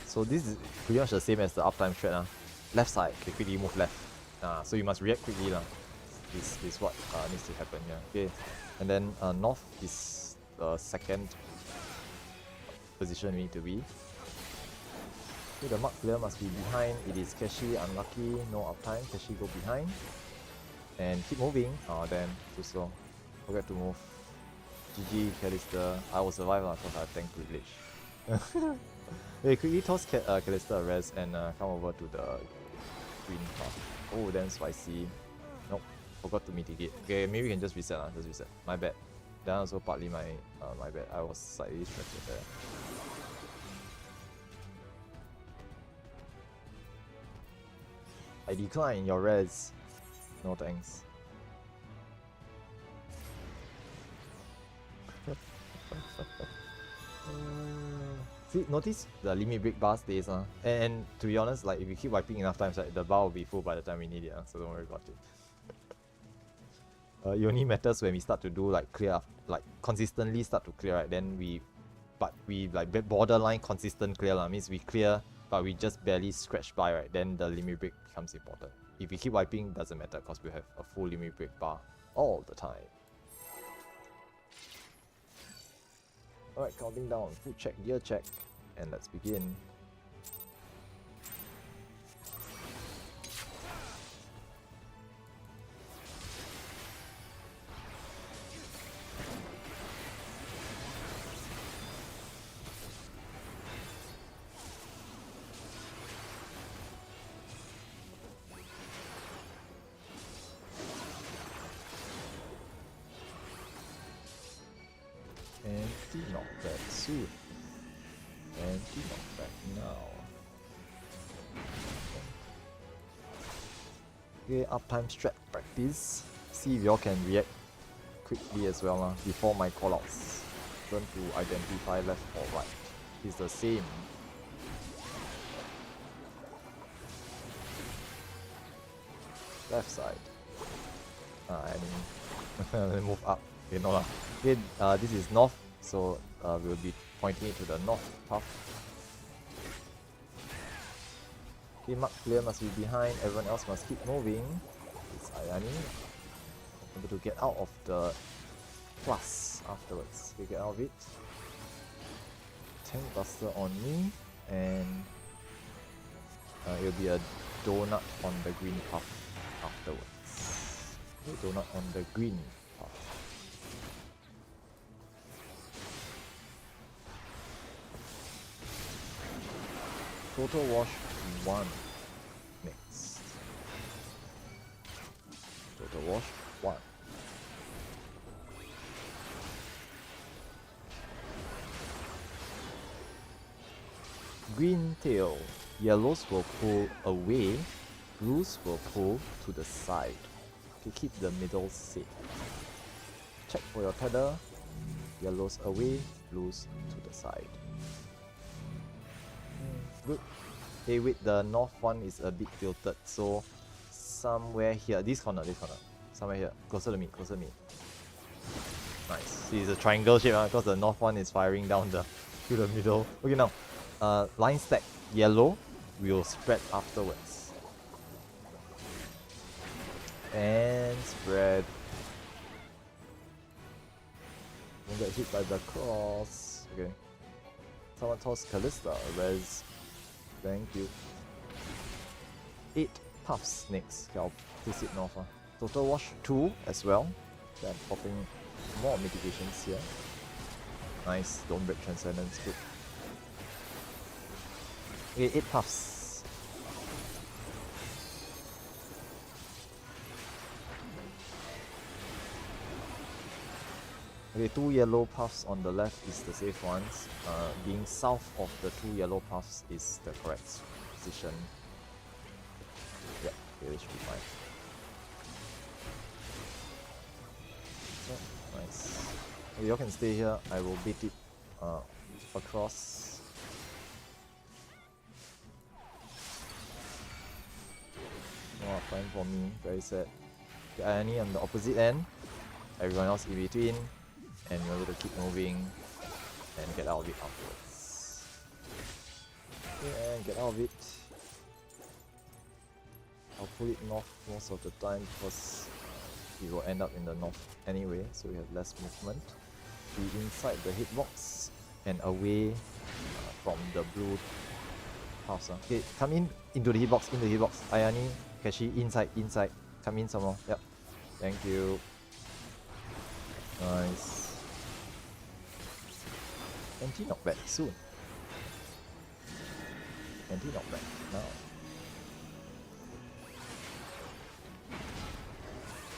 So this is pretty much the same as the uptime strat. Left side, okay, quickly move left. So you must react quickly. This is what needs to happen here. Okay, and then north is the second position we need to be. Okay, the mark player must be behind. It is Keshi, unlucky, no uptime. Keshi go behind. And keep moving. Oh damn, too slow. Forget to move. GG, Callister. I will survive because I have tank privilege. Okay, quickly toss Callister a res and come over to the green path. Oh, damn spicy. Nope, forgot to mitigate. Okay, maybe we can just reset. Just reset. My bad. That also partly my bad. I was slightly distracted there. I decline your res. No thanks. See, notice the limit break bar stays, and to be honest, like if you keep wiping enough times, the bar will be full by the time we need it, so don't worry about it. It only matters when we start to do like clear, like consistently start to clear, right? Then we like borderline consistent clear, means we clear, but we just barely scratch by, right? Then the limit break becomes important. If we keep wiping, doesn't matter because we have a full limit break bar all the time. Alright, counting down, food check, gear check, and let's begin. knockback soon. Anti-knockback now. Okay, uptime strat practice. See if y'all can react quickly as well before my callouts. Turn to identify left or right. It's the same. Left side. And move up. Okay, no lah. Okay, this is north, so we'll be pointing it to the north path. Okay, mark clear must be behind. Everyone else must keep moving. It's Ayani. Able to get out of the plus afterwards. Okay, get out of it. Tank buster on me, and it'll be a donut on the green path afterwards. Okay, donut on the green path. Total wash 1 next. Total wash 1. Green tail. Yellows will pull away, blues will pull to the side to keep the middle safe. Check for your tether. Yellows away, blues to the side. Good. Okay, wait, the north one is a bit tilted, so somewhere here, this corner, somewhere here, closer to me. Nice. See, it's a triangle shape because the north one is firing down to the middle. Okay, now, line stack. Yellow will spread afterwards. And spread. Don't get hit by the cross. Okay. Someone toss Callista. Res. Thank you. 8 puffs next. Okay, I'll place it north. Total wash 2 as well. Then popping more mitigations here. Nice. Don't break Transcendence. Good. Okay, 8 puffs. Okay, 2 yellow puffs on the left is the safe ones. Being south of the 2 yellow puffs is the correct position. Yeah, okay, it should be fine. So, nice. Okay, you all can stay here. I will bait it across. Oh, fine for me. Very sad. Okay, Ayani on the opposite end. Everyone else in between. And we're able to keep moving and get out of it afterwards. Okay, and get out of it. I'll pull it north most of the time because it will end up in the north anyway, so we have less movement. Be inside the hitbox and away from the blue house. Okay, come into the hitbox, Ayani, Keshi, inside. Come in some more. Yep. Thank you. Nice. Anti-knockback soon. Anti-knockback now.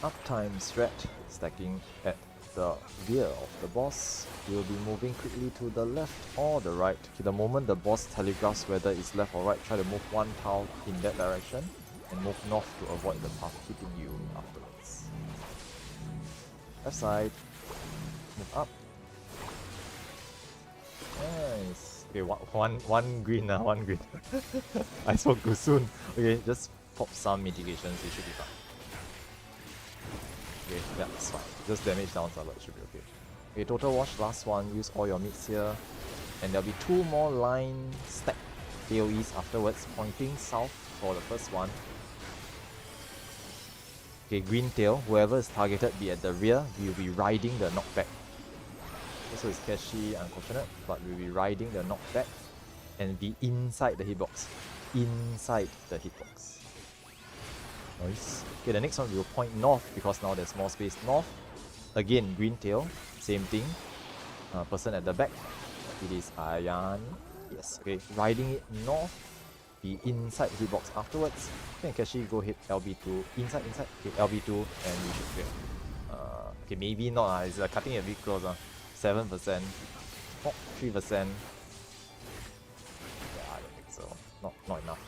Uptime strat stacking at the rear of the boss. We'll be moving quickly to the left or the right. Okay, the moment the boss telegraphs whether it's left or right, try to move 1 tile in that direction and move north to avoid the path hitting you afterwards. Left side. Move up. Nice. Okay, one green. I spoke too soon. Okay, just pop some mitigations, it should be fine. Okay, yeah, it's fine. Just damage down some, but it should be okay. Okay, total wash, last one. Use all your meats here. And there'll be 2 more line stack AoEs afterwards, pointing south for the first one. Okay, green tail. Whoever is targeted be at the rear, we'll be riding the knockback. So it's Keshi, unfortunate, but we'll be riding the knockback and be inside the hitbox. Nice. Okay, the next one we will point north because now there's more space north. Again, green tail, same thing. Person at the back. It is Ayan. Yes, okay, riding it north. Be inside the hitbox afterwards. Then Keshi go hit LB2 inside. Okay, LB2 and we should get. Okay, maybe not. It's cutting a bit close. 7%. Oh, 3%. Yeah, I don't think so. Not enough.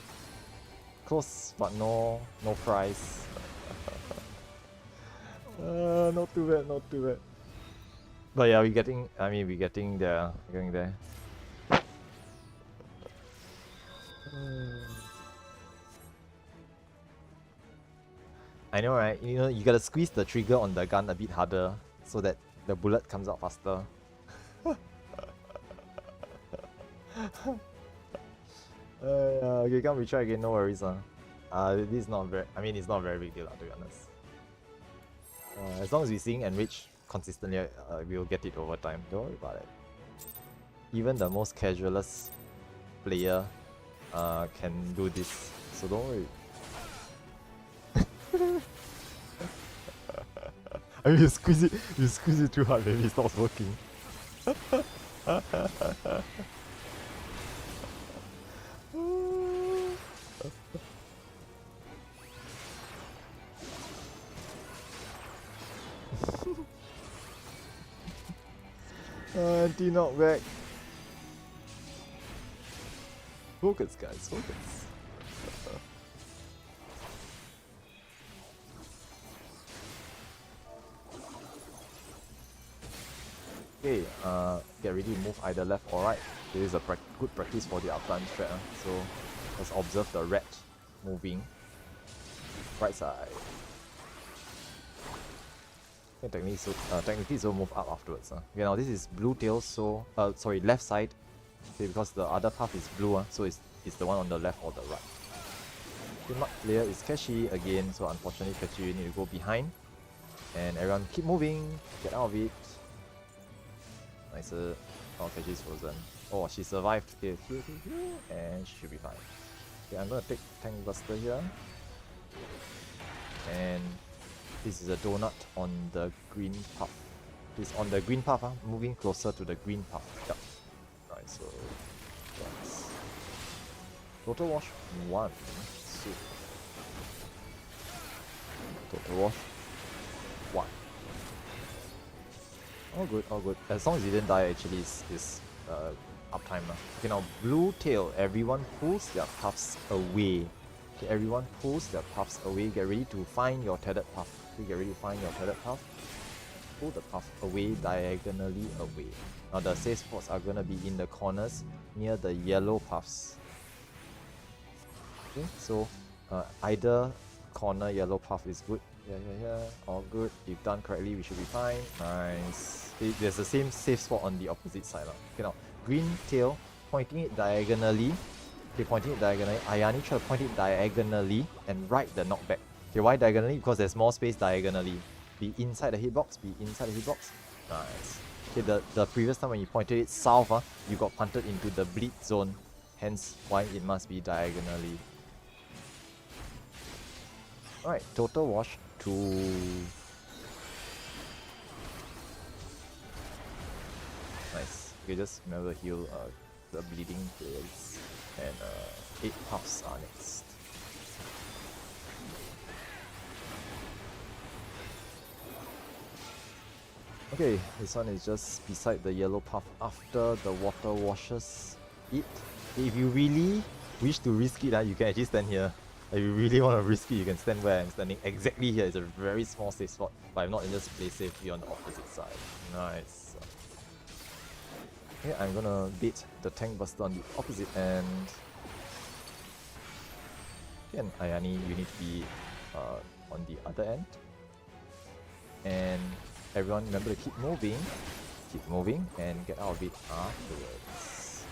Close, but no price. Not too bad, not too bad. But yeah, we're getting there. We're getting there. I know, right? You know, you gotta squeeze the trigger on the gun a bit harder so that the bullet comes out faster. Okay, come we try again, no worries. This is not very, it's not a very big deal, to be honest. As long as we sing and reach consistently, we'll get it over time. Don't worry about it. Even the most casualist player can do this, so don't worry. I mean, you squeeze it too hard, maybe it stops working. Anti-knockback. Focus, guys, focus. Okay, get ready to move either left or right. This is a good practice for the uptime strat. So let's observe the red moving. Right side. Okay, technically so move up afterwards. Okay, now this is blue tail, so sorry, left side. Okay, because the other path is blue, so it's the one on the left or the right. Okay, mark player is Keshi again, so unfortunately Keshi you need to go behind. And everyone keep moving, get out of it. Nice. Oh, Keshi is frozen. Oh, she survived. Okay, and she should be fine. Okay, I'm gonna take Tank Buster here. And this is a donut on the green path. It's on the green path, moving closer to the green path. Yep. Right, so that's total wash 1. So total wash 1. All good, all good. As long as you didn't die, actually, is uptime. Okay, now blue tail. Everyone pulls their puffs away. Okay, everyone pulls their puffs away. Get ready to find your tethered puff. Okay, get ready to find your tethered puff. Pull the puff away, diagonally away. Now the safe spots are gonna be in the corners near the yellow puffs. Okay, so either corner yellow puff is good. Yeah. All good. If done correctly, we should be fine. Nice. There's the same safe spot on the opposite side. Okay, now green tail, pointing it diagonally. Okay, pointing it diagonally. Ayani try to point it diagonally and right the knockback. Okay, why diagonally? Because there's more space diagonally. Be inside the hitbox, be inside the hitbox. Nice. Okay, the previous time when you pointed it south, you got punted into the bleed zone. Hence why it must be diagonally. Alright, total wash 2. Nice. Okay, just remember to heal the bleeding players. And 8 puffs are next. Okay, this one is just beside the yellow puff after the water washes it. If you really wish to risk it, you can actually stand here. If you really want to risk it, you can stand where I'm standing. Exactly here. It's a very small safe spot, but I'm not in this play safely on the opposite side. Nice. Okay, I'm gonna beat the Tank Buster on the opposite end. Okay, and Ayani, you need to be on the other end. And everyone remember to keep moving, and get out of it afterwards.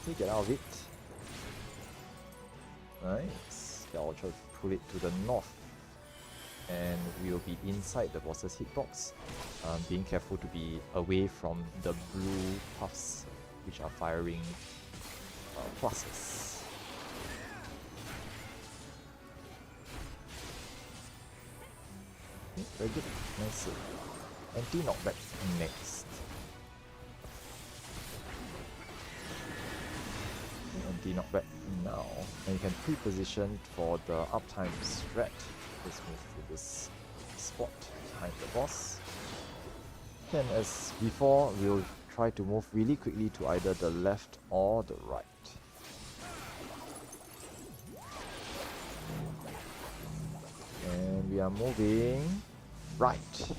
Okay, get out of it. Nice. Okay, I'll try to pull it to the north. And we will be inside the boss's hitbox. Being careful to be away from the blue puffs, which are firing pluses. Okay, very good. Nice. Anti-knockback next. Anti-knockback now. And you can pre-position for the uptime strat. Let's move to this spot behind the boss. And as before, we'll try to move really quickly to either the left or the right. And we are moving right.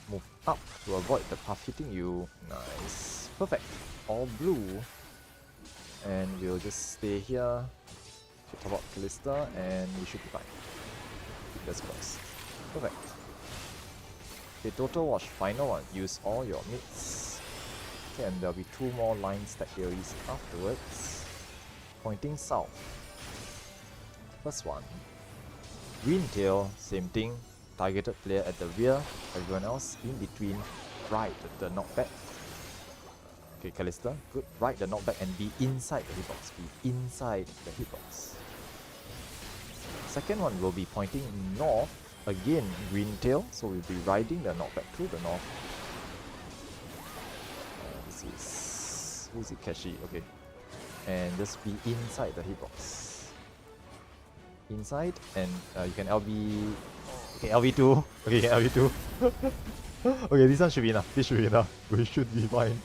Move up to avoid the path hitting you. Nice. Perfect. All blue. And we'll just stay here. Top up Callista and we should be fine. Fingers crossed. Perfect. Okay, total watch final one. Use all your mids. Okay, and there'll be 2 more line stack theories afterwards. Pointing south. First one. Green tail, same thing. Targeted player at the rear, everyone else in between. Right, the knockback. Okay, Callista, good. Right, the knockback and be inside the hitbox. Be inside the hitbox. Second one will be pointing north. Again, green tail, so we'll be riding the knockback to the north. This is... who is it? Kashi, okay. And just be inside the hitbox. Inside, and you can LB... okay, LB2. Okay, you can LB2. Okay, this one should be enough. This should be enough. We should be fine.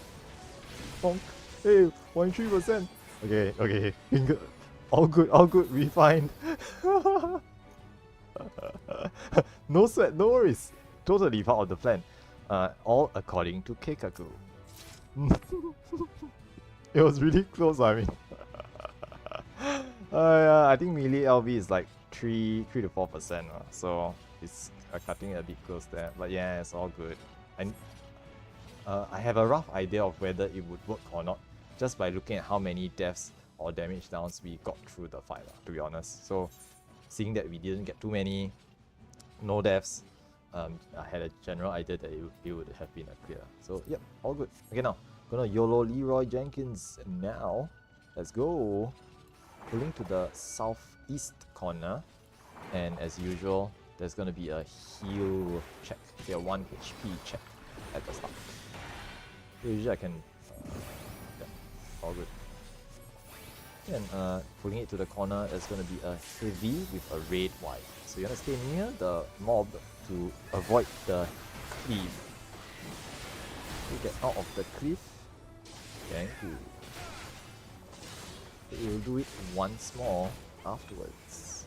Bonk. Hey, 0.3%. Okay, okay. Finger. All good, we fine. No sweat, no worries. Totally part of the plan. All according to Keikaku. It was really close, I mean. I think melee LV is like 3 to 4%, so it's cutting a bit close there. But yeah, it's all good. And I have a rough idea of whether it would work or not, just by looking at how many deaths or damage downs we got through the fight, to be honest. So seeing that we didn't get too many, no deaths, I had a general idea that it would have been a clear. So yep, all good. Okay, now gonna YOLO Leroy Jenkins now. Let's go. Pulling to the southeast corner, and as usual, there's gonna be a heal check, okay, a 1 HP check at the start. So usually I can, yeah, all good. And pulling it to the corner, there's gonna be a heavy with a red white. So you wanna stay near the mob to avoid the cliff. You get out of the cliff. Thank you. We'll do it once more afterwards.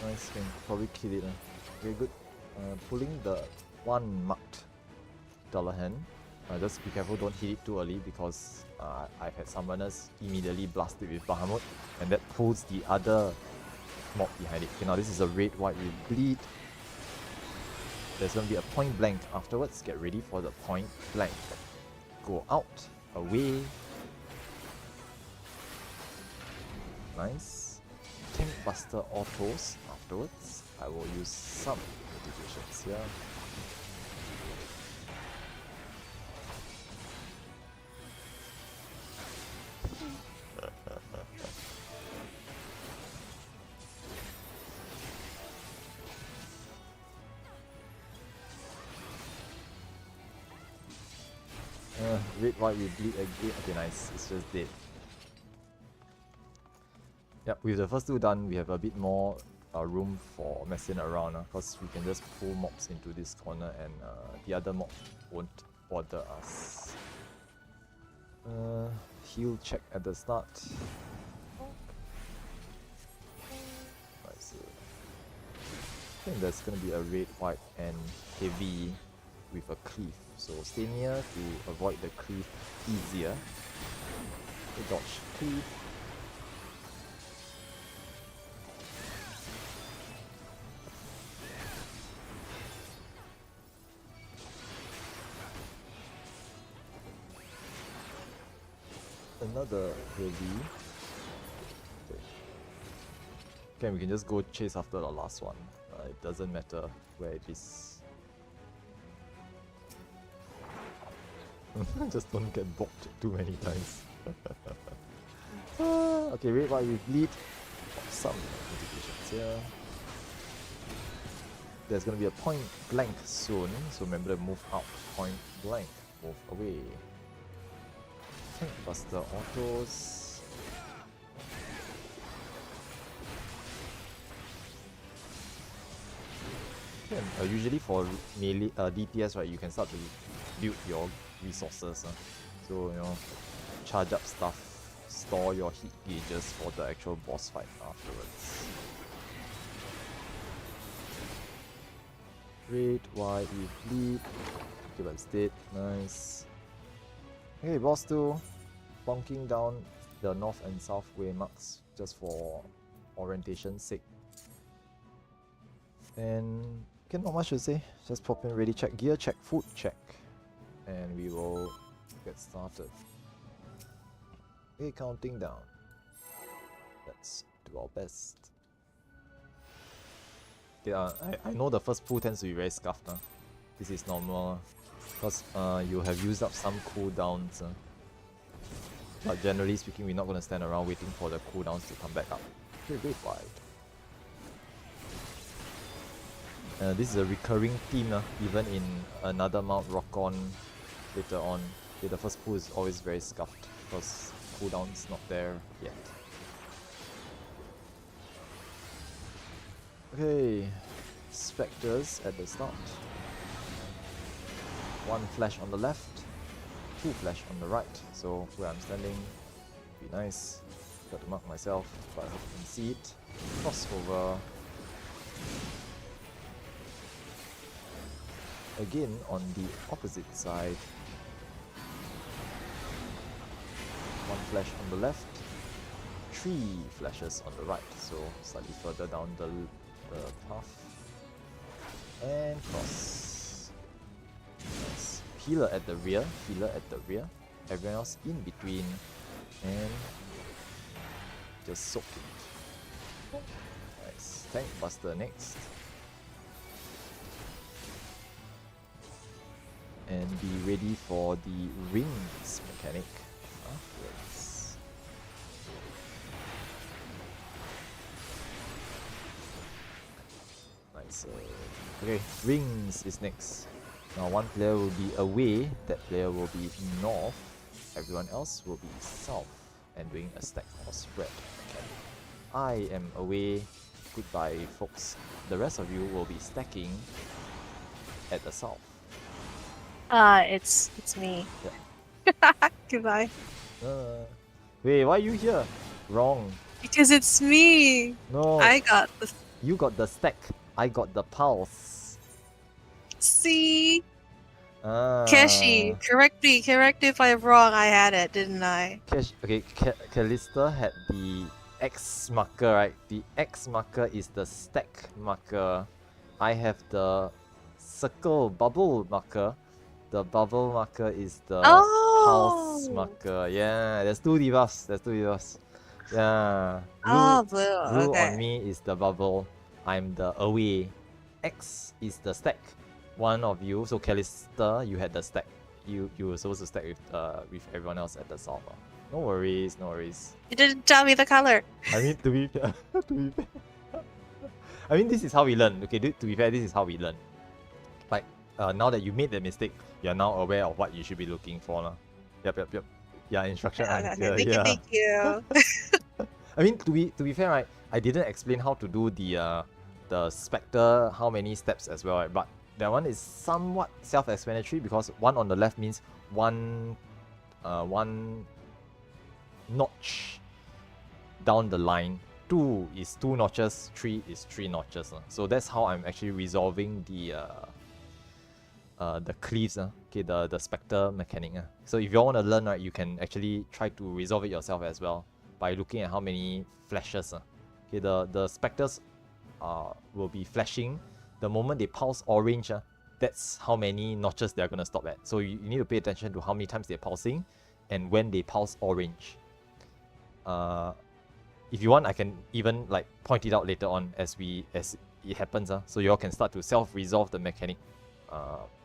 Nice, can probably kill it. Very good. Pulling the one marked Dullahan. Just be careful, don't hit it too early because I've had summoners immediately blast it with Bahamut, and that pulls the other mob behind it. Okay, now this is a red white with bleed. There's going to be a point blank afterwards. Get ready for the point blank. Go out, away. Nice. Tank Buster autos afterwards. I will use some mitigations here. Red white will bleed again. Okay, nice. It's just dead. Yep, with the first two done, we have a bit more room for messing around because we can just pull mobs into this corner and the other mob won't bother us. Heal check at the start. Nice. I think there's gonna be a red, white, and heavy with a cleave. So stay near to avoid the cleave easier. Dodge cleave. Another heavy. Okay, we can just go chase after the last one. It doesn't matter where it is. Just don't get bopped too many times. Okay, red white with bleed. Some mitigations here. There's gonna be a point blank soon, so remember to move out. Point blank, move away. Tank Buster autos. And, usually for melee DPS, right, you can start to build your resources. So charge up stuff, store your hit gauges for the actual boss fight afterwards. Great, why you bleed? Okay, but it's dead. Nice. Okay, boss 2. Bonking down the north and south way marks just for orientation's sake. And okay, not much to say. Just pop in ready check, gear check, food check. And we will get started. Okay, counting down. Let's do our best. Yeah, I know the first pool tends to be very scuffed. This is normal. Because you have used up some cooldowns. But generally speaking, we're not going to stand around waiting for the cooldowns to come back up. Okay, great wide. This is a recurring theme, even in another Mount Rockon later on. Okay, the first pool is always very scuffed because cooldown's not there yet. Okay, Spectres at the start. 1 flash on the left, 2 flash on the right. So where I'm standing, be nice. Got to mark myself, but I hope you can see it. Crossover. Again on the opposite side. 1 flash on the left, 3 flashes on the right, so slightly further down the path. And cross. Nice. Healer at the rear, everyone else in between, and just soak it. Nice. Tank Buster next. And be ready for the rings mechanic afterwards. Nice. Okay, rings is next. Now one player will be away, that player will be north, everyone else will be south, and doing a stack or spread mechanic. I am away, goodbye folks. The rest of you will be stacking at the south. It's me. Yeah. Goodbye. Wait, why are you here? Wrong. Because it's me. No, I got the. you got the stack, I got the pulse. See? Ah. Keshi, correct me if I'm wrong. I had it, didn't I? Okay, Callista had the X marker, right? The X marker is the stack marker. I have the circle bubble marker. The bubble marker is the pulse marker. Yeah, there's 2 debuffs. Yeah. Blue Okay. on me is the bubble. I'm the away. X is the stack. One of you, so Callista, you had the stack. You were supposed to stack with everyone else at the south. No worries. You didn't tell me the color. I mean, to be fair, I mean, this is how we learn. Okay, to be fair, this is how we learn. Like, now that you made the mistake, you're now aware of what you should be looking for. Yep. Yeah, instruction. Okay, thank you. I mean, to be fair, right, I didn't explain how to do the Spectre, how many steps as well, right? But that one is somewhat self-explanatory because 1 on the left means one notch down the line. 2 is 2 notches, 3 is 3 notches. So that's how I'm actually resolving the cleaves, okay, the Spectre mechanic. So if you want to learn, right, you can actually try to resolve it yourself as well by looking at how many flashes. Okay, the Spectres will be flashing the moment they pulse orange. That's how many notches they're gonna stop at. So you need to pay attention to how many times they're pulsing and when they pulse orange. If you want, I can even like point it out later on as it happens. So you all can start to self-resolve the mechanic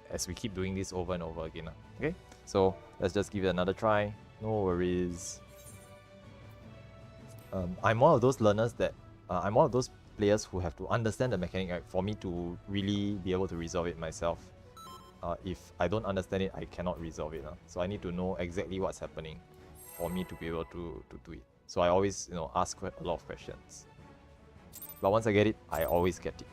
as we keep doing this over and over again. Okay, so let's just give it another try. No worries. I'm one of those learners that I'm one of those players who have to understand the mechanic, right, for me to really be able to resolve it myself. If I don't understand it, I cannot resolve it. So I need to know exactly what's happening for me to be able to do it. So I always, ask a lot of questions. But once I get it, I always get it.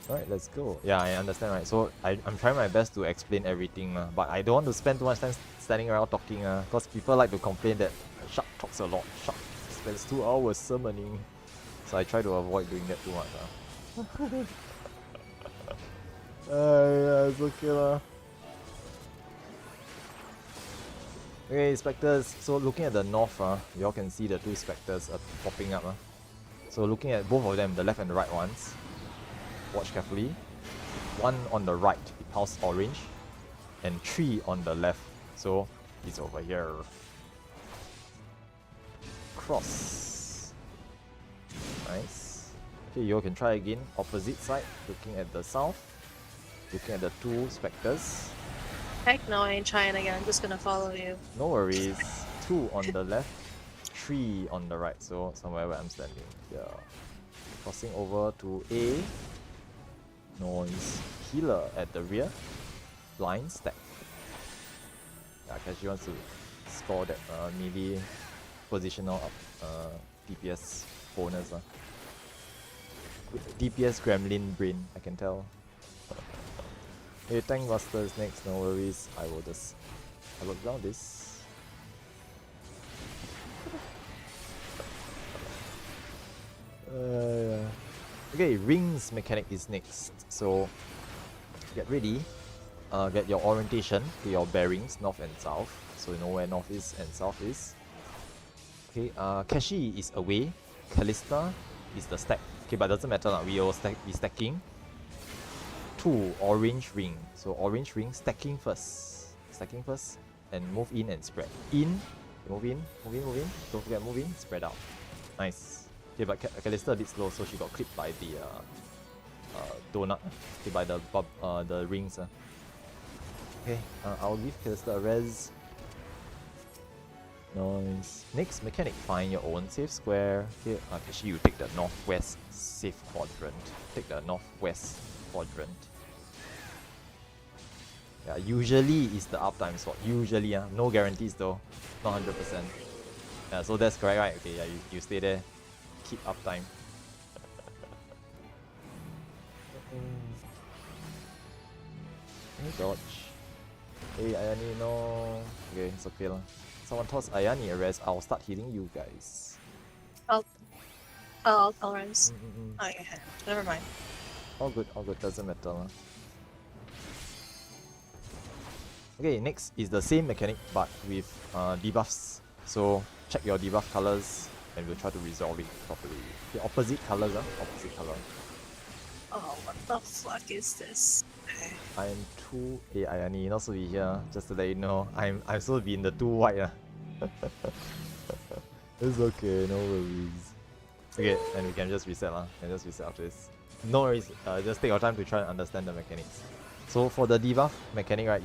Alright, let's go. Yeah, I understand, right? So I'm trying my best to explain everything, but I don't want to spend too much time standing around talking, because people like to complain that Shark talks a lot. Shark spends 2 hours summoning. So I try to avoid doing that too much. Yeah, it's okay lah. Okay, specters. So looking at the north, you all can see the 2 specters popping up. So looking at both of them, the left and the right ones, watch carefully. One on the right, it pulsed orange, and 3 on the left. So it's over here. Cross. Nice. Okay, you all can try again. Opposite side, looking at the south, looking at the 2 specters. Heck no, I ain't trying again. I'm just gonna follow you. No worries. 2 on the left, 3 on the right. So somewhere where I'm standing. Yeah. Crossing over to A. Noise. Healer at the rear. Blind stack. Yeah, Kashi wants to score that melee positional DPS bonus. DPS gremlin brain, I can tell. Hey, tank buster is next, no worries. I will just look down this. Yeah. Okay, rings mechanic is next. So get ready. Get your orientation to your bearings, north and south. So you know where north is and south is. Okay, Kashi is away. Callista is the stack. Okay, but doesn't matter, we will be stacking. 2 orange ring. So orange ring stacking first. Stacking first and move in and spread. In, move in, move in, move in. Don't forget move in, spread out. Nice. Okay, but Callista a bit slow, so she got clipped by the donut. Okay, by the rings. Okay, I'll give Callista a res. Nice. Next mechanic, find your own safe square. Okay, Kashi, you take the northwest safe quadrant. Take the northwest quadrant. Yeah, usually is the uptime spot. Usually, no guarantees though. Not 100%. Yeah, so that's correct, right? Okay, yeah, you stay there. Keep uptime. Hey, dodge. Hey, Ayani, no. Okay, it's okay lah. Someone toss Ayani a res. I'll start healing you guys. I'll res. Oh yeah, never mind. All good, doesn't matter lah. Okay, next is the same mechanic but with debuffs. So check your debuff colors and we'll try to resolve it properly. The opposite colors, opposite color. Oh, what the fuck is this? I'm 2 Ayani, not so be here. Just to let you know, I'm supposed to be in the 2 white. It's okay, no worries. Okay, and we can just reset Can just reset after this. No worries. Just take your time to try and understand the mechanics. So for the debuff mechanic, right,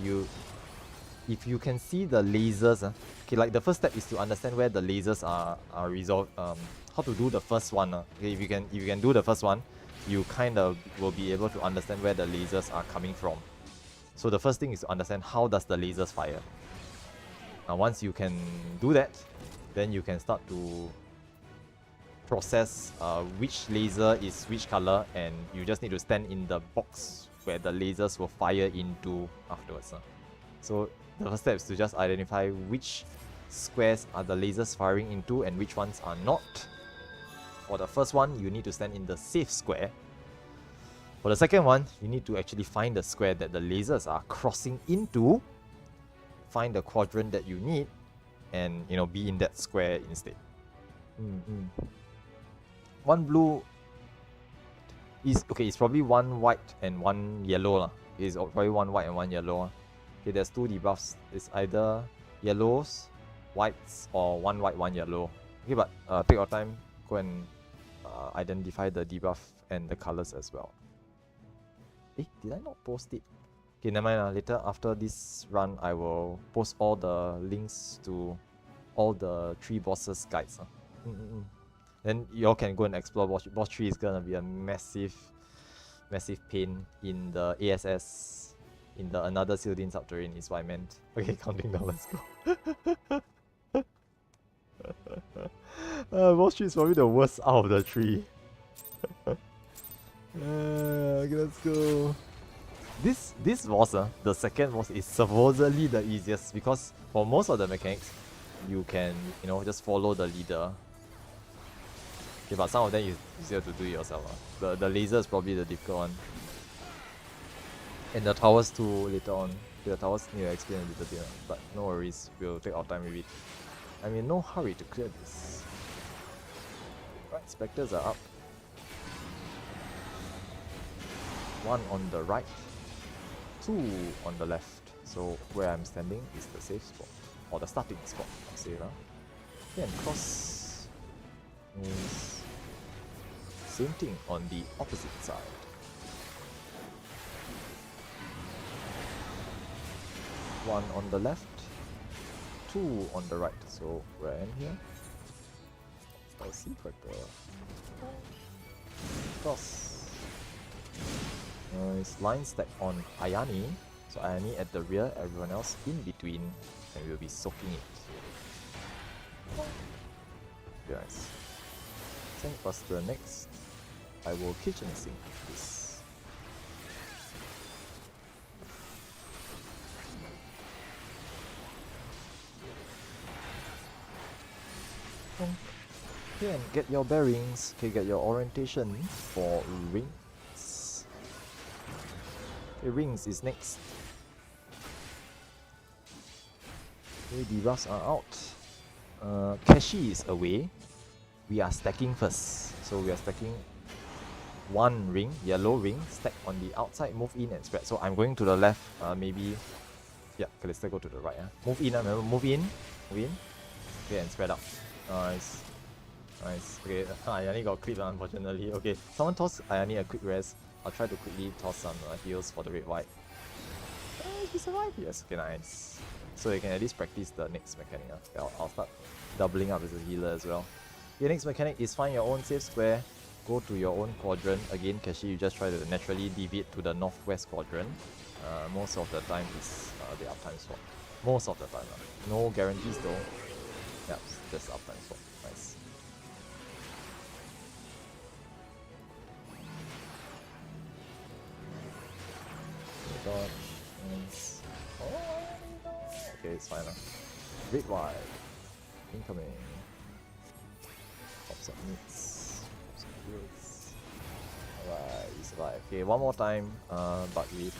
if you can see the lasers, okay, like the first step is to understand where the lasers are resolved. How to do the first one. Okay, if you can do the first one, you kind of will be able to understand where the lasers are coming from. So the first thing is to understand how does the lasers fire. Now once you can do that, then you can start to process which laser is which color, and you just need to stand in the box where the lasers will fire into afterwards. So the first step is to just identify which squares are the lasers firing into and which ones are not. For the first one, you need to stand in the safe square. For the second one, you need to actually find the square that the lasers are crossing into, find the quadrant that you need, and be in that square instead. One blue is okay. It's probably one white and one yellow It's probably one white and one yellow. Okay, there's 2 debuffs. It's either yellows, whites, or one white, one yellow. Okay, but take your time. Go and identify the debuff and the colors as well. Did I not post it? Okay, never mind. Later after this run, I will post all the links to all the 3 bosses guides. Then y'all can go and explore. Boss 3 is gonna be a massive pain in the ASS, in the Another Sil'dihn Subterrane is what I meant. Okay, counting down, let's go. Boss 3 is probably the worst out of the 3. Okay, let's go. This boss, the second boss, is supposedly the easiest because for most of the mechanics, you can just follow the leader. Okay, but some of them is easier to do it yourself. The laser is probably the difficult one. And the towers too later on. The towers need to explain a little bit, but no worries, we'll take our time with it. I'm in no hurry to clear this. Right, specters are up. One on the right, two on the left. So where I'm standing is the safe spot, or the starting spot, I'll say that. Okay, and cross is same thing on the opposite side. One on the left, two on the right. So where I am here, I'll see factor. Cross. Nice line stack on Ayani. So Ayani at the rear, everyone else in between, and we'll be soaking it. Guys, sink faster next. I will kitchen sink this. Okay, and get your bearings. Okay, get your orientation for rings. Okay, rings is next. Okay, debuffs are out. Kashi is away. We are stacking first. So we are stacking one ring, yellow ring, stack on the outside, move in and spread. So I'm going to the left, maybe. Yeah, Calista go to the right. Move in, remember, move in. Okay, and spread out. Nice. Nice. Okay, Ayani got clipped unfortunately. Okay, someone toss Ayani a quick rest. I'll try to quickly toss some heals for the red white. He survived. Yes, okay, nice. So you can at least practice the next mechanic. I'll start doubling up as a healer as well. Your next mechanic is find your own safe square. Go to your own quadrant. Again, Kashi, you just try to naturally deviate to the northwest quadrant. Most of the time is the uptime swap. Most of the time. No guarantees though. Yep, just uptime swap. Nice. Dodge. Nice. Oh, okay, it's fine. Red wide. Incoming. Pops up meats. Pops up heals. Alright, we survive. Okay, one more time, but with...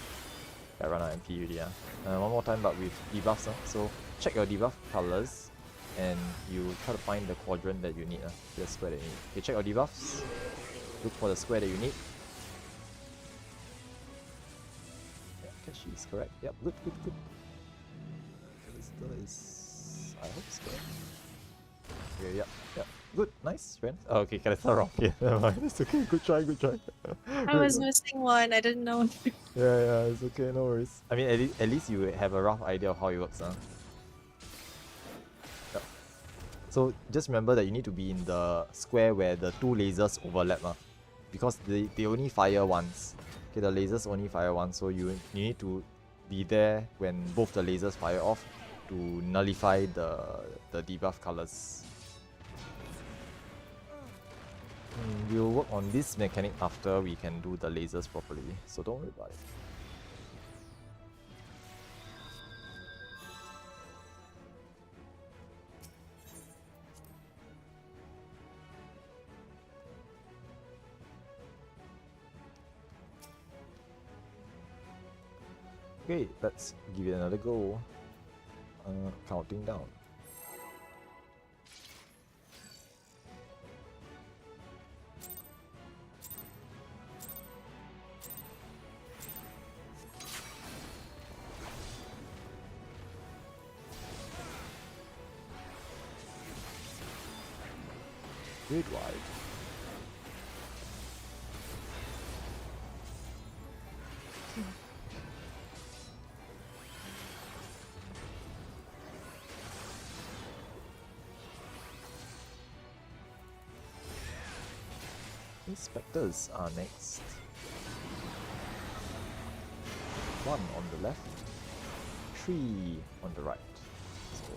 I run out MP already. One more time, but with debuffs. So check your debuff colors and you try to find the quadrant that you need. The square that you need. Okay, check your debuffs. Look for the square that you need. Kashi is correct. Yep, good. Calista is... I hope it's correct. Okay, yep. Good, nice, friend. Oh, okay, Calista wrong. Yeah, never mind. It's okay, good try. I was missing one, I didn't know. Yeah, it's okay, no worries. I mean, at least you have a rough idea of how it works, Yep. So just remember that you need to be in the square where the two lasers overlap, because they only fire once. Okay, the lasers only fire once, so you need to be there when both the lasers fire off to nullify the debuff colors. We'll work on this mechanic after we can do the lasers properly, so don't worry about it. Okay, let's give it another go. Counting down. Red wide. Inspectors are next. One on the left, three on the right. So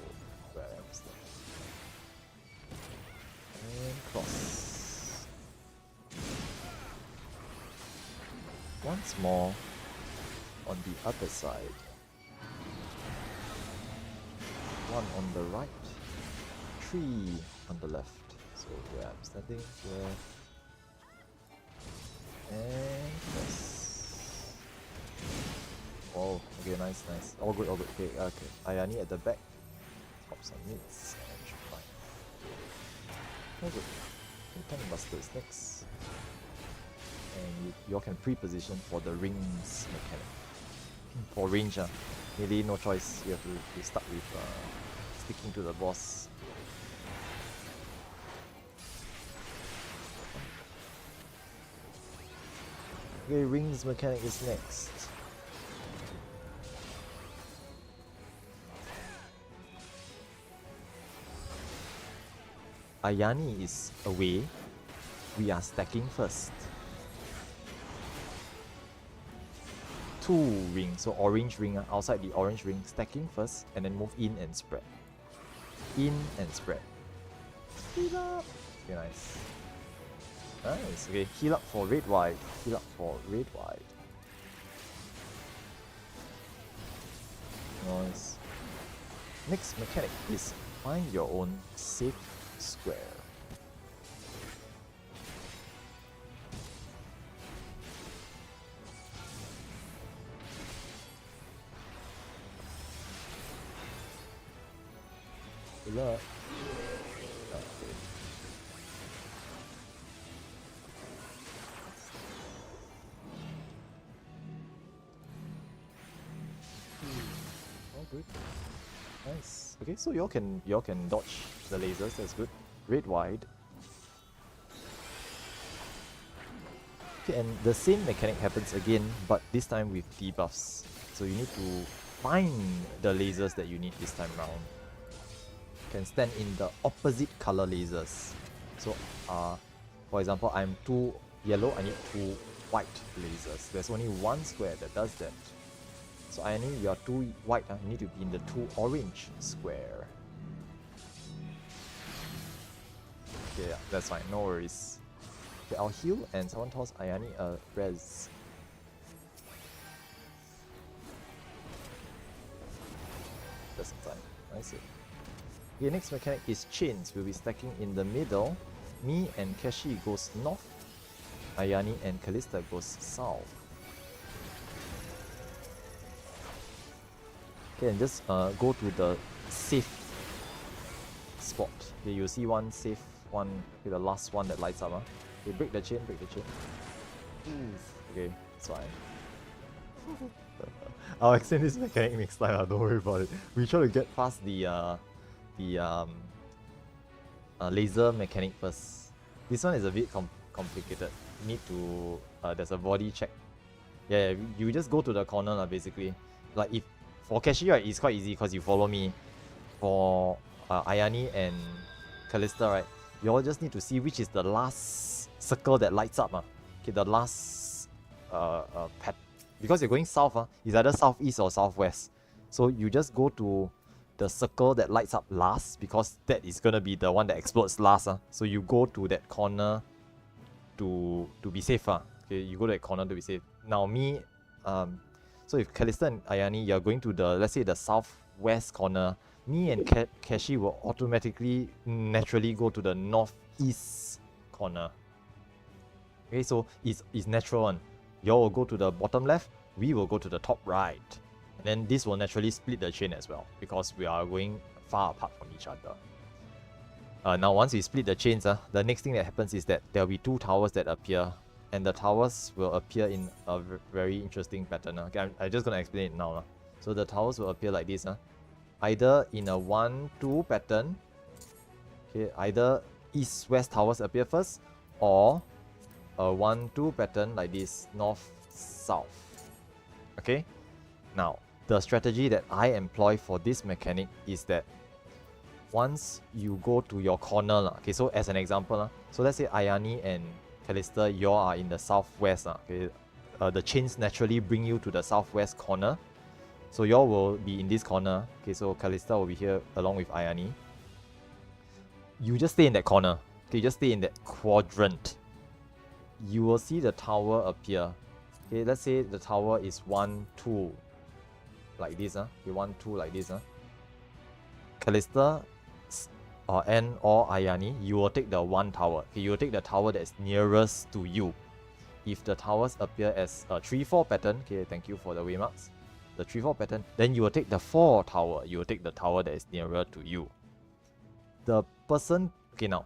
where else then? And cross. once more on the other side. One on the right, 3 on the left. So where I'm standing here. And yes. Oh, okay, nice, nice. All good, all good. Okay, okay. Ayani at the back. Pop some hits and should fine. All good. Cannon Buster is next. And you all can pre-position for the rings mechanic. For range, really no choice. You have to be stuck with sticking to the boss. Okay, rings mechanic is next. Ayani is away. We are stacking first. 2 rings, so orange ring outside the orange ring, stacking first and then move in and spread. In and spread. Heal up! Okay, nice. Nice, okay, heal up for red white. Heal up for red white. Nice. Next mechanic is find your own safe square. Good luck. Okay. Oh, good. Nice. Okay, so y'all can dodge the lasers. That's good. Red wide. Okay, and the same mechanic happens again, but this time with debuffs. So you need to find the lasers that you need this time round. Can stand in the opposite color lasers. So, for example, I'm 2 yellow, I need 2 white lasers. There's only 1 square that does that. So I need your 2 white, you need to be in the 2 orange square. Okay, yeah, that's fine, no worries. Okay, I'll heal and someone toss Ayani a res. Just in time, I see. Okay, next mechanic is chains. We'll be stacking in the middle. Me and Keshi goes north. Ayani and Callista goes south. Okay, and just go to the safe spot. Okay, you'll see one safe one, okay, the last one that lights up. Okay, break the chain, break the chain. Oof. Okay, it's fine. I'll extend this mechanic next time, don't worry about it. We try to get past the laser mechanic first. This one is a bit complicated. You need to there's a body check. Yeah, you just go to the corner basically. Like if for Keshi, right, it's quite easy because you follow me. For Ayani and Callista, right, you all just need to see which is the last circle that lights up. Okay, the last pad. Because you're going south, it's either southeast or southwest. So you just go to the circle that lights up last, because that is gonna be the one that explodes last. So you go to that corner to be safe. Okay, you go to that corner to be safe. Now me, so if Callista and Ayani, you're going to the, let's say, the southwest corner, me and Keshi will automatically, naturally go to the northeast corner. Okay, so it's natural one. Y'all will go to the bottom left, we will go to the top right. And then this will naturally split the chain as well, because we are going far apart from each other. Now once we split the chains, the next thing that happens is that there will be 2 towers that appear. And the towers will appear in a very interesting pattern. Okay, I'm just going to explain it now. So the towers will appear like this. Either in a 1-2 pattern. Okay, either east-west towers appear first, or a 1-2 pattern like this, north-south. Okay? Now, the strategy that I employ for this mechanic is that once you go to your corner, okay, so as an example, so let's say Ayani and Callista, you are in the southwest. Okay, the chains naturally bring you to the southwest corner. So y'all will be in this corner. Okay, so Callista will be here along with Ayani. You just stay in that corner. Okay, just stay in that quadrant. You will see the tower appear. Okay, let's say the tower is 1, 2 like this. Okay, 1, 2 like this. Callista or Ayani, you will take the 1 tower. Okay, you will take the tower that is nearest to you. If the towers appear as a 3-4 pattern, okay, thank you for the waymarks. The 3-4 pattern, then you will take the 4 tower. You will take the tower that is nearer to you. The person, okay, now,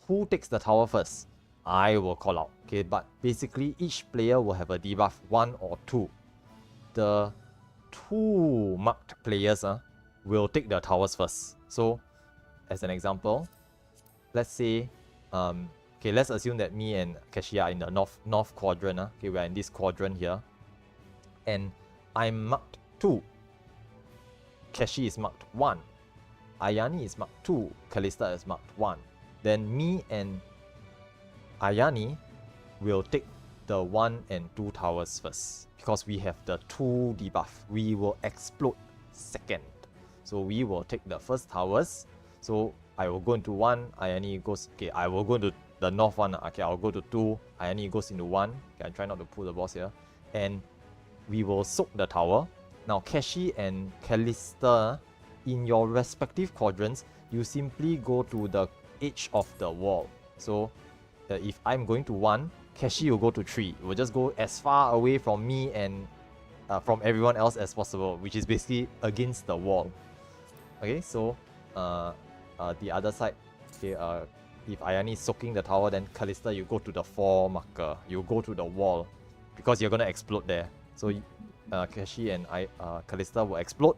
who takes the tower first? I will call out. Okay, but basically each player will have a debuff 1 or 2. The 2 marked players will take the towers first. So, as an example, let's say, okay, let's assume that me and Keshi are in the north quadrant. Okay, we are in this quadrant here, and I'm marked 2. Keshi is marked 1. Ayani is marked 2. Callista is marked 1. Then me and Ayani will take the 1 and 2 towers first because we have the 2 debuff. We will explode second. So we will take the first towers. So I will go into 1, Ayani goes, okay, I will go into the north one. Okay, I'll go to 2, Ayani goes into 1. Okay, I try not to pull the boss here. And we will soak the tower. Now Keshi and Callista, in your respective quadrants, you simply go to the edge of the wall. So if I'm going to 1, Keshi will go to 3. It will just go as far away from me and from everyone else as possible, which is basically against the wall. Okay, so the other side, okay, if Ayani is soaking the tower, then Callista, you go to the 4 marker. You go to the wall because you're going to explode there. So Keshi and Callista will explode.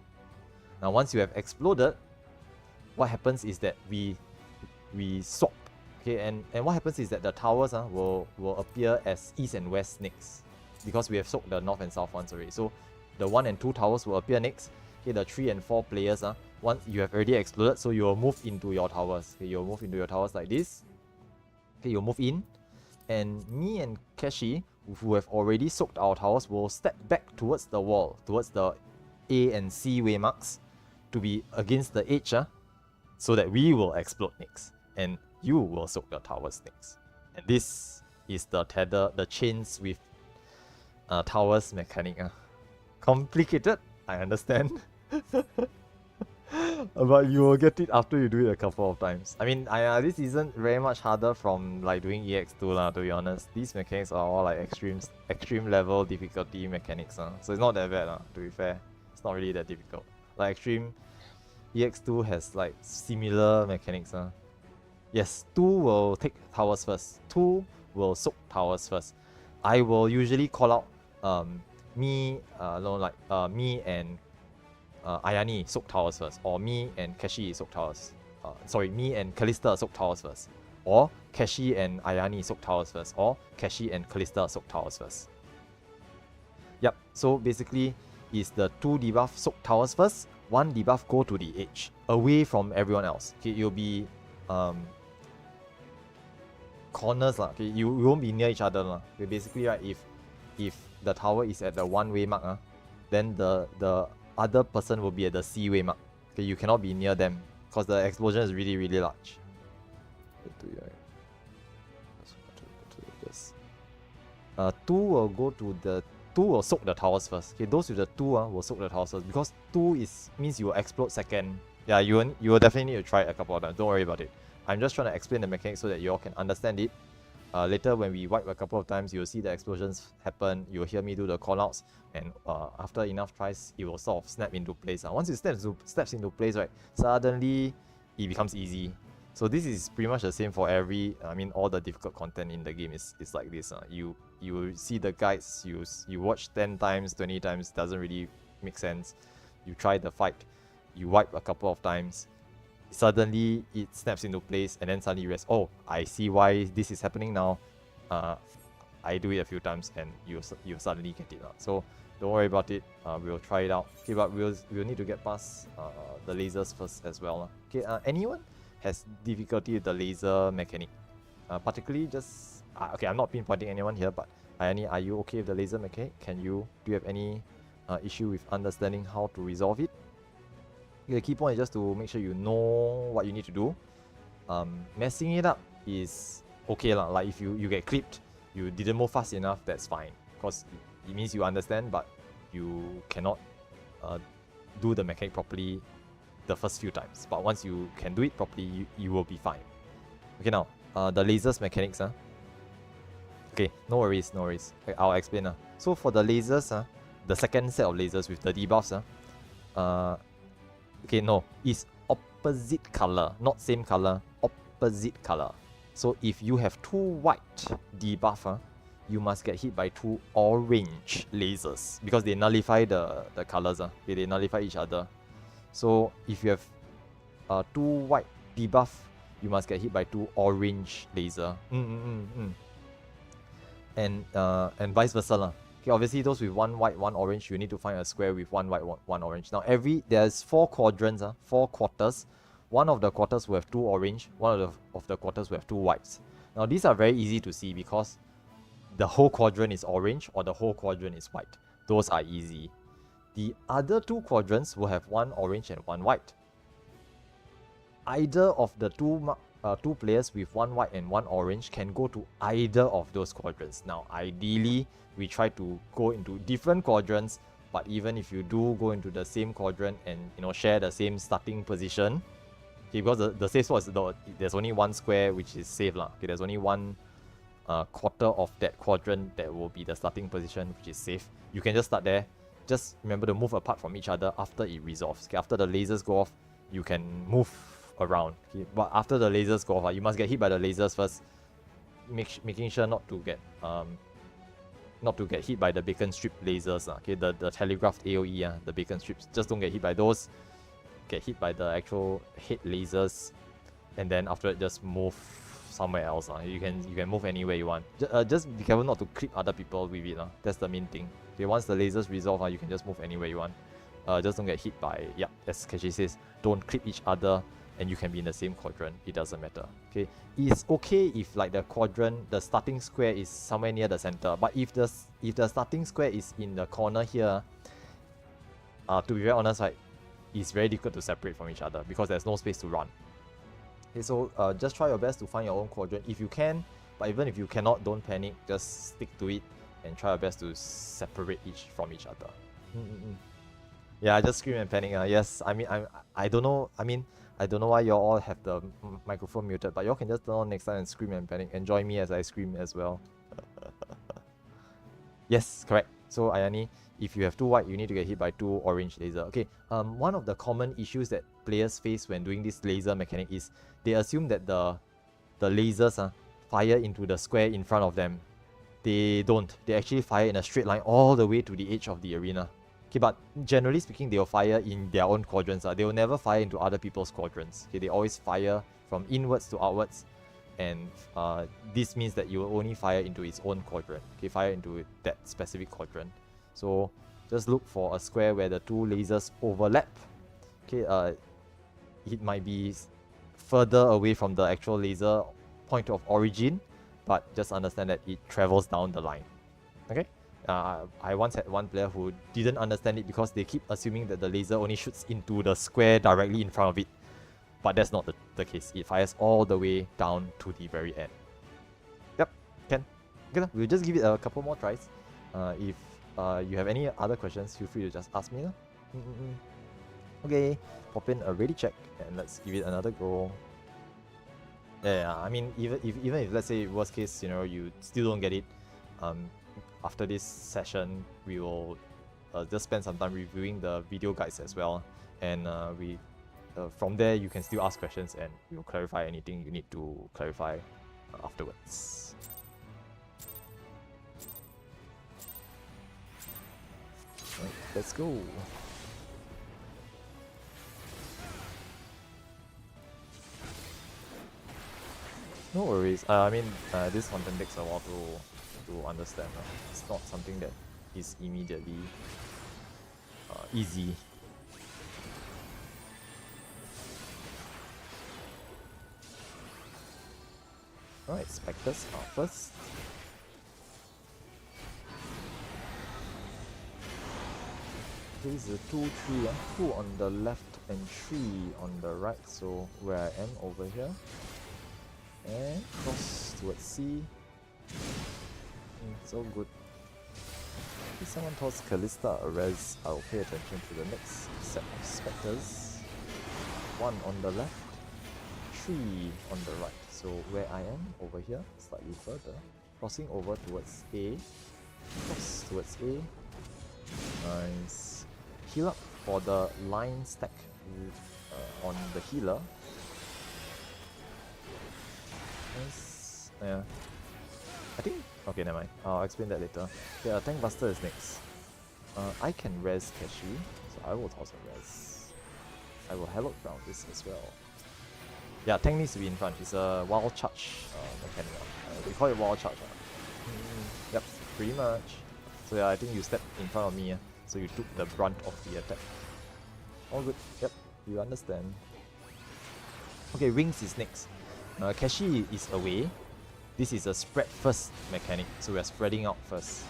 Now once you have exploded, what happens is that we swap. Okay, and what happens is that the towers will appear as east and west next, because we have soaked the north and south ones already. So the 1 and 2 towers will appear next. Okay, the 3 and 4 players, once you have already exploded, so you will move into your towers. Okay, you'll move into your towers like this. Okay, you'll move in, and me and Keshi, who have already soaked our towers, will step back towards the wall, towards the A and C waymarks, to be against the edge, so that we will explode next, and you will soak the towers next. And this is the tether, the chains with towers mechanic. Complicated, I understand. But you will get it after you do it a couple of times. I mean, this isn't very much harder from like doing EX2 to be honest. These mechanics are all like extreme level difficulty mechanics. So it's not that bad to be fair. It's not really that difficult. Like extreme EX2 has like similar mechanics. Yes, 2 will take towers first. 2 will soak towers first. I will usually call out me and Ayani soak towers first, or me and Keshi soak towers. Me and Callista soak towers first, or Keshi and Ayani soak towers first, or Keshi and Callista soak towers first. Yep. So basically, is the 2 debuff soak towers first, 1 debuff go to the edge, away from everyone else. Okay, you'll be corners Okay, you won't be near each other Okay, basically, right, if the tower is at the 1 way mark then the other person will be at the C way mark. Okay, you cannot be near them because the explosion is really, really large. 2 will go to the 2 will soak the towers first. Okay, those with the 2 will soak the towers first, because 2 means you will explode second. Yeah, you will definitely need to try it a couple of times. Don't worry about it. I'm just trying to explain the mechanics so that you all can understand it. Later when we wipe a couple of times, you'll see the explosions happen, you'll hear me do the callouts, and after enough tries, it will sort of snap into place. Once it snaps into place, right, suddenly it becomes easy. So this is pretty much the same for all the difficult content in the game is like this. You see the guides, you watch 10 times, 20 times, doesn't really make sense. You try the fight, you wipe a couple of times, suddenly it snaps into place, and then suddenly you realize, oh, I see why this is happening now. I do it a few times and you suddenly get it. So don't worry about it. We'll try it out. Okay, but we'll need to get past the lasers first as well. Okay, anyone has difficulty with the laser mechanic? Particularly just okay, I'm not pinpointing anyone here, but Ayani, are you okay with the laser mechanic? Do you have any issue with understanding how to resolve it? The key point is just to make sure you know what you need to do. Messing it up is okay like if you get clipped, you didn't move fast enough, that's fine, because it means you understand, but you cannot do the mechanic properly the first few times. But once you can do it properly, you will be fine. Okay, now the lasers mechanics. Okay, no worries, no worries. Okay, I'll explain. So for the lasers, the second set of lasers with the debuffs, okay, no, it's opposite color, not same color, opposite color. So if you have 2 white debuff, you must get hit by 2 orange lasers because they nullify the colors. Okay, they nullify each other. So if you have 2 white debuff, you must get hit by 2 orange laser. And vice versa. Okay, obviously those with 1 white, 1 orange, you need to find a square with 1 white, 1 orange. Now there's 4 quadrants, 4 quarters. One of the quarters will have 2 orange, one of the quarters will have 2 whites. Now these are very easy to see because the whole quadrant is orange or the whole quadrant is white. Those are easy. The other 2 quadrants will have 1 orange and 1 white. Either of the two players with 1 white and 1 orange can go to either of those quadrants. Now ideally we try to go into different quadrants, but even if you do go into the same quadrant and share the same starting position, okay, because the safe spot is there's only 1 square which is safe lah. Okay, there's only 1 quarter of that quadrant that will be the starting position which is safe. You can just start there. Just remember to move apart from each other after it resolves. Okay, after the lasers go off, you can move around. Okay, but after the lasers go off, you must get hit by the lasers first. Making sure not to get hit by the bacon strip lasers. Okay, the telegraphed AoE, the bacon strips. Just don't get hit by those. Get hit by the actual head lasers, and then after it, just move somewhere else. You can move anywhere you want. Just be careful not to clip other people with it. That's the main thing. Okay, once the lasers resolve, you can just move anywhere you want. Just don't get hit by, as Keshi says, don't clip each other, and you can be in the same quadrant. It doesn't matter. Okay, it's okay if like the quadrant, the starting square is somewhere near the center, but if the starting square is in the corner here, to be very honest, right, it's very difficult to separate from each other because there's no space to run. Okay, so just try your best to find your own quadrant if you can, but even if you cannot, don't panic. Just stick to it and try your best to separate each from each other. Yeah, just scream and panic. Yes, I mean, I don't know. I mean, I don't know why you all have the microphone muted, but you all can just turn on next time and scream and panic and join me as I scream as well. Yes, correct. So Ayani, if you have 2 white, you need to get hit by 2 orange laser. Okay, one of the common issues that players face when doing this laser mechanic is they assume that the lasers fire into the square in front of them. They don't. They actually fire in a straight line all the way to the edge of the arena. Okay, but generally speaking, they will fire in their own quadrants. They will never fire into other people's quadrants. Okay, they always fire from inwards to outwards, and this means that you will only fire into its own quadrant. Okay, fire into that specific quadrant. So just look for a square where the 2 lasers overlap. Okay, it might be further away from the actual laser point of origin, but just understand that it travels down the line. Okay. I once had one player who didn't understand it because they keep assuming that the laser only shoots into the square directly in front of it. But that's not the case. It fires all the way down to the very end. Yep, can. Okay, we'll just give it a couple more tries. If you have any other questions, feel free to just ask me. Okay, pop in a ready check and let's give it another go. Yeah, I mean, even if let's say worst case scenario you still don't get it, after this session we will just spend some time reviewing the video guides as well, and from there you can still ask questions and we will clarify anything you need to clarify afterwards. Right, let's go. No worries. I mean, this content takes a while to understand. It's not something that is immediately easy. Alright, Spectres are first. There's a 2, 3, 2 on the left and 3 on the right, so where I am over here. And cross towards C. So good. If someone toss Callista a res, I'll pay attention to the next set of specters. 1 on the left, 3 on the right. So where I am, over here, slightly further, crossing over towards A. Cross towards A. Nice. Heal up for the line stack on the healer. Nice. Yeah. I think... Okay, never mind. I'll explain that later. Okay, Tank Buster is next. I can res Keshi, so I will toss a res. I will Hallowed Ground this as well. Yeah, tank needs to be in front. It's a wild charge mechanic. We call it wild charge. Yep, pretty much. So yeah, I think you stepped in front of me, so you took the brunt of the attack. All good. Yep, you understand. Okay, Wings is next. Keshi is away. This is a spread first mechanic, so we are spreading out first.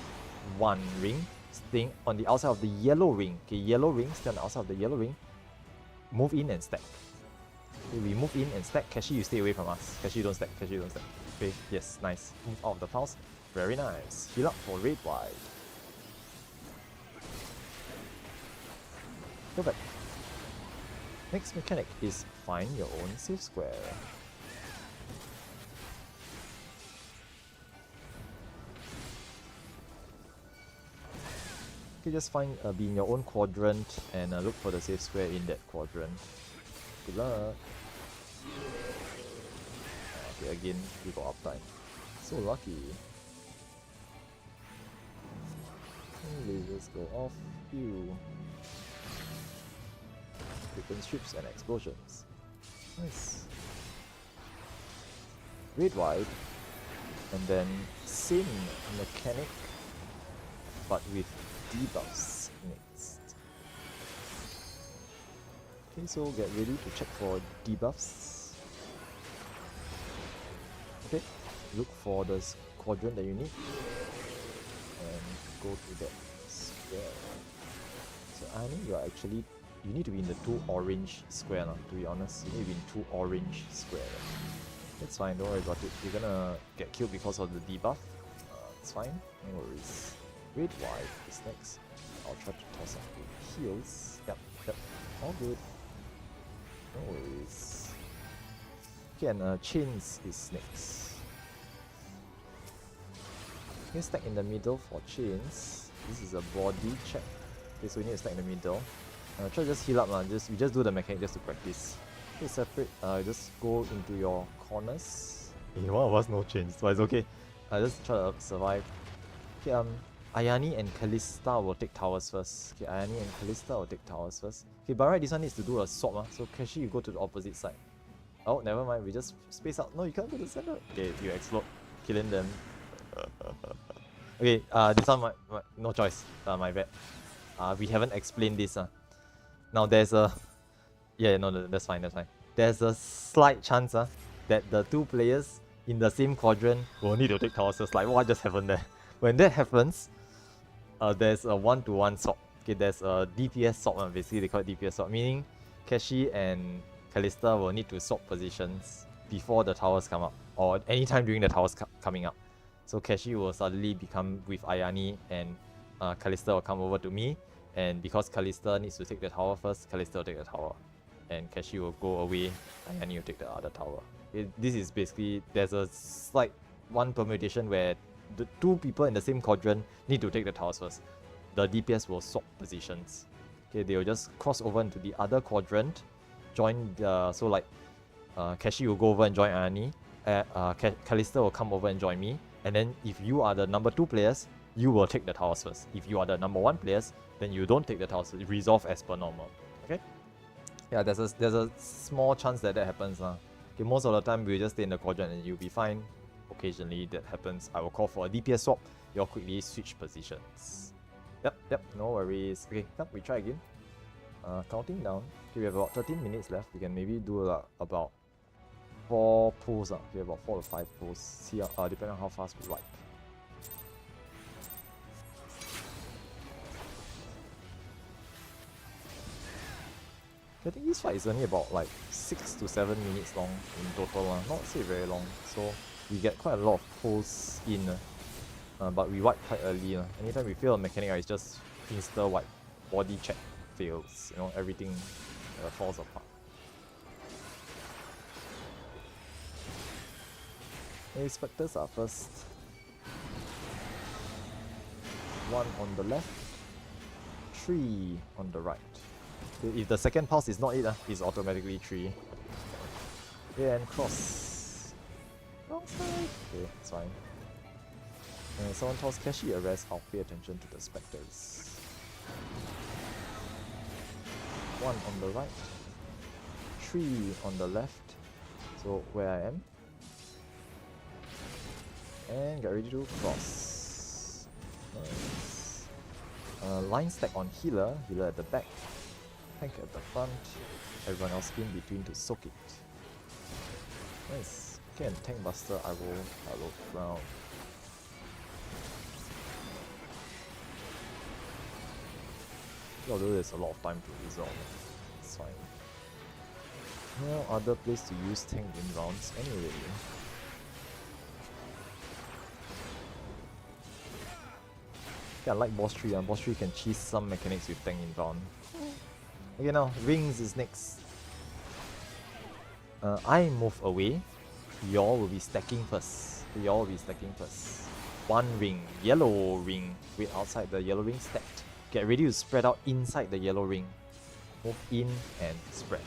1 ring, staying on the outside of the yellow ring. Okay, yellow ring, stay on the outside of the yellow ring. Move in and stack. Okay, we move in and stack. Keshi, you stay away from us. Keshi, don't stack. Keshi, don't stack. Okay, yes, nice. Move out of the pulse. Very nice. Heal up for red wide. Perfect. Next mechanic is find your own safe square. Okay, just find be in your own quadrant and look for the safe square in that quadrant. Good luck. Okay, again, we got uptime. So lucky. Lasers go off. Pew. Different strips and explosions. Nice. Red wide. And then same mechanic, but with debuffs next. Okay, so get ready to check for debuffs. Okay, look for the quadrant that you need and go to that square. So I think you are actually, you need to be in the 2 orange square now, to be honest. You need to be in 2 orange square. That's fine, don't worry about it. You're gonna get killed because of the debuff. It's fine, no worries. Red wide is next. I'll try to toss up the heals. Yep, all good. No worries. Okay, and chains is next. Okay, stack in the middle for chains. This is a body check. Okay, so we need to stack in the middle. Try to just heal up, we just do the mechanic just to practice. Okay, separate, just go into your corners. Okay, one of us no chains, so it's okay. Just try to survive. Okay, Ayani and Callista will take towers first. Okay, Ayani and Callista will take towers first. Okay, but right, this one needs to do a swap, so Keshi, you go to the opposite side. Oh, never mind, we just space out. No, you can't go to the center. Okay, you explode, killing them. Okay, this one, no choice. My bad. We haven't explained this. Now there's a... Yeah, no, that's fine, that's fine. There's a slight chance that the 2 players in the same quadrant will need to take towers first. Like, what just happened there? When that happens, there's a 1-to-1 swap. Okay, there's a DPS swap, basically they call it DPS swap, meaning Keshi and Callista will need to swap positions before the towers come up, or anytime during the towers coming up. So Keshi will suddenly become with Ayani, and Callista will come over to me, and because Callista needs to take the tower first, Callista will take the tower, and Keshi will go away, Ayani will take the other tower. This is basically, there's a slight one permutation where the 2 people in the same quadrant need to take the towers first. The DPS will swap positions. Okay, they will just cross over into the other quadrant, join the... So like, Keshi will go over and join Ayani, Callista will come over and join me, and then if you are the number 2 players, you will take the towers first. If you are the number 1 players, then you don't take the towers first. Resolve as per normal. Okay? Yeah, there's a small chance that happens. Okay, most of the time we'll just stay in the quadrant and you'll be fine. Occasionally that happens. I will call for a DPS swap. You'll quickly switch positions. Yep, no worries. Okay, come, we try again. Counting down. Okay, we have about 13 minutes left. We can maybe do about 4 pulls. Okay, about 4 to 5 pulls. See, depending on how fast we wipe. I think this fight is only about like 6 to 7 minutes long in total, not say very long, so we get quite a lot of pulls in. but we wipe quite early. Anytime we fail a mechanic, it's just insta wipe. Body check fails. You know, everything falls apart. Okay, specters are first. One on the left, 3 on the right. If the second pulse is not it, it's automatically 3. Yeah, and cross. Wrong side. Okay, it's fine. Someone tells Kashi arrest, I'll pay attention to the specters. 1 on the right, 3 on the left, so where I am. And get ready to cross. Nice. Line stack on healer, healer at the back, tank at the front, everyone else in between to soak it. Nice. Okay, and tank buster, I will follow round. Although there's a lot of time to resolve, it's fine. No other place to use tank in rounds anyway. Okay, I like boss tree. Boss tree can cheese some mechanics with tank in round. Okay, now rings is next. I move away. Y'all will be stacking first. Y'all will be stacking first. 1 ring, yellow ring. Wait outside the yellow ring stacked. Get ready to spread out inside the yellow ring. Move in and spread.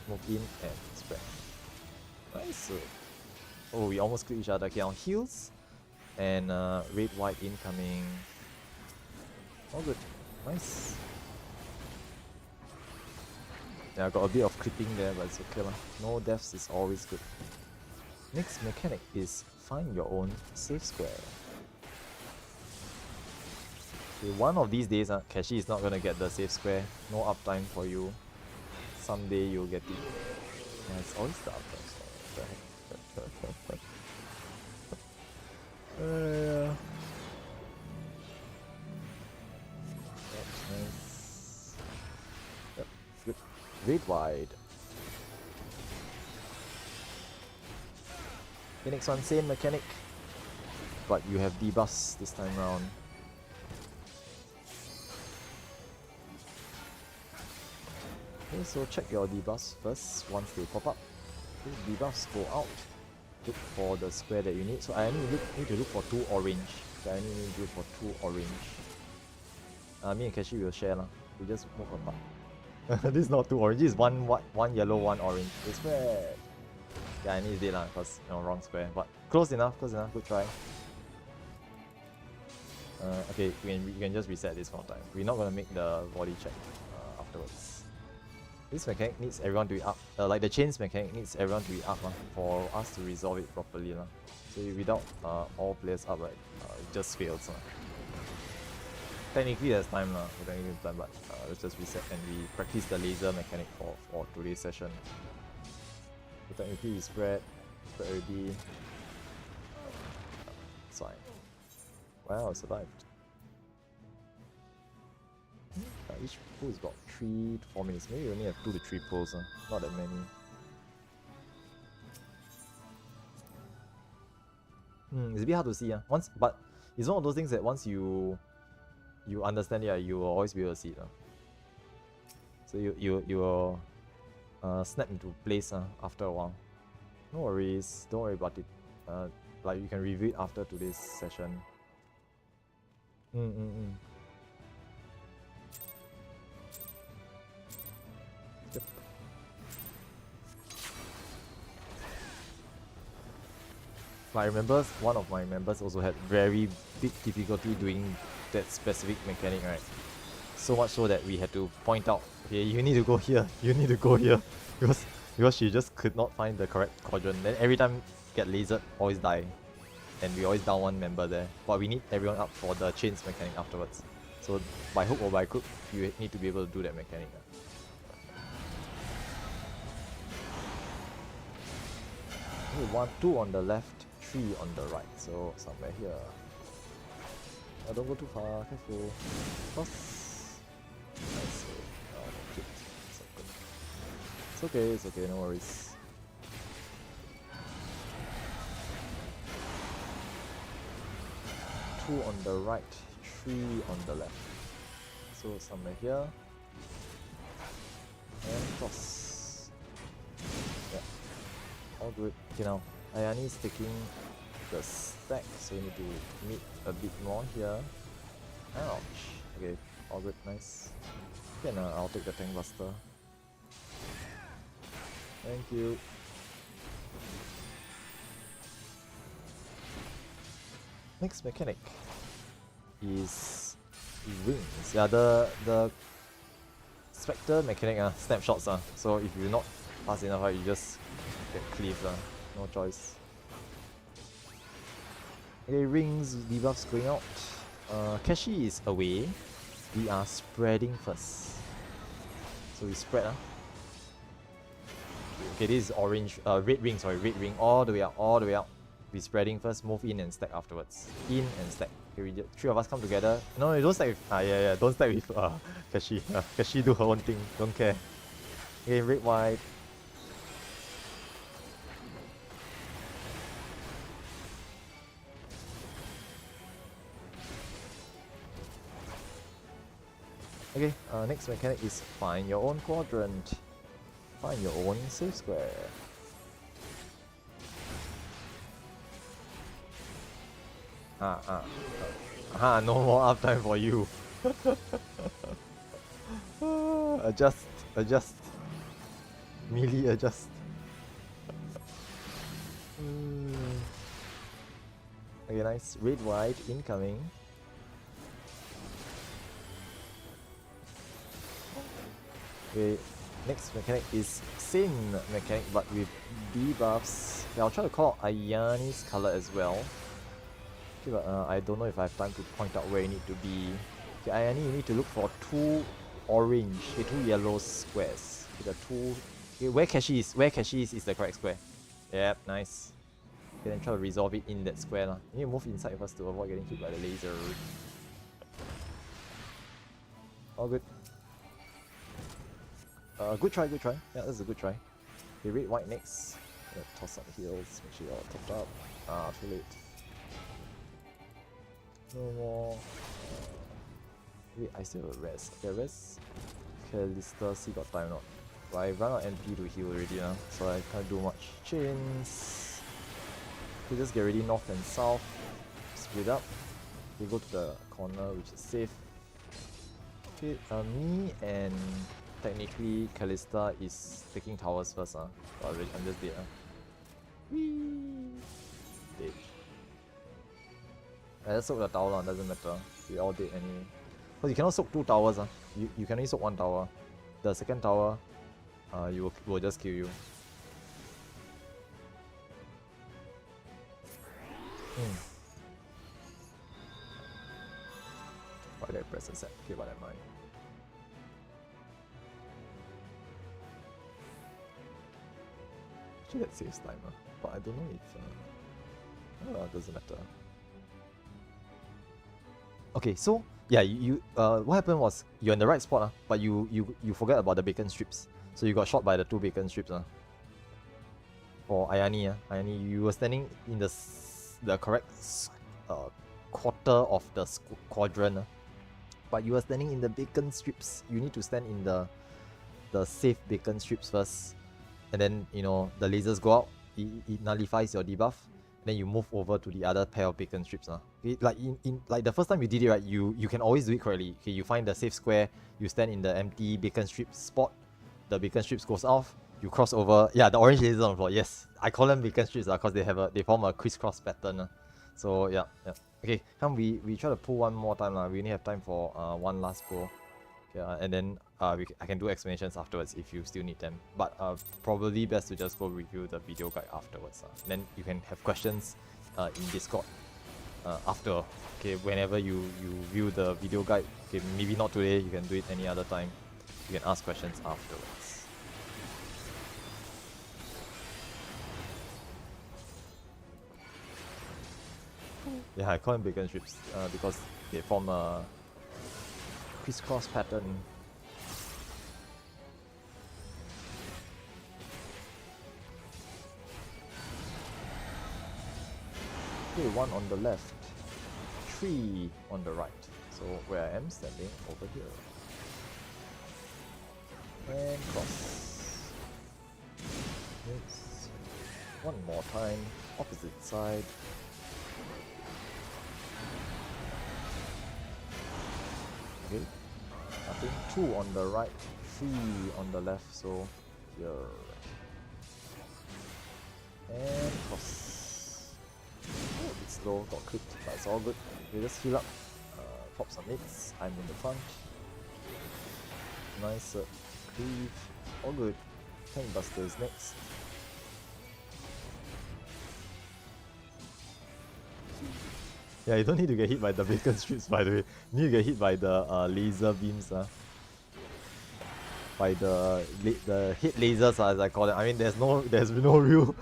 Move in and spread. Nice. Oh, we almost click each other. Okay, on heals. And red white incoming. All good. Nice. Yeah, I got a bit of clipping there, but it's okay lah. No deaths is always good. Next mechanic is find your own safe square. Okay, one of these days, Kashi is not gonna get the safe square. No uptime for you. Someday you'll get it. Yeah, it's always the uptime. Yeah. That's nice. Yep, good. Red wide. Okay, next one, same mechanic. But you have debuffs this time round. Okay, so check your debuffs first once they pop up. Okay, debuffs go out. Look for the square that you need. So I need to look for 2 orange. Okay, I need to look for 2 orange. Me and Kashi will share lah. We just move apart. This is not 2 orange. This is one yellow, 1 orange. It's square. Yeah, I need it lah, cause wrong square. But close enough. Good try. Okay, you can just reset this one time. We're not gonna make the body check afterwards. This mechanic needs everyone to be up. Like the chains mechanic needs everyone to be up for us to resolve it properly. So without all players up, right, it just fails. Technically there's time, but let's just reset and we practice the laser mechanic for today's session. So technically we spread already. It's fine. Wow, I survived. Each pool's got 3 to 4 minutes. Maybe we only have 2 to 3 pulls, not that many. It's a bit hard to see. But it's one of those things that once you understand it, you will always be able to see it. So you will snap into place after a while. No worries, don't worry about it. Like you can review it after today's session. Yep. I remember one of my members also had very big difficulty doing that specific mechanic, right? So much so that we had to point out, okay, you need to go here, because she just could not find the correct quadrant. Then every time get lasered, always die. And we always down one member there. But we need everyone up for the chains mechanic afterwards. So by hook or by crook, you need to be able to do that mechanic. 1, 2 on the left, 3 on the right. So somewhere here. Don't go too far, careful. Cross. Nice. Oh, shit. It's okay, no worries. 2 on the right, 3 on the left. So somewhere here. And toss. Yeah. All good. Okay, now Ayani is taking the stack, so we need to meet a bit more here. Ouch. Okay, all good, nice. Okay, now I'll take the Tank Buster. Thank you. Next mechanic is wings. Yeah, the Spectre mechanic snapshots so if you're not fast enough you just get cleaved no choice. Okay, rings, debuffs going out. Kashi is away. We are spreading first. So we spread Okay, this is orange, red ring, red ring all the way out. We spreading first, move in and stack afterwards. In and stack. Okay, we 3 of us come together. No, you don't stack with, don't stack with Kashi. Kashi do her own thing, don't care. Okay, red, white. Okay, next mechanic is find your own quadrant. Find your own safe square. No more uptime for you. Adjust. Melee adjust. Okay, nice. Red, white, incoming. Okay, next mechanic is same mechanic but with debuffs. Okay, I'll try to call out Ayani's color as well. Okay, but I don't know if I have time to point out where you need to be. Okay, Ayani, you need to look for 2 orange, 2 yellow squares. Okay, the 2. Okay, where Kashi is the correct square. Yep, nice. Okay, then try to resolve it in that square. You need to move inside first to avoid getting hit by the laser. All good. Good try. Yeah, that's a good try. Okay, red, white next. Toss up heals, make sure you're topped up. Too late. No more. Wait, I still have a rest. Okay, rest. Calista, see got time or not. But I run out MP to heal already so I can't do much. Chains. Okay, just get ready north and south. Split up. We go to the corner which is safe. Okay, me and technically Calista is taking towers first I'm just dead Whee! Dead. I just soak the tower doesn't matter. We all dead anyway. Because you cannot soak 2 towers you can only soak 1 tower. The second tower will just kill you. Why did I press a set? Okay, but I mind. Actually that saves time but I don't know if doesn't matter. Okay, so yeah, you what happened was you're in the right spot but you forget about the bacon strips. So you got shot by the 2 bacon strips For Ayani you were standing in the correct quarter of the quadrant but you were standing in the bacon strips. You need to stand in the safe bacon strips first, and then the lasers go out, it nullifies your debuff, then you move over to the other pair of bacon strips. Okay, like the first time you did it right, you can always do it correctly. Okay, you find the safe square, you stand in the empty bacon strip spot, the bacon strips goes off, you cross over. Yeah, the orange lasers on the floor. Yes, I call them bacon strips because they form a crisscross pattern. So yeah. Okay, come we try to pull one more time. We only have time for one last pull. Yeah, and then I can do explanations afterwards if you still need them. But probably best to just go review the video guide afterwards. Then you can have questions in Discord after. Okay, whenever you view the video guide. Okay, maybe not today. You can do it any other time. You can ask questions afterwards. Yeah, I call them bacon strips because they form a crisscross pattern. Okay, 1 on the left, 3 on the right. So where I am standing over here. And cross. Yes. One more time, opposite side. Okay, nothing. 2 on the right, 3 on the left, so here. And cross. Oh, it's slow, got clipped, but it's all good. Okay, just heal up. Pop some hits. I'm in the front. Nice cleave. All good. Tank Buster is next. Yeah, you don't need to get hit by the bacon strips, by the way. You need to get hit by the laser beams. By the hit lasers, as I call it. I mean, there's no real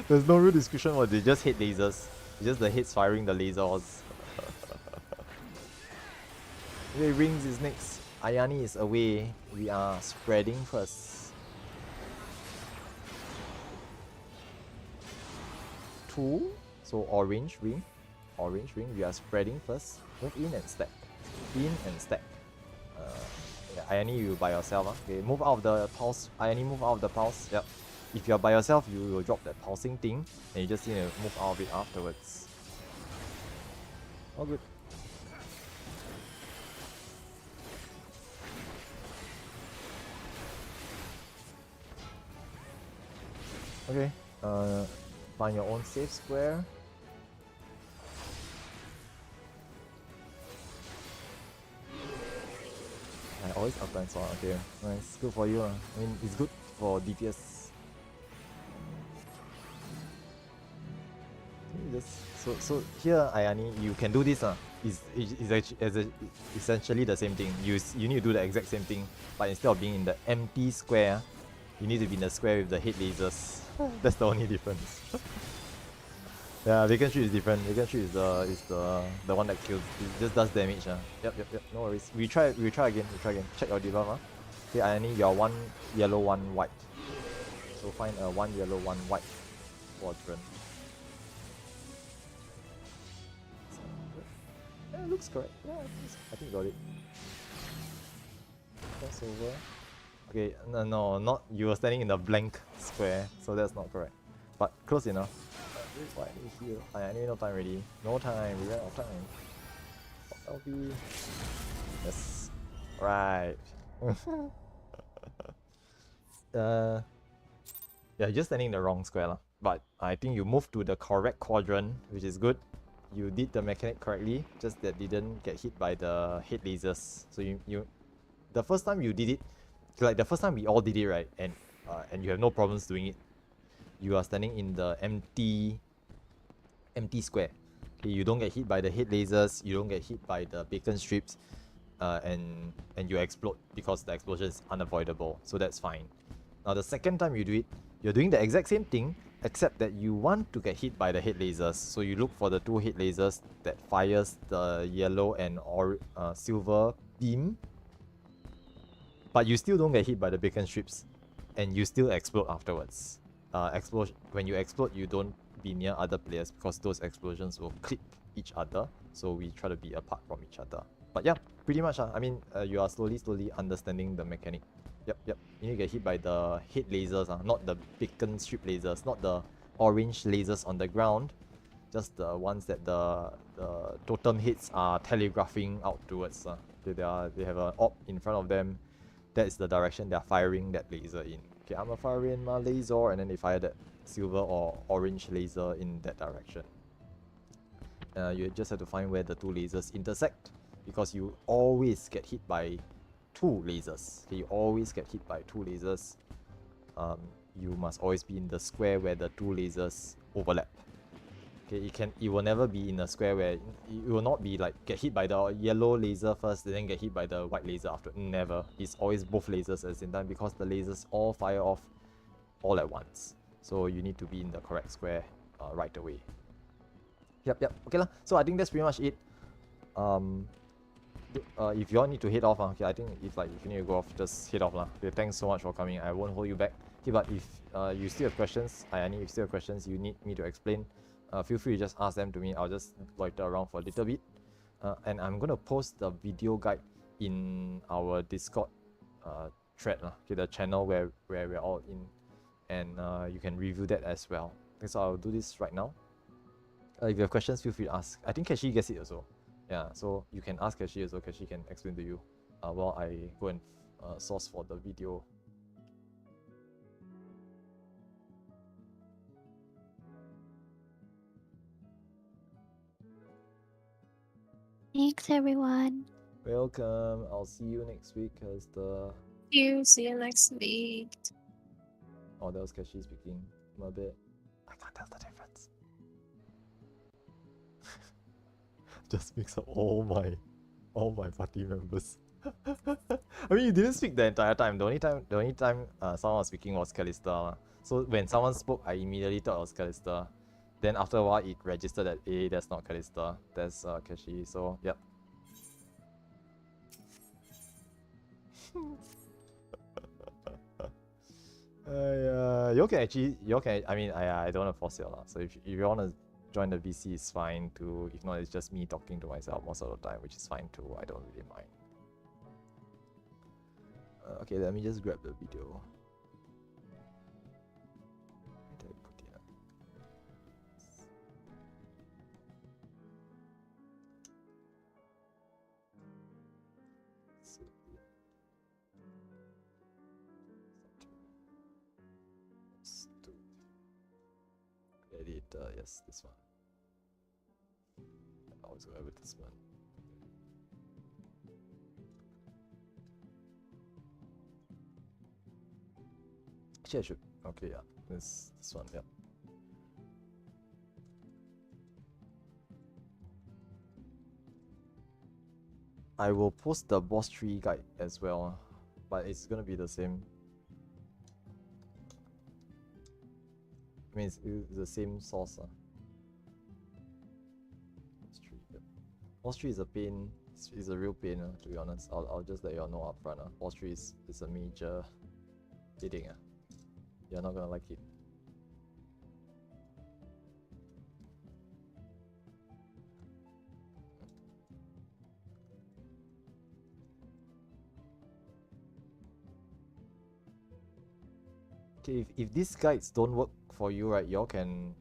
there's no real description what they just hit lasers. It's just the hits firing the lasers. Okay, rings is next. Ayani is away. We are spreading first. 2. So orange ring. Orange ring. We are spreading first. Move in and stack. In and stack. Yeah, Ayani, you by yourself. Okay, move out of the pulse. Ayani, move out of the pulse. Yep. If you're by yourself, you will drop that pulsing thing, and you just need to move out of it afterwards. All good. Okay, find your own safe square. I always upline sword. Okay, nice, good for you. I mean, it's good for DPS. So here, Ayani, you can do this. Is essentially the same thing. You need to do the exact same thing, but instead of being in the empty square, you need to be in the square with the hit lasers. That's the only difference. Yeah, Vacant Street is different. Vacant Street is the one that kills. It just does damage. Yep. No worries. We try again. Check your debuff. Okay, Ayani, you're 1 yellow, 1 white. So find a 1 yellow, 1 white quadrant. Yeah, it looks correct. Yeah, I think got it. That's over. Okay, no, not you were standing in the blank square, so that's not correct. But close enough. Why here? I need no time already. No time, we ran out of time. LB. Yes. Right. Yeah, you're just standing in the wrong square lah. But I think you moved to the correct quadrant, which is good. You did the mechanic correctly, just that didn't get hit by the hit lasers. So you the first time you did it, like the first time we all did it, right? And you have no problems doing it. You are standing in the empty square. Okay, you don't get hit by the hit lasers, you don't get hit by the bacon strips, and you explode because the explosion is unavoidable. So that's fine. Now the second time you do it, you're doing the exact same thing, except that you want to get hit by the hit lasers. So you look for the 2 hit lasers that fires the yellow and silver beam, but you still don't get hit by the bacon strips, and you still explode afterwards. When you explode, you don't be near other players because those explosions will clip each other. So we try to be apart from each other. But yeah, pretty much. I mean, you are slowly understanding the mechanic. Yep. You need to get hit by the hit lasers, not the bacon strip lasers, not the orange lasers on the ground, just the ones that the totem hits are telegraphing out towards. They have an orb in front of them. That is the direction they are firing that laser in. Okay, I'm gonna fire in my laser, and then they fire that silver or orange laser in that direction. You just have to find where the 2 lasers intersect, because you always get hit by 2 lasers. Okay, you always get hit by 2 lasers. You must always be in the square where the 2 lasers overlap. Okay, it will never be in a square where it will not be like get hit by the yellow laser first, then get hit by the white laser after. Never. It's always both lasers at the same time, because the lasers all fire off all at once. So you need to be in the correct square right away. Yep. Okay lah. So I think that's pretty much it. If you all need to head off, okay, I think if you need to go off, just head off lah. Okay, thanks so much for coming. I won't hold you back. Okay, but if you still have questions, if you still have questions you need me to explain, feel free to just ask them to me. I'll just loiter around for a little bit. And I'm gonna post the video guide in our Discord thread, to the channel where we're all in, and you can review that as well. Okay, so I'll do this right now. If you have questions, feel free to ask. I think Kashi gets it also. Yeah, so you can ask Kashi also. Kashi can explain to you while I go and source for the video. Thanks, everyone. Welcome. I'll see you next week as the... See you next week. Oh, that was Kashi speaking. My bad. I can't tell the difference. Just mix up all my party members. I mean, you didn't speak the entire time. The only time someone was speaking was Callista. So when someone spoke, I immediately thought it was Callista. Then after a while, it registered that that's not Callista. That's Kashi. So yep. You can. I mean, I don't want to force it lah. So if you want to join the VC, it's fine too. If not, it's just me talking to myself most of the time, which is fine too. I don't really mind. Okay, let me just grab the video. Where did I put it? Edit, yes, this one. Always go with this one. Actually, I should. Okay, yeah, this one, yeah. I will post the boss tree guide as well, but it's gonna be the same. I mean, it's the same source. Boss tree, yeah. Boss tree is a pain. It's a real pain, to be honest. I'll just let you all know upfront. Boss tree is a major headache. You're not gonna like it. Okay, if these guides don't work for you, right, y'all can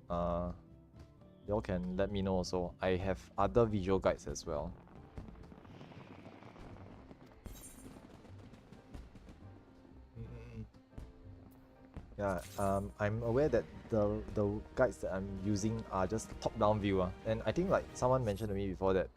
let me know also. I have other visual guides as well. Yeah, I'm aware that the guides that I'm using are just top-down view, and I think like someone mentioned to me before that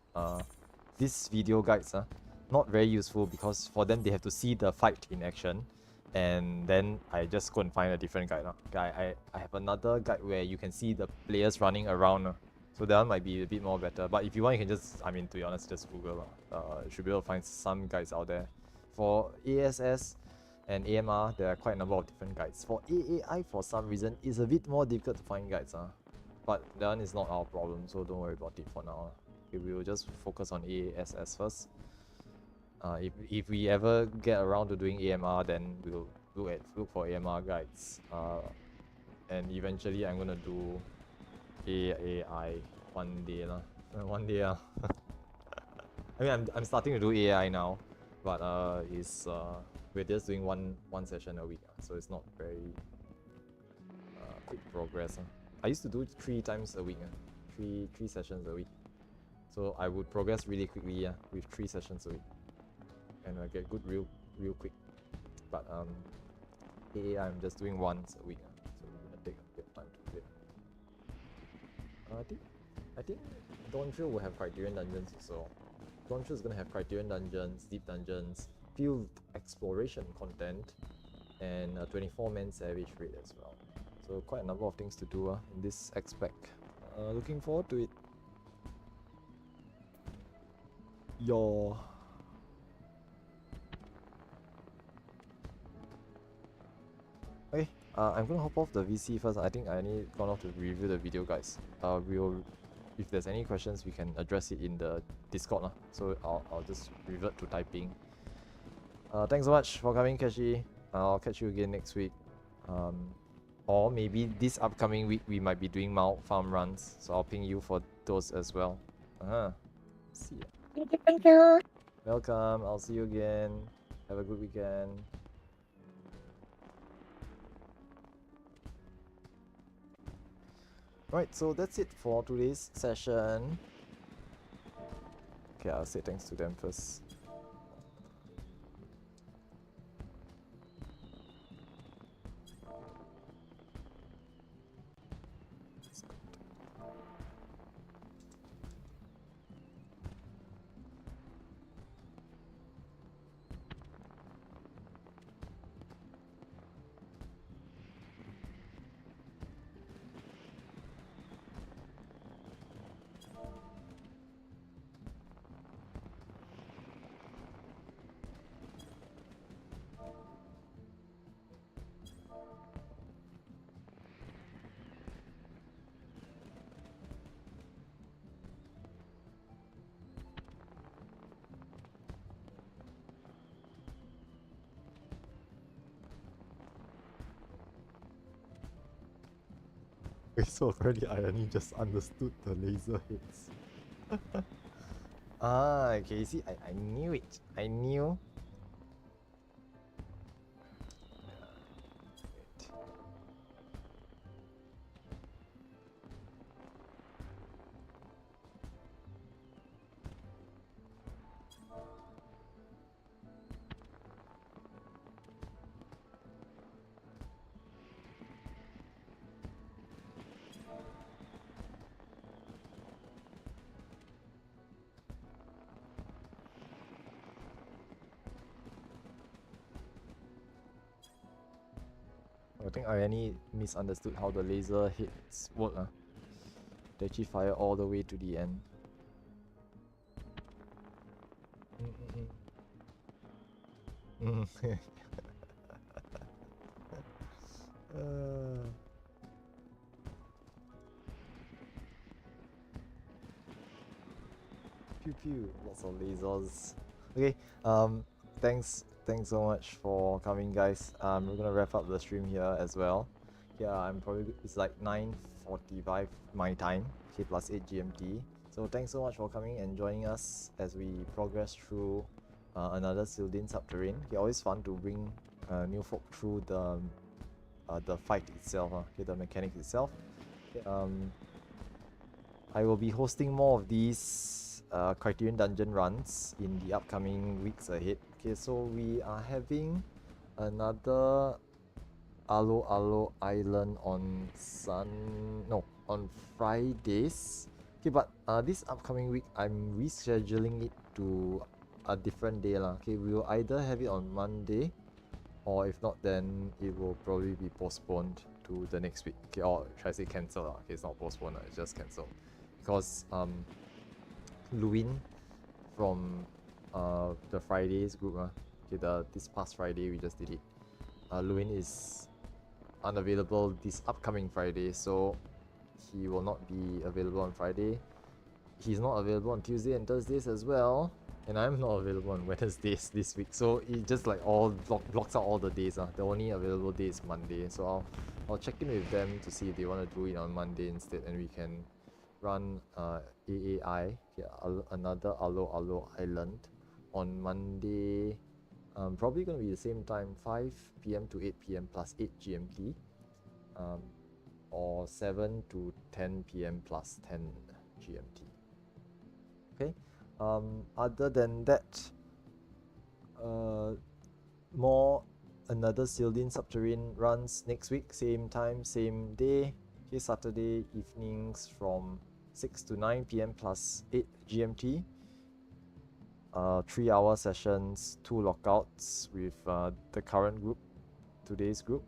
these video guides are not very useful because for them they have to see the fight in action, and then I just go and find a different guide. I have another guide where you can see the players running around, so that one might be a bit more better. But if you want, you can just, I mean, to be honest, just Google. You should be able to find some guides out there. For ASS and AMR, there are quite a number of different guides. For AAI, for some reason, it's a bit more difficult to find guides. But that one is not our problem, so don't worry about it for now. Okay, we will just focus on ASS first. If we ever get around to doing AMR, then we'll look for AMR guides. And eventually, I'm gonna do AAI one day lah. One day I mean, I'm starting to do AAI now, but we're just doing one session a week, so it's not very quick progress. I used to do 3 times a week, three sessions a week, so I would progress really quickly with 3 sessions a week, and I get good real quick. But AA I'm just doing once a week, so it's gonna take a bit of time to do it. I think Dawn Trail will have Criterion dungeons, so Dawn Trail is gonna have Criterion dungeons, deep dungeons, field exploration content, and a 24-man savage raid as well. So quite a number of things to do in this aspect. Looking forward to it. Okay, I'm gonna hop off the VC first. I think I need gone off to review the video, guys. If there's any questions, we can address it in the Discord. So I'll just revert to typing. Thanks so much for coming, Kashi. I'll catch you again next week. or maybe this upcoming week we might be doing Mount Farm runs, so I'll ping you for those as well. See ya. Thank you. Welcome, I'll see you again. Have a good weekend. Right, so that's it for today's session. Okay, I'll say thanks to them first. Wait, so apparently I only just understood the laser hits. Okay, see, I knew it. I knew. Wait. I think I only misunderstood how the laser hits work. They actually fire all the way to the end. Pew pew, lots of lasers. Okay, thanks so much for coming, guys. We're gonna wrap up the stream here as well. Yeah, it's like 9:45 my time, okay, plus 8 GMT. So thanks so much for coming and joining us as we progress through Another Sil'dihn Subterrane. It's always fun to bring new folk through the fight itself, okay, the mechanics itself. Okay, I will be hosting more of these Criterion Dungeon runs in the upcoming weeks ahead. Okay, so we are having another Alo Alo Island on Fridays. Okay, but this upcoming week I'm rescheduling it to a different day lah. Okay, we will either have it on Monday, or if not, then it will probably be postponed to the next week. Okay, or should I say cancel lah? Okay, it's not postponed, it's just cancelled because Luin from the Fridays group, okay, this past Friday we just did it. Luin is unavailable this upcoming Friday, so he will not be available on Friday. He's not available on Tuesday and Thursdays as well, and I'm not available on Wednesdays this week. So it just like all blocks out all the days. The only available day is Monday, so I'll check in with them to see if they want to do it on Monday instead, and we can run AAI, another Alo Alo Island on Monday. Probably gonna be the same time, 5 PM to 8 PM plus 8 GMT, or 7 to 10 PM plus 10 GMT. Okay. Other than that, more Another Sil'dihn Subterrane runs next week, same time, same day. Okay, Saturday evenings from 6 to 9 PM plus 8 GMT. 3-hour sessions, 2 lockouts with the current group, today's group.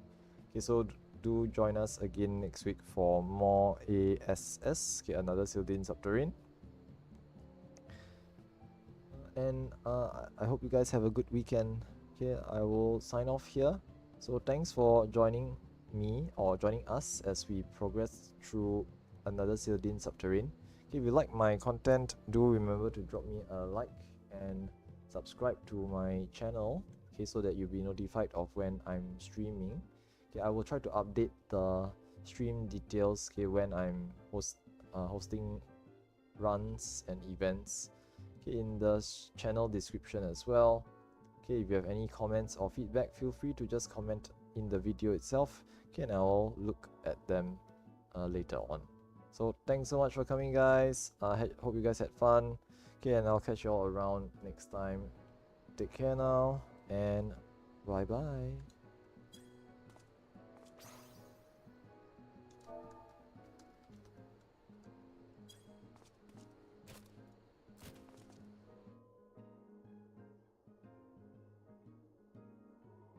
Okay, so do join us again next week for more ASS, okay, Another Sil'dihn Subterrane. And I hope you guys have a good weekend. Okay, I will sign off here. So thanks for joining me or joining us as we progress through Another Sil'dihn Subterrane. Okay, if you like my content, do remember to drop me a like and subscribe to my channel, okay, so that you'll be notified of when I'm streaming. Okay, I will try to update the stream details, okay, when I'm hosting runs and events, okay, in the channel description as well. Okay, if you have any comments or feedback, feel free to just comment in the video itself, okay, and I'll look at them later on. So thanks so much for coming, guys. Hope you guys had fun. Okay, and I'll catch you all around next time. Take care now, and bye bye.